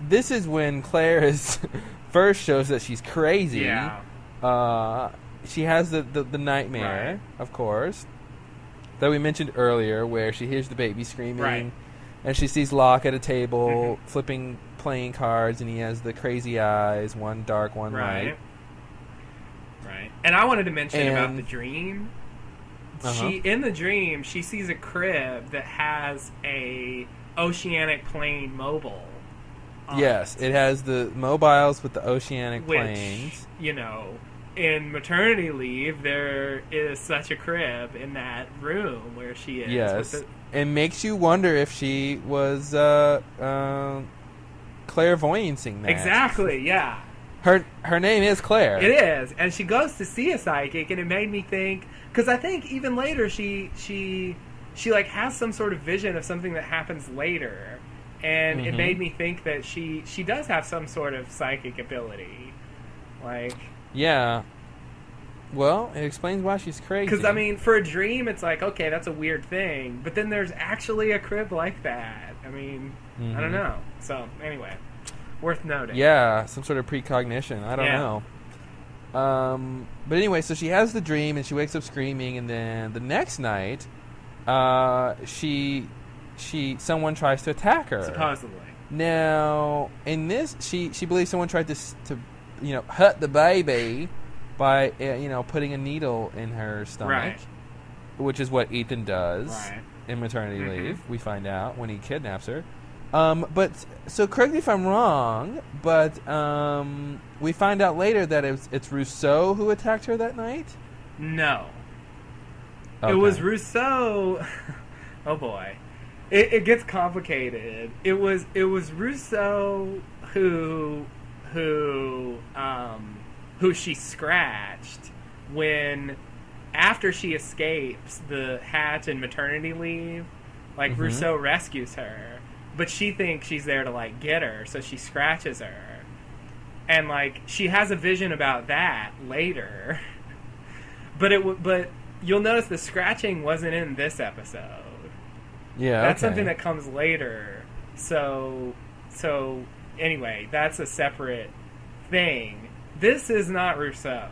this is when Claire is first shows that she's crazy. Yeah. She has the nightmare, Right. of course, that we mentioned earlier, where she hears the baby screaming, Right. and she sees Locke at a table flipping playing cards, and he has the crazy eyes, one dark, one light. Right. And I wanted to mention about And- the dream. Uh-huh. In the dream, she sees a crib that has a oceanic plane mobile. on Yes, it has the mobiles with the oceanic which, planes. you know, in maternity leave, there is such a crib in that room where she is. Yes, with it makes you wonder if she was clairvoyancing that. Exactly, yeah. Her name is Claire. It is, and she goes to see a psychic, and it made me think, because I think even later she like has some sort of vision of something that happens later, and it made me think that she does have some sort of psychic ability, like. Yeah. Well, it explains why she's crazy. Because I mean, for a dream, it's like, okay, that's a weird thing, but then there's actually a crib like that. I mean, I don't know. So anyway, worth noting. Yeah, some sort of precognition. I don't Yeah. know. But anyway, so she has the dream and she wakes up screaming, and then the next night, someone tries to attack her. Supposedly. Now, in this, she believes someone tried to hurt the baby by putting a needle in her stomach, Right. which is what Ethan does Right. in maternity leave. We find out when he kidnaps her. But so correct me if I'm wrong, but we find out later that it's Rousseau who attacked her that night. No. Okay. It was Rousseau. Oh boy, it gets complicated. It was Rousseau who she scratched when after she escapes the hatch in maternity leave. Like Rousseau rescues her, but she thinks she's there to like get her, so she scratches her, and like she has a vision about that later. But you'll notice the scratching wasn't in this episode. Yeah, That's okay. something that comes later. So anyway, that's a separate thing. This is not Rousseau.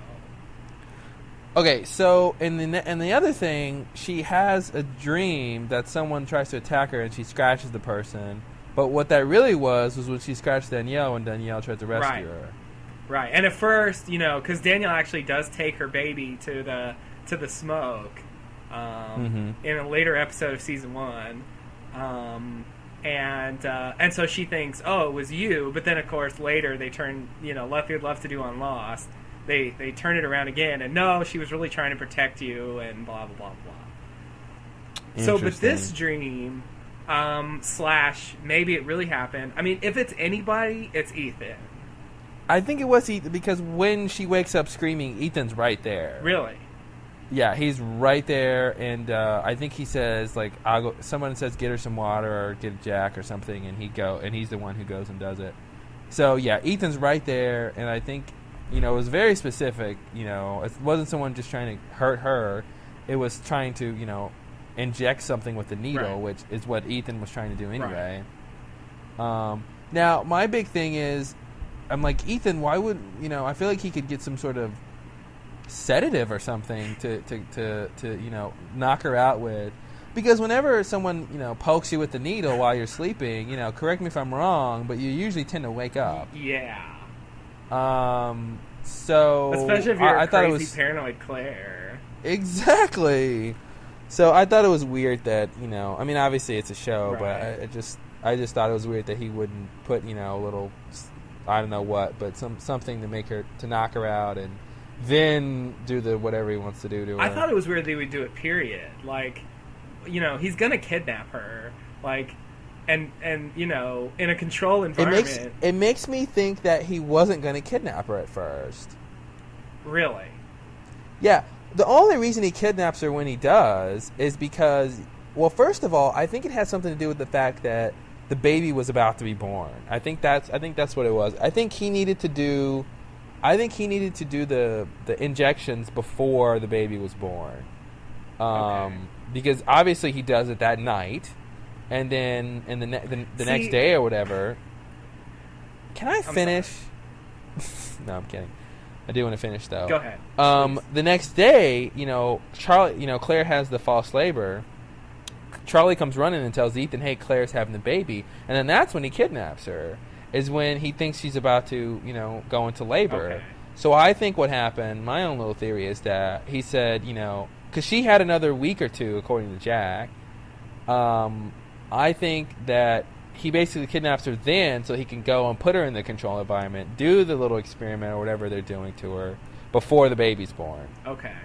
Okay, so and the other thing, she has a dream that someone tries to attack her and she scratches the person. But what that really was when she scratched Danielle when Danielle tried to rescue her. Right. And at first, because Danielle actually does take her baby to the smoke in a later episode of season 1. And so she thinks, oh, it was you. But then, of course, later they turn, Left Field Love to Do on Lost. They turn it around again, and no, she was really trying to protect you, and blah, blah, blah, blah. So, but this dream, / maybe it really happened. I mean, if it's anybody, it's Ethan. I think it was Ethan, because when she wakes up screaming, Ethan's right there. Really? Yeah, he's right there, and I think he says, like, someone says get her some water or get Jack or something, and he's the one who goes and does it. So, yeah, Ethan's right there, and I think, it was very specific, it wasn't someone just trying to hurt her, it was trying to, inject something with the needle, Right. which is what Ethan was trying to do anyway. Right. Now, my big thing is, I'm like, Ethan, why would, I feel like he could get some sort of sedative or something to knock her out with, because whenever someone pokes you with the needle while you're sleeping, correct me if I'm wrong, but you usually tend to wake up. Yeah. So especially if you're I a thought crazy it was paranoid Claire. Exactly. So I thought it was weird that I mean, obviously it's a show, Right. but I just thought it was weird that he wouldn't put a little, I don't know what, but something to knock her out and then do the whatever he wants to do to her. I thought it was weird they would do it, period. Like, he's gonna kidnap her, like, and in a controlled environment. It makes me think that he wasn't going to kidnap her at first. Really? Yeah. The only reason he kidnaps her when he does is because, well, first of all, I think it has something to do with the fact that the baby was about to be born. I think that's what it was. I think he needed to do the injections before the baby was born. Okay. Because obviously he does it that night, and then the next day or whatever. Can I finish? No, I'm kidding. I do want to finish though. Go ahead. The next day, Claire has the false labor. Charlie comes running and tells Ethan, "Hey, Claire's having the baby," and then that's when he kidnaps her. Is when he thinks she's about to, go into labor. Okay. So I think what happened, my own little theory is that he said, because she had another week or two, according to Jack. I think that he basically kidnaps her then so he can go and put her in the control environment, do the little experiment or whatever they're doing to her before the baby's born. Okay.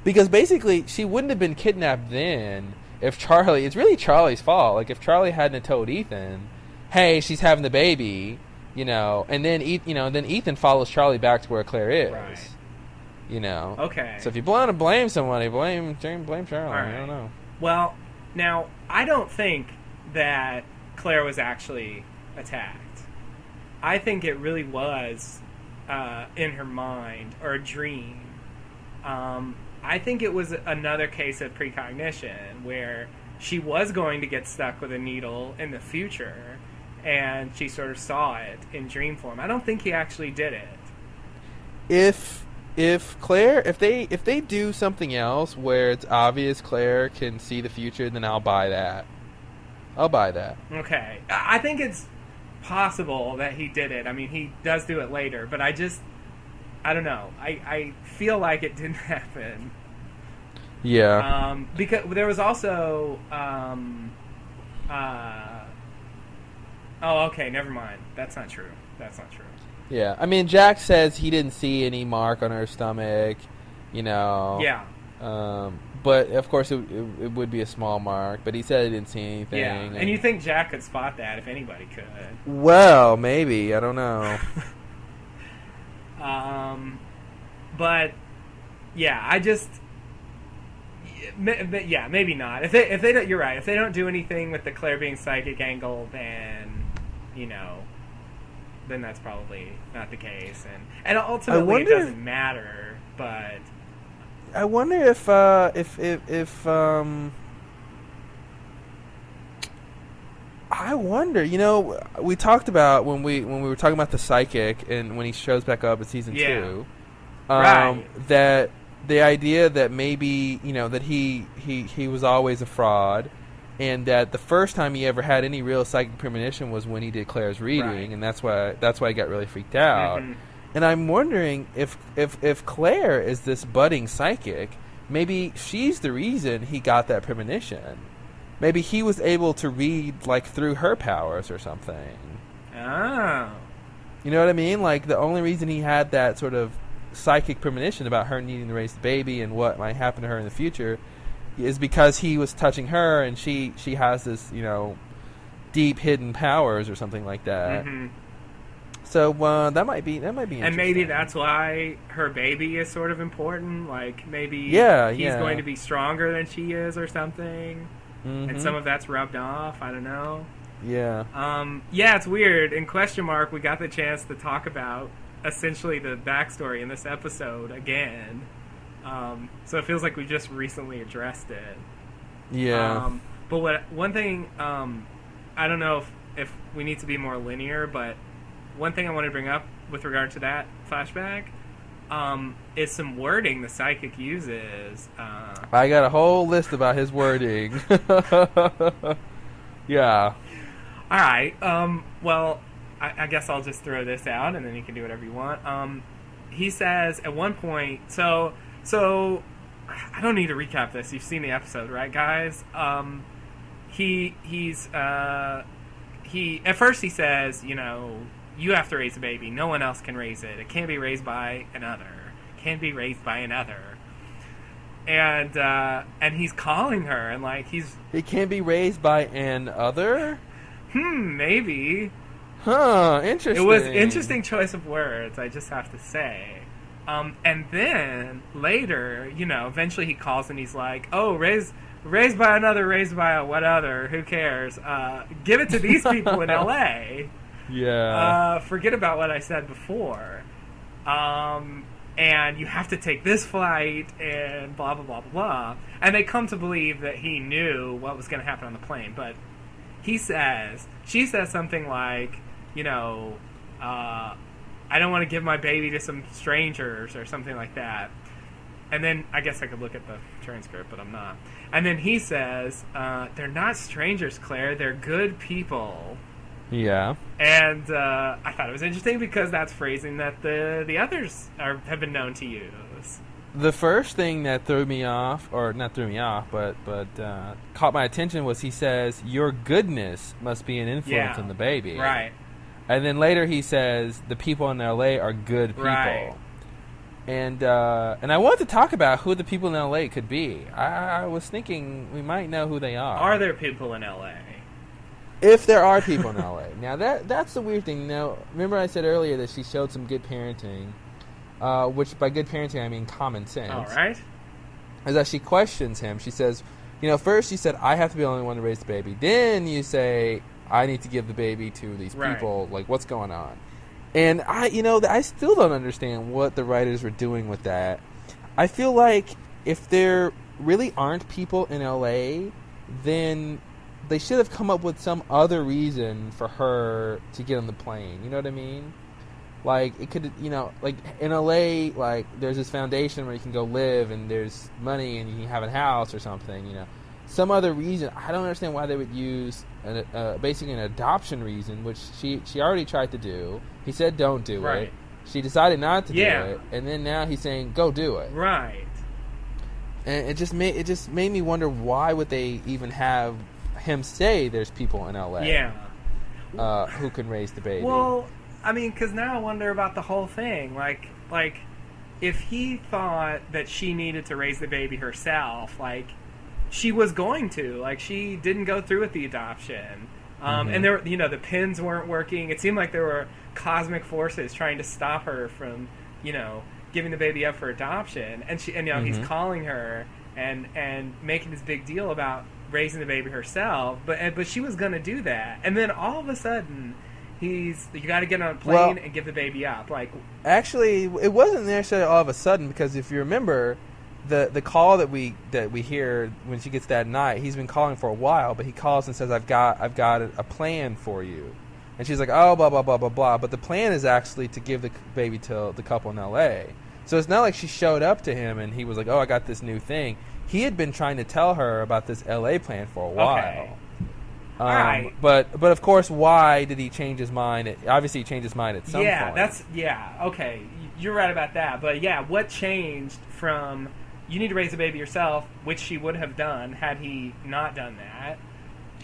Because basically, she wouldn't have been kidnapped then if Charlie... It's really Charlie's fault. Like, if Charlie hadn't told Ethan, hey, she's having the baby, and then Ethan follows Charlie back to where Claire is. Right. Okay. So if you want to blame somebody, blame Charlie. Right. I don't know. Well, now, I don't think that Claire was actually attacked. I think it really was in her mind, or a dream. I think it was another case of precognition where she was going to get stuck with a needle in the future, and she sort of saw it in dream form. I don't think he actually did it. If Claire, if they do something else where it's obvious Claire can see the future, then I'll buy that. Okay. I think it's possible that he did it. I mean, he does do it later, but I don't know. I feel like it didn't happen. Yeah. Because there was also... okay, never mind. That's not true. Yeah. I mean, Jack says he didn't see any mark on her stomach, Yeah. But, of course, it would be a small mark. But he said he didn't see anything. Yeah, and you think Jack could spot that if anybody could. Well, maybe. I don't know. But yeah, I just maybe not. If they don't, you're right. If they don't do anything with the Claire being psychic angle, then then that's probably not the case, and ultimately it doesn't matter. But I wonder if I wonder, we talked about when we were talking about the psychic and when he shows back up in season 2, right. that the idea that maybe, that he was always a fraud, and that the first time he ever had any real psychic premonition was when he did Claire's reading, right. and that's why he got really freaked out. Mm-hmm. And I'm wondering if Claire is this budding psychic, maybe she's the reason he got that premonition. Maybe he was able to read, through her powers or something. Oh. You know what I mean? Like, the only reason he had that sort of psychic premonition about her needing to raise the baby and what might happen to her in the future is because he was touching her and she has this, deep hidden powers or something like that. Mm-hmm. So that might be interesting. And maybe that's why her baby is sort of important. Like, maybe he's going to be stronger than she is or something. Mm-hmm. And some of that's rubbed off. I don't know. Yeah. Yeah, it's weird. In Question Mark, we got the chance to talk about essentially the backstory in this episode again. So it feels like we just recently addressed it. Yeah. But one thing, I don't know if we need to be more linear, but one thing I want to bring up with regard to that flashback is some wording the psychic uses. I got a whole list about his wording. Yeah. All right. Well, I guess I'll just throw this out, and then you can do whatever you want. He says at one point, so I don't need to recap this. You've seen the episode, right, guys? He's at first he says, you have to raise a baby. No one else can raise it. It can't be raised by another. And he's calling her, and It can't be raised by an other? Maybe. Huh, interesting. It was interesting choice of words, I just have to say. And then later, eventually he calls and he's like, oh, raised by another, raised by a what other, who cares? Give it to these people in LA. Yeah. Forget about what I said before. And you have to take this flight and blah, blah, blah, blah, blah. And they come to believe that he knew what was going to happen on the plane. But she says something like, I don't want to give my baby to some strangers or something like that. And then I guess I could look at the transcript, but I'm not. And then he says, they're not strangers, Claire. They're good people. Yeah. And I thought it was interesting because that's phrasing that the others have been known to use. The first thing that threw me off, or not threw me off, but caught my attention was he says, your goodness must be an influence on the baby. Right. And then later he says, the people in L.A. are good people. Right. And I wanted to talk about who the people in L.A. could be. I was thinking we might know who they are. Are there people in L.A.? If there are people in L.A. Now, that's the weird thing. Now, remember I said earlier that she showed some good parenting, which by good parenting I mean common sense. All right. Is that she questions him. She says, first you said, I have to be the only one to raise the baby. Then you say, I need to give the baby to these people. Like, what's going on? And I still don't understand what the writers were doing with that. I feel like if there really aren't people in L.A., then they should have come up with some other reason for her to get on the plane. You know what I mean? Like, it could, like in LA, like there's this foundation where you can go live and there's money and you can have a house or something, Some other reason. I don't understand why they would use basically an adoption reason, which she already tried to do. He said don't do it. She decided not to do it. And then now he's saying go do it. Right. And it just made me wonder, why would they even have him say there's people in LA who can raise the baby? Well, I mean, because now I wonder about the whole thing. Like, if he thought that she needed to raise the baby herself, like, she was going to. Like, she didn't go through with the adoption. And there, the pins weren't working. It seemed like there were cosmic forces trying to stop her from, giving the baby up for adoption. And he's calling her and making this big deal about raising the baby herself. But she was going to do that. And then all of a sudden, you got to get on a plane and give the baby up. Like, actually, it wasn't necessarily all of a sudden, because if you remember, the call that we hear when she gets that night, he's been calling for a while, but he calls and says, I've got a plan for you. And she's like, oh, blah, blah, blah, blah, blah. But the plan is actually to give the baby to the couple in L.A. So it's not like she showed up to him and he was like, oh, I got this new thing. He had been trying to tell her about this L.A. plan for a while. Okay. All right. But of course, why did he change his mind? Obviously, he changed his mind at some point. Okay. You're right about that. But what changed from you need to raise the baby yourself, which she would have done had he not done that.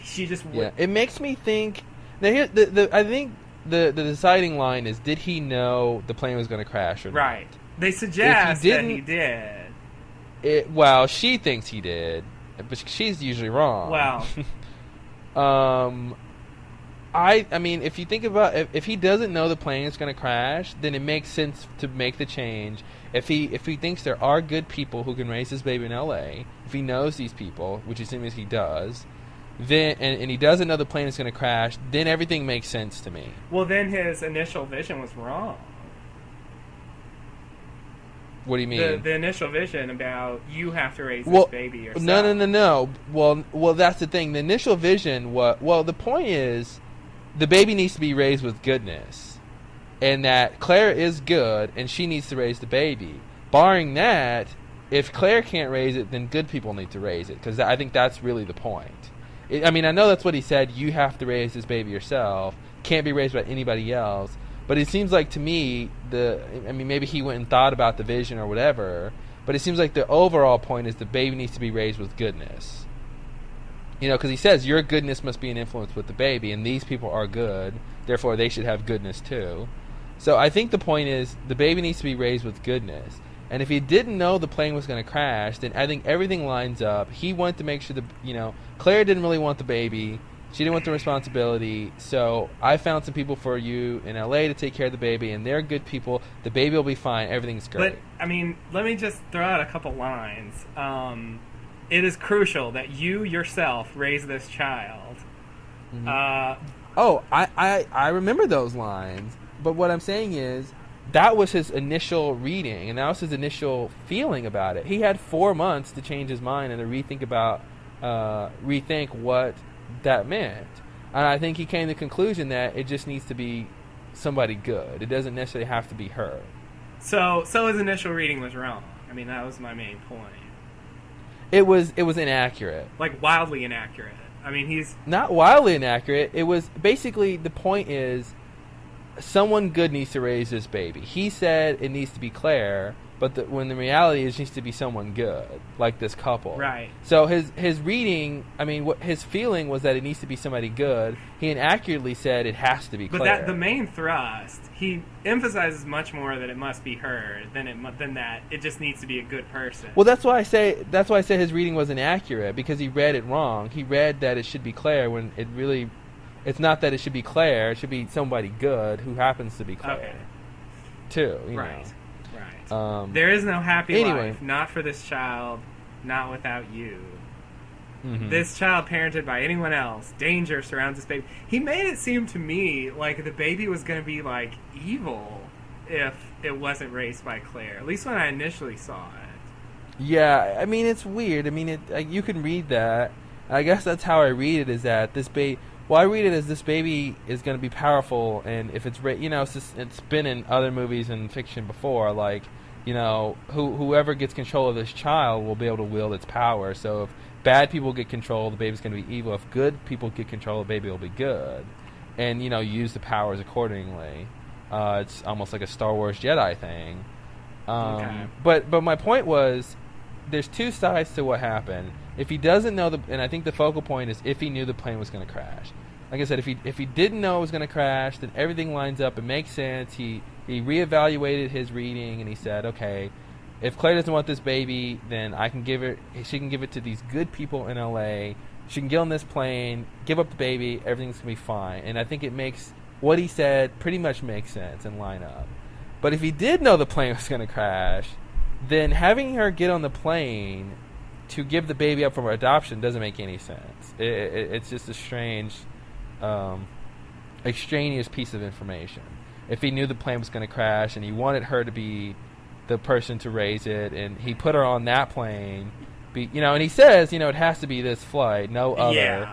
She just would. Yeah, it makes me think. Now, I think the deciding line is, did he know the plane was going to crash or not? Right. They suggest that he did. Well, she thinks he did, but she's usually wrong. Well. I mean, if you think about if he doesn't know the plane is going to crash, then it makes sense to make the change. If he thinks there are good people who can raise his baby in L.A., if he knows these people, which assuming he does, then and he doesn't know the plane is going to crash, then everything makes sense to me. Well, then his initial vision was wrong. What do you mean? The initial vision about you have to raise this baby yourself. No. Well, that's the thing. The initial vision, the point is, the baby needs to be raised with goodness, and that Claire is good, and she needs to raise the baby. Barring that, if Claire can't raise it, then good people need to raise it, because I think that's really the point. I mean, I know that's what he said. You have to raise this baby yourself. Can't be raised by anybody else. But it seems like to me, maybe he went and thought about the vision or whatever, but it seems like the overall point is the baby needs to be raised with goodness. Because he says your goodness must be an influence with the baby, and these people are good, therefore they should have goodness too. So I think the point is the baby needs to be raised with goodness. And if he didn't know the plane was going to crash, then I think everything lines up. He wanted to make sure Claire didn't really want the baby. She didn't want the responsibility. So I found some people for you in L.A. to take care of the baby, and they're good people. The baby will be fine. Everything's great. But, let me just throw out a couple lines. It is crucial that you yourself raise this child. Mm-hmm. I remember those lines. But what I'm saying is, that was his initial reading, and that was his initial feeling about it. He had 4 months to change his mind and to rethink what that meant. And I think he came to the conclusion that it just needs to be somebody good. It doesn't necessarily have to be her. So his initial reading was wrong. I mean, that was my main point. It was inaccurate. Like, wildly inaccurate. I mean, he's... Not wildly inaccurate. It was... Basically, the point is, someone good needs to raise this baby. He said it needs to be Claire, but when the reality is it needs to be someone good, like this couple. Right. So his reading, I mean, what his feeling was that it needs to be somebody good. He inaccurately said it has to be Claire. But that the main thrust, he emphasizes much more that it must be her than that it just needs to be a good person. Well, that's why I say his reading was inaccurate, because he read it wrong. He read that it should be Claire when it really, it's not that it should be Claire. It should be somebody good who happens to be Claire. Okay. Too, you know. Right. There is no happy anyway. life, not for this child, not without you. Mm-hmm. This child parented by anyone else, danger surrounds this baby. He made it seem to me like the baby was going to be like evil if it wasn't raised by Claire, at least when I initially saw it. Yeah, I mean, it's weird. I mean, you can read that. I guess that's how I read it, is that this baby... Well, I read it as this baby is going to be powerful, and if it's... You know, it's been in other movies and fiction before, like... You know, whoever gets control of this child will be able to wield its power. So if bad people get control, the baby's going to be evil. If good people get control, the baby will be good. And, you know, use the powers accordingly. It's almost like a Star Wars Jedi thing. Okay. But my point was, there's two sides to what happened. If he doesn't know and I think the focal point is if he knew the plane was going to crash. Like I said, if he didn't know it was going to crash, then everything lines up. It makes sense. He reevaluated his reading, and he said, okay, if Claire doesn't want this baby, then she can give it to these good people in LA. She can get on this plane, give up the baby, everything's going to be fine. And I think it makes what he said pretty much makes sense and line up. But if he did know the plane was going to crash, then having her get on the plane to give the baby up for adoption doesn't make any sense. It's just a strange... extraneous piece of information. If he knew the plane was going to crash and he wanted her to be the person to raise it, and he put her on that plane, and he says, it has to be this flight, no other,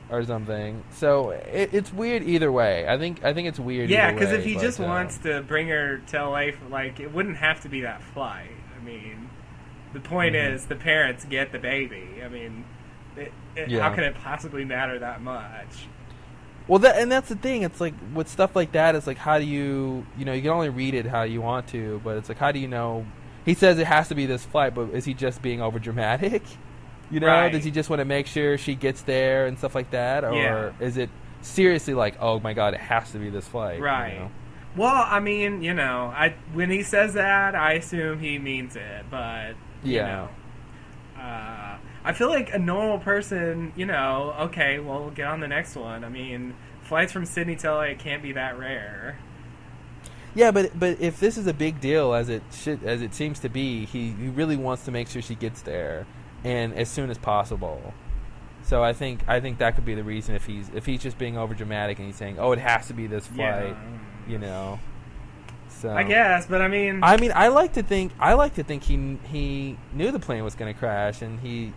or something. So it's weird either way. I think it's weird. Yeah, because if he just wants to bring her to LA, it wouldn't have to be that flight. I mean, the point is the parents get the baby. I mean, how can it possibly matter that much? Well, that's the thing. It's like with stuff like that, it's like how do you can only read it how you want to, but it's like how do you know? He says it has to be this flight, but is he just being over dramatic? Right. Does he just want to make sure she gets there and stuff like that, or is it seriously like, oh my god, it has to be this flight? Right. Well, I mean, when he says that, I assume he means it, but I feel like a normal person, okay, well, we'll get on the next one. I mean, flights from Sydney to LA can't be that rare. Yeah, but if this is a big deal, as it seems to be, he really wants to make sure she gets there, and as soon as possible. So I think that could be the reason if he's just being over dramatic and he's saying, oh, it has to be this flight, So I guess, but I mean, I like to think he knew the plane was going to crash, and he,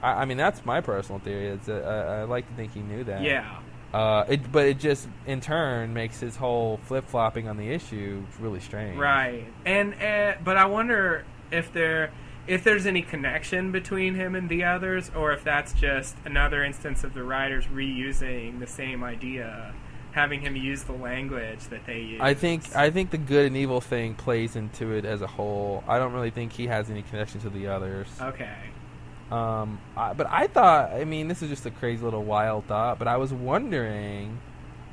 I mean, that's my personal theory. I like to think he knew that. Yeah. But it just in turn makes his whole flip flopping on the issue really strange. Right, and but I wonder if there's any connection between him and the others, or if that's just another instance of the writers reusing the same idea. Having him use the language that they use. I think the good and evil thing plays into it as a whole. I don't really think he has any connection to the others. Okay. But I thought, I mean, this is just a crazy little wild thought, but I was wondering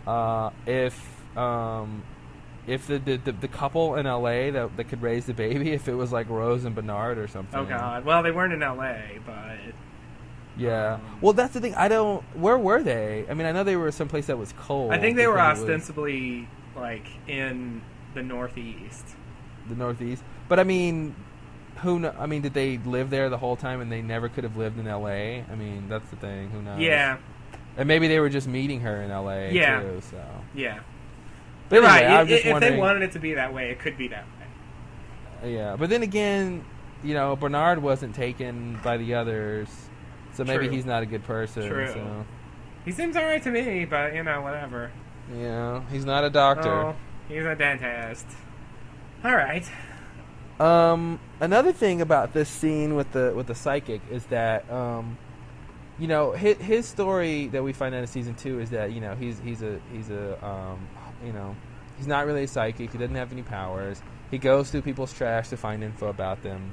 if the couple in LA that could raise the baby, if it was like Rose and Bernard or something. Oh God. Well, they weren't in LA, but. Yeah. Well, that's the thing. Where were they? I mean, I know they were someplace that was cold. I think they were ostensibly like in the Northeast. The Northeast. But I mean, did they live there the whole time and they never could have lived in L.A.? I mean, that's the thing. Who knows? Yeah. And maybe they were just meeting her in L.A. Yeah. too. So. Yeah. But anyway, right. If they wanted it to be that way, it could be that way. Yeah. But then again, Bernard wasn't taken by the others. So maybe he's not a good person. True. So. He seems alright to me, but, whatever. Yeah, he's not a doctor. Oh, he's a dentist. Alright. Another thing about this scene with the psychic is that, his story that we find out in season 2 is that, he's not really a psychic. He doesn't have any powers. He goes through people's trash to find info about them.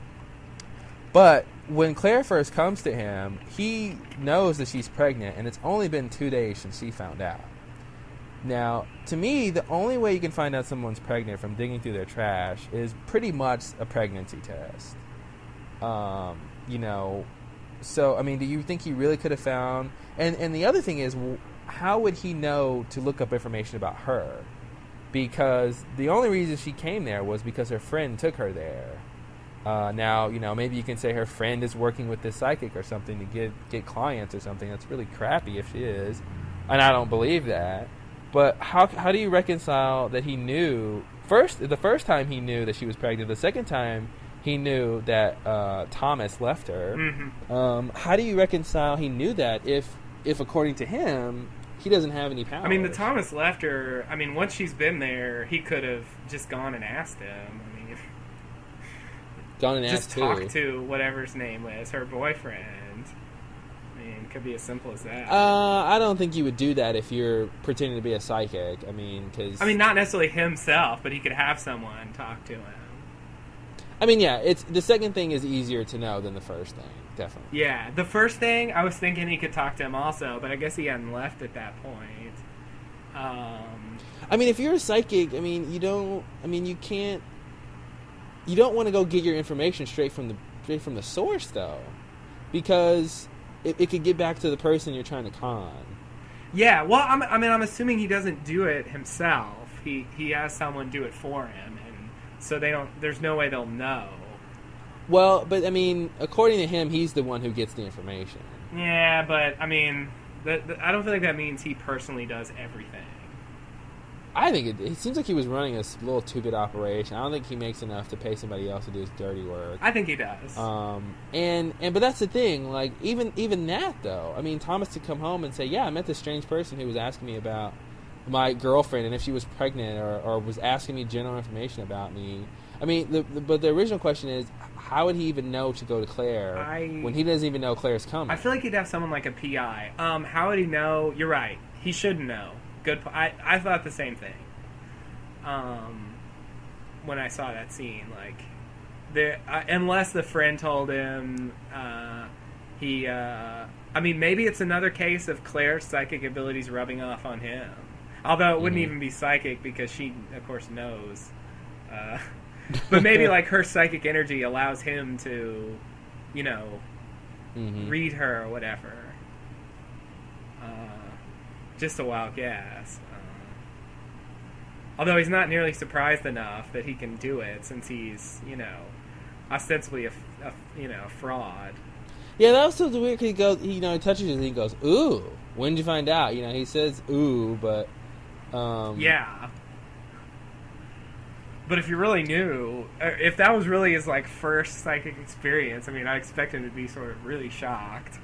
But when Claire first comes to him, he knows that she's pregnant, and it's only been 2 days since she found out. Now, to me, the only way you can find out someone's pregnant from digging through their trash is pretty much a pregnancy test. So, I mean, do you think he really could have found... And the other thing is, how would he know to look up information about her? Because the only reason she came there was because her friend took her there. Now, maybe you can say her friend is working with this psychic or something to get clients or something. That's really crappy if she is. And I don't believe that. But how do you reconcile that he knew... The first time he knew that she was pregnant, the second time he knew that Thomas left her. Mm-hmm. How do you reconcile he knew that if according to him, he doesn't have any powers? I mean, the Thomas left her... I mean, once she's been there, he could have just gone and asked him. I mean... Gone and just asked talk to whatever his name was, her boyfriend. I mean, it could be as simple as that. I don't think you would do that if you're pretending to be a psychic. I mean, because... I mean, not necessarily himself, but he could have someone talk to him. I mean, yeah, the second thing is easier to know than the first thing, definitely. Yeah, the first thing, I was thinking he could talk to him also, but I guess he hadn't left at that point. I mean, if you're a psychic, I mean, you don't want to go get your information straight from the source, though, because it could get back to the person you're trying to con. Yeah, well, I'm assuming he doesn't do it himself. He has someone do it for him, and so there's no way they'll know. Well, but I mean, according to him, he's the one who gets the information. Yeah, but I mean, I don't feel like that means he personally does everything. I think it seems like he was running a little too-good operation. I don't think he makes enough to pay somebody else to do his dirty work. I think he does. But that's the thing. Like even that though. I mean, Thomas could come home and say, "Yeah, I met this strange person who was asking me about my girlfriend and if she was pregnant, or was asking me general information about me." I mean, but the original question is, how would he even know to go to Claire when he doesn't even know Claire's coming? I feel like he'd have someone like a PI. How would he know? You're right. He should know. Good. I thought the same thing. When I saw that scene, like, unless the friend told him, I mean, maybe it's another case of Claire's psychic abilities rubbing off on him. Although it wouldn't even be psychic because she, of course, knows. But maybe like her psychic energy allows him to, read her or whatever. Just a wild guess. Although he's not nearly surprised enough that he can do it, since he's, ostensibly a fraud. Yeah, that was so weird. Cause he goes, he touches it and he goes, "Ooh, when did you find out?" He says "ooh," but yeah. But if you really knew, if that was really his first psychic experience, I mean, I expect him to be sort of really shocked.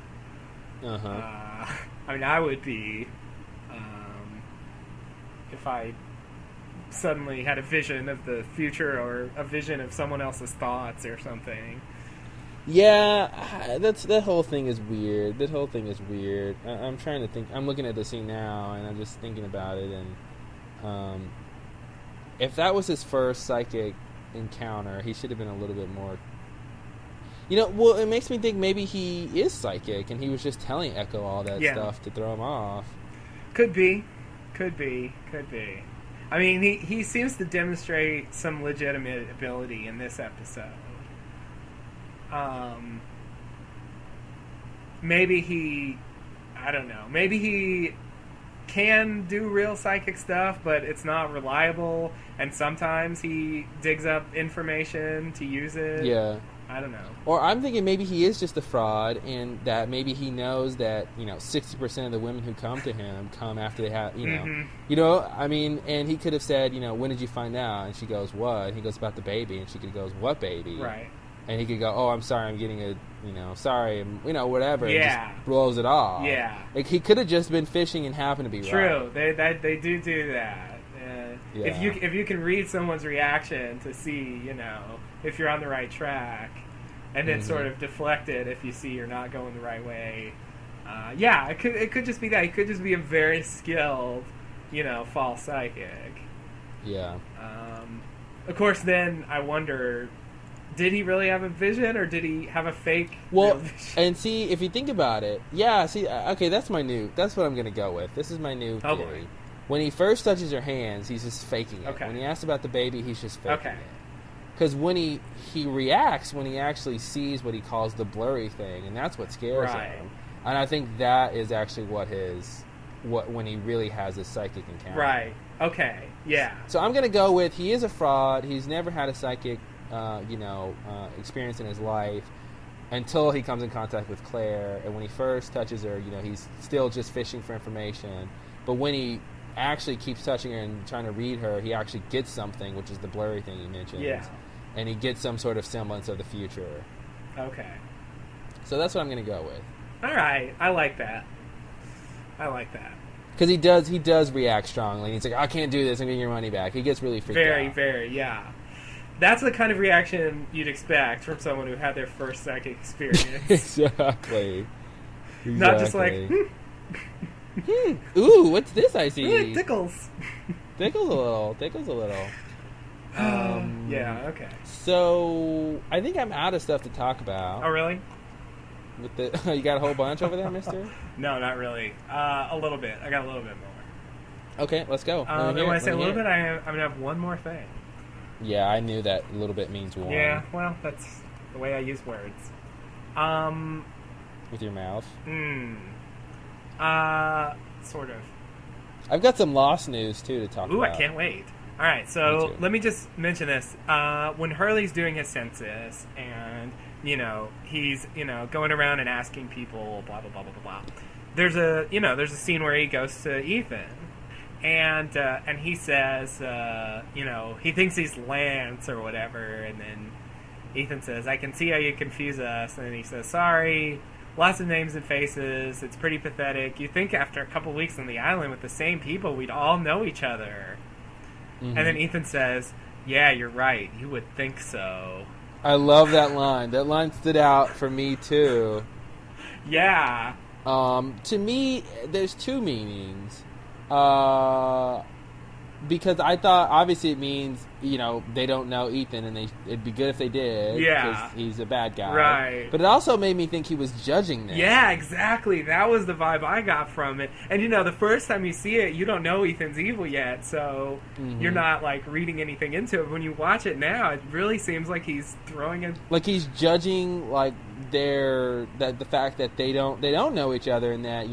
I mean, I would be. If I suddenly had a vision of the future or a vision of someone else's thoughts or something. Yeah, that whole thing is weird. I'm trying to think. I'm looking at the scene now, and I'm just thinking about it. And if that was his first psychic encounter, he should have been a little bit more... well, it makes me think maybe he is psychic, and he was just telling Echo all that stuff to throw him off. Could be. I mean, he seems to demonstrate some legitimate ability in this episode. Maybe I don't know. Maybe he can do real psychic stuff, but it's not reliable, and sometimes he digs up information to use it. Yeah. I don't know. Or I'm thinking maybe he is just a fraud, and that maybe he knows that 60% of the women who come to him come after they have I mean, and he could have said when did you find out? And she goes, what? And he goes, about the baby, and she goes, what baby? Right. and he could go, "Oh, I'm sorry, I'm getting a, sorry, whatever." Yeah. And just blows it off. Yeah. Like he could have just been fishing and happened to be True. right. They do that. Yeah. If you can read someone's reaction to see, if you're on the right track, and then sort of deflect it if you see you're not going the right way. It could just be that. He could just be a very skilled, false psychic. Yeah. Of course, then I wonder, did he really have a vision, or did he have a fake? Well, real vision? and see, if you think about it, okay, that's what I'm going to go with. This is my new theory. boy. When he first touches her hands, he's just faking it. Okay. When he asks about the baby, he's just faking Okay. it. Because when he reacts, when he actually sees what he calls the blurry thing, and that's what scares him. And I think that is actually when he really has a psychic encounter. Right. Okay. Yeah. So I'm going to go with he is a fraud. He's never had a psychic, experience in his life until he comes in contact with Claire. And when he first touches her, he's still just fishing for information. But when he actually keeps touching her and trying to read her, he actually gets something, which is the blurry thing he mentioned. Yeah. And he gets some sort of semblance of the future. Okay. So that's what I'm going to go with. All right. I like that. Because he does react strongly. He's like, I can't do this. I'm getting your money back. He gets really freaked out. Very, yeah. That's the kind of reaction you'd expect from someone who had their first psychic experience. Exactly. Not just like, ooh, what's this I see? it tickles. Tickles a little. Yeah, okay. So, I think I'm out of stuff to talk about. Oh, really? You got a whole bunch over there, mister? No, not really. A little bit. I got a little bit more. Okay, let's go. And when I say a little bit, I'm going to have one more thing. Yeah, I knew that a little bit means one. Yeah, well, that's the way I use words. With your mouth? Sort of. I've got some Lost news, too, to talk about. Ooh, I can't wait. All right, so let me just mention this. When Hurley's doing his census and, he's, going around and asking people, blah, blah, blah, blah, blah, blah. There's a scene where he goes to Ethan. And he says, he thinks he's Lance or whatever. And then Ethan says, I can see how you confuse us. And then he says, sorry, lots of names and faces. It's pretty pathetic. You think after a couple weeks on the island with the same people, we'd all know each other. Mm-hmm. And then Ethan says, yeah, you're right. You would think so. I love that line. That line stood out for me, too. Yeah. To me, there's two meanings. Because I thought, obviously it means, they don't know Ethan, and it'd be good if they did. Yeah. Because he's a bad guy. Right. But it also made me think he was judging them. Yeah, exactly. That was the vibe I got from it. And, the first time you see it, you don't know Ethan's evil yet, so you're not, reading anything into it. When you watch it now, it really seems like he's throwing it... Like he's judging, the fact that they don't know each other, and that,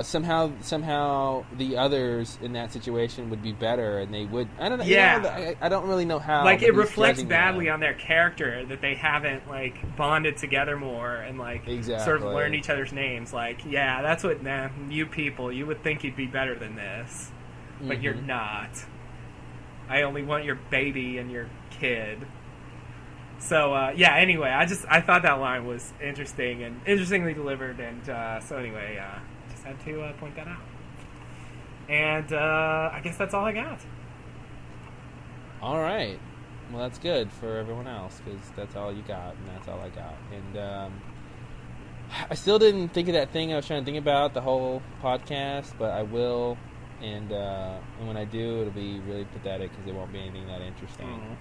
somehow the others in that situation would be better, and they would. I don't know. Yeah. I don't really know how. It reflects badly on their character that they haven't bonded together more and exactly. sort of learned each other's names. That's what you people. You would think you'd be better than this, but you're not. I only want your baby and your kid. So Anyway, I thought that line was interesting and interestingly delivered, and so anyway. Had to point that out. And I guess that's all I got. All right. Well, that's good for everyone else, because that's all you got, and that's all I got. And I still didn't think of that thing I was trying to think about the whole podcast, but I will. And when I do, it'll be really pathetic, because it won't be anything that interesting.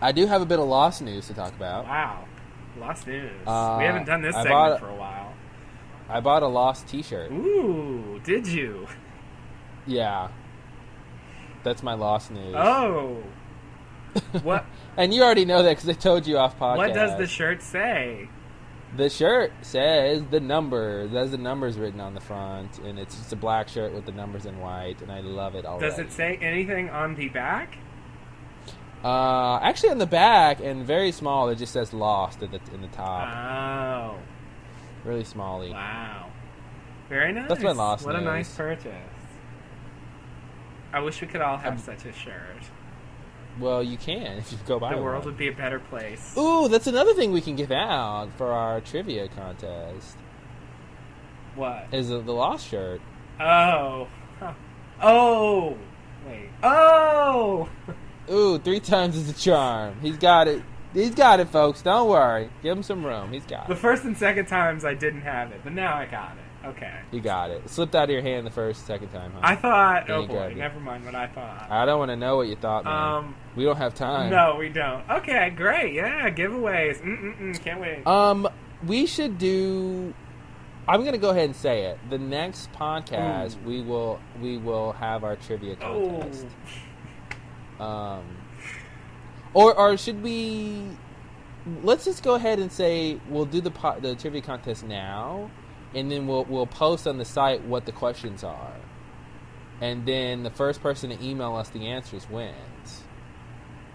I do have a bit of Lost news to talk about. Wow. Lost news. We haven't done this segment for a while. I bought a Lost t-shirt. Ooh, did you? Yeah. That's my Lost news. Oh. What? And you already know that because I told you off podcast. What does the shirt say? The shirt says the number. There's the numbers written on the front, and it's just a black shirt with the numbers in white, and I love it already. Does it say anything on the back? Actually on the back, and very small, it just says Lost in the top. Oh. Really smally. Wow. Very nice. That's my Lost What news. a nice purchase. I wish we could all have such a shirt. Well, you can if you go buy The one. world would be a better place. Ooh, that's another thing we can give out for our trivia contest. What? Is the Lost shirt. Oh. Huh. Oh! Wait. Oh! Ooh, 3 times is the charm. He's got it. He's got it, folks. Don't worry. Give him some room. He's got The it. first and second times I didn't have it, but now I got it. Okay. You got it. It slipped out of your hand the first, second time, huh? I thought... Then Oh you boy, grabbed it. never mind what I thought. I don't want to know what you thought, man. We don't have time. No, we don't. Okay, great. Yeah, giveaways. Can't wait. We should do... I'm going to go ahead and say it. The next podcast, we will have our trivia contest. Or should we... Let's just go ahead and say we'll do the trivia contest now, and then we'll post on the site what the questions are. And then the first person to email us the answers wins.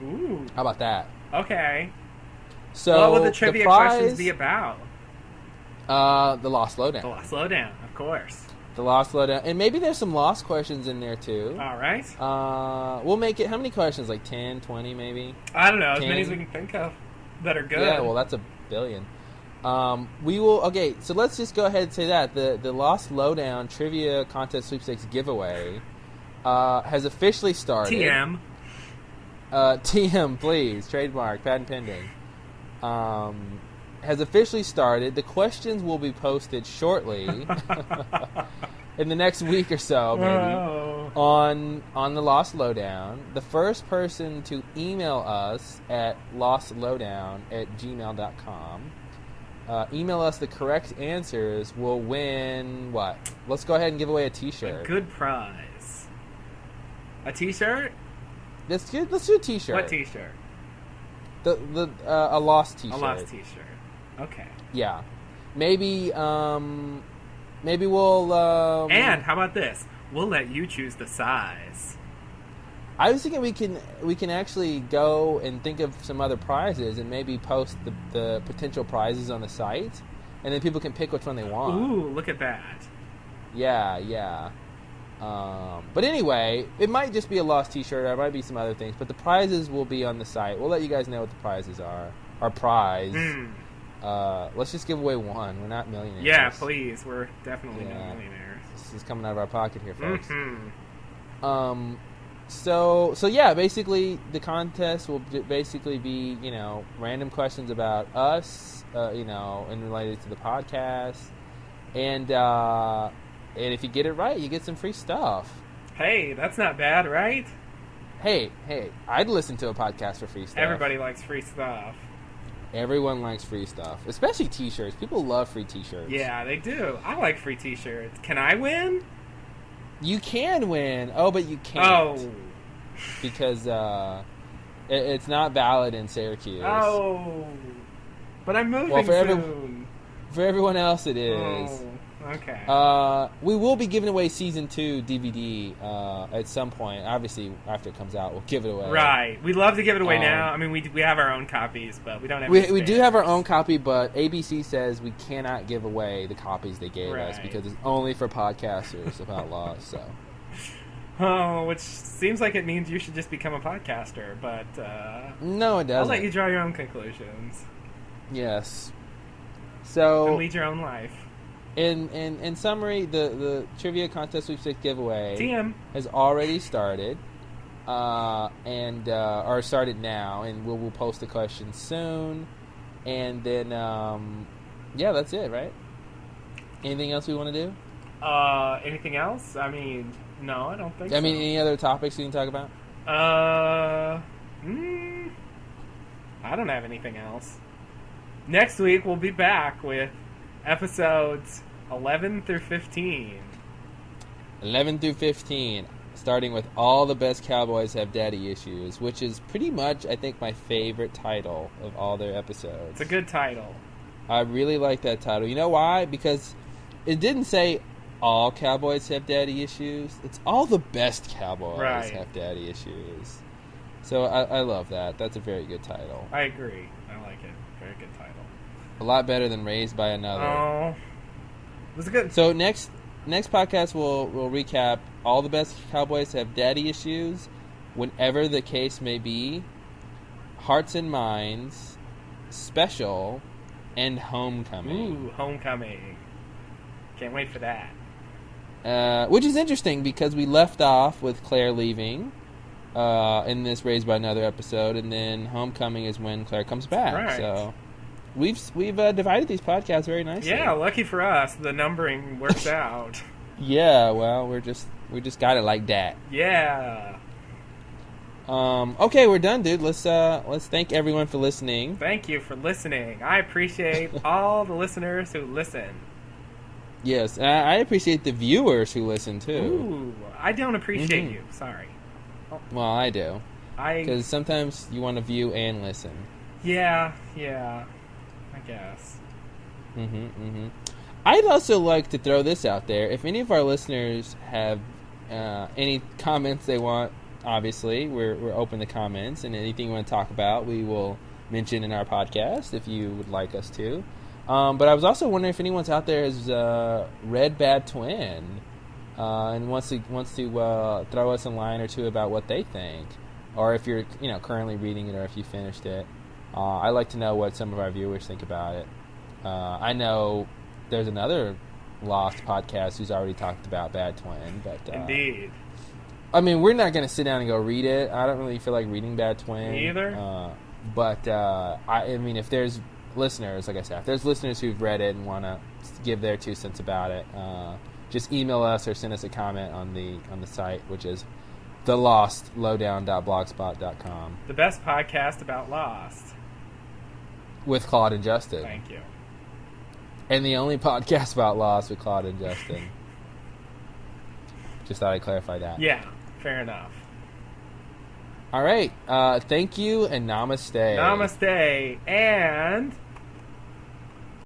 Ooh. How about that? Okay. So What will the trivia questions be about? The Lost Lowdown. The Lost Lowdown, of course. The Lost Lowdown. And maybe there's some Lost questions in there, too. All right. We'll make it... How many questions? Like 10, 20, maybe? I don't know. As 10? many as we can think of that are good. Yeah, well, that's a billion. We will... Okay, so let's just go ahead and say that. The Lost Lowdown Trivia Contest Sweepstakes Giveaway has officially started. TM. TM, please. Trademark. Patent pending. Has officially started. The questions will be posted shortly. In the next week or so, maybe. On the Lost Lowdown. The first person to email us at lostlowdown@gmail.com. Email us the correct answers will win what? Let's go ahead and give away a t-shirt. A good prize. A t-shirt? Let's do a t-shirt. What t-shirt? A Lost t-shirt. A Lost t-shirt. Okay. Yeah. Maybe we'll... And how about this? We'll let you choose the size. I was thinking we can actually go and think of some other prizes and maybe post the potential prizes on the site, and then people can pick which one they want. Ooh, look at that. Yeah. But anyway, it might just be a Lost t-shirt, or it might be some other things, but the prizes will be on the site. We'll let you guys know what the prizes are. Our prize. Let's just give away one. We're not millionaires. Yeah, please. We're definitely not millionaires. This is coming out of our pocket here, folks. So yeah, basically the contest will basically be, random questions about us, and related to the podcast, and if you get it right, you get some free stuff. Hey, that's not bad, right? Hey, I'd listen to a podcast for free stuff. Everybody likes free stuff. Everyone likes free stuff, especially t-shirts. People love free t-shirts. Yeah, they do. I like free t-shirts. Can I win? You can win. Oh, but you can't. Oh. Because it's not valid in Syracuse. Oh. But I'm moving soon. For everyone else, it is. Oh, okay. We will be giving away Season 2 DVD at some point. Obviously, after it comes out, we'll give it away. Right. We'd love to give it away now. I mean, we have our own copies, but we don't have We do have our own copy, but ABC says we cannot give away the copies they gave us because it's only for podcasters about Lost, so... Oh, which seems like it means you should just become a podcaster, but... no, it doesn't. I'll let you draw your own conclusions. Yes. So... And lead your own life. In summary, the Trivia Contest Sweepstakes giveaway... TM. ...has already started, or started now, and we'll post the questions soon. And then, yeah, that's it, right? Anything else we want to do? Anything else? I mean... No, I don't think so. I mean, any other topics we can talk about? I don't have anything else. Next week, we'll be back with episodes 11 through 15. 11 through 15, starting with All the Best Cowboys Have Daddy Issues, which is pretty much, I think, my favorite title of all their episodes. It's a good title. I really like that title. You know why? Because it didn't say all cowboys have daddy issues. It's all the best cowboys have daddy issues. So I love that. That's a very good title. I agree. I like it. Very good title. A lot better than Raised by Another. Oh. It was good. So next podcast we'll recap All the Best Cowboys Have Daddy Issues, whenever the case may be, Hearts and Minds, Special, and Homecoming. Ooh, Homecoming. Can't wait for that. Which is interesting because we left off with Claire leaving in this Raised by Another episode, and then Homecoming is when Claire comes back. Right. So we've divided these podcasts very nicely. Yeah, lucky for us, the numbering works out. Yeah, well, we just got it like that. Yeah. Okay, we're done, dude. Let's thank everyone for listening. Thank you for listening. I appreciate all the listeners who listen. Yes, I appreciate the viewers who listen too. Ooh, I don't appreciate you. Sorry. Well, I do. Because sometimes you want to view and listen. Yeah, I guess. I'd also like to throw this out there. If any of our listeners have any comments they want, obviously, we're open to comments, and anything you want to talk about, we will mention in our podcast if you would like us to. But I was also wondering if anyone's out there has read Bad Twin and wants to throw us a line or two about what they think, or if you're currently reading it, or if you finished it. I'd like to know what some of our viewers think about it. I know there's another Lost podcast who's already talked about Bad Twin, but Indeed. I mean, we're not going to sit down and go read it. I don't really feel like reading Bad Twin. Me either. But I mean, if there's listeners, like I said, if there's listeners who've read it and want to give their 2 cents about it, just email us or send us a comment on the site, which is thelostlowdown.blogspot.com. The best podcast about Lost. With Claude and Justin. Thank you. And the only podcast about Lost with Claude and Justin. Just thought I'd clarify that. Yeah, fair enough. All right. Thank you and namaste. Namaste. And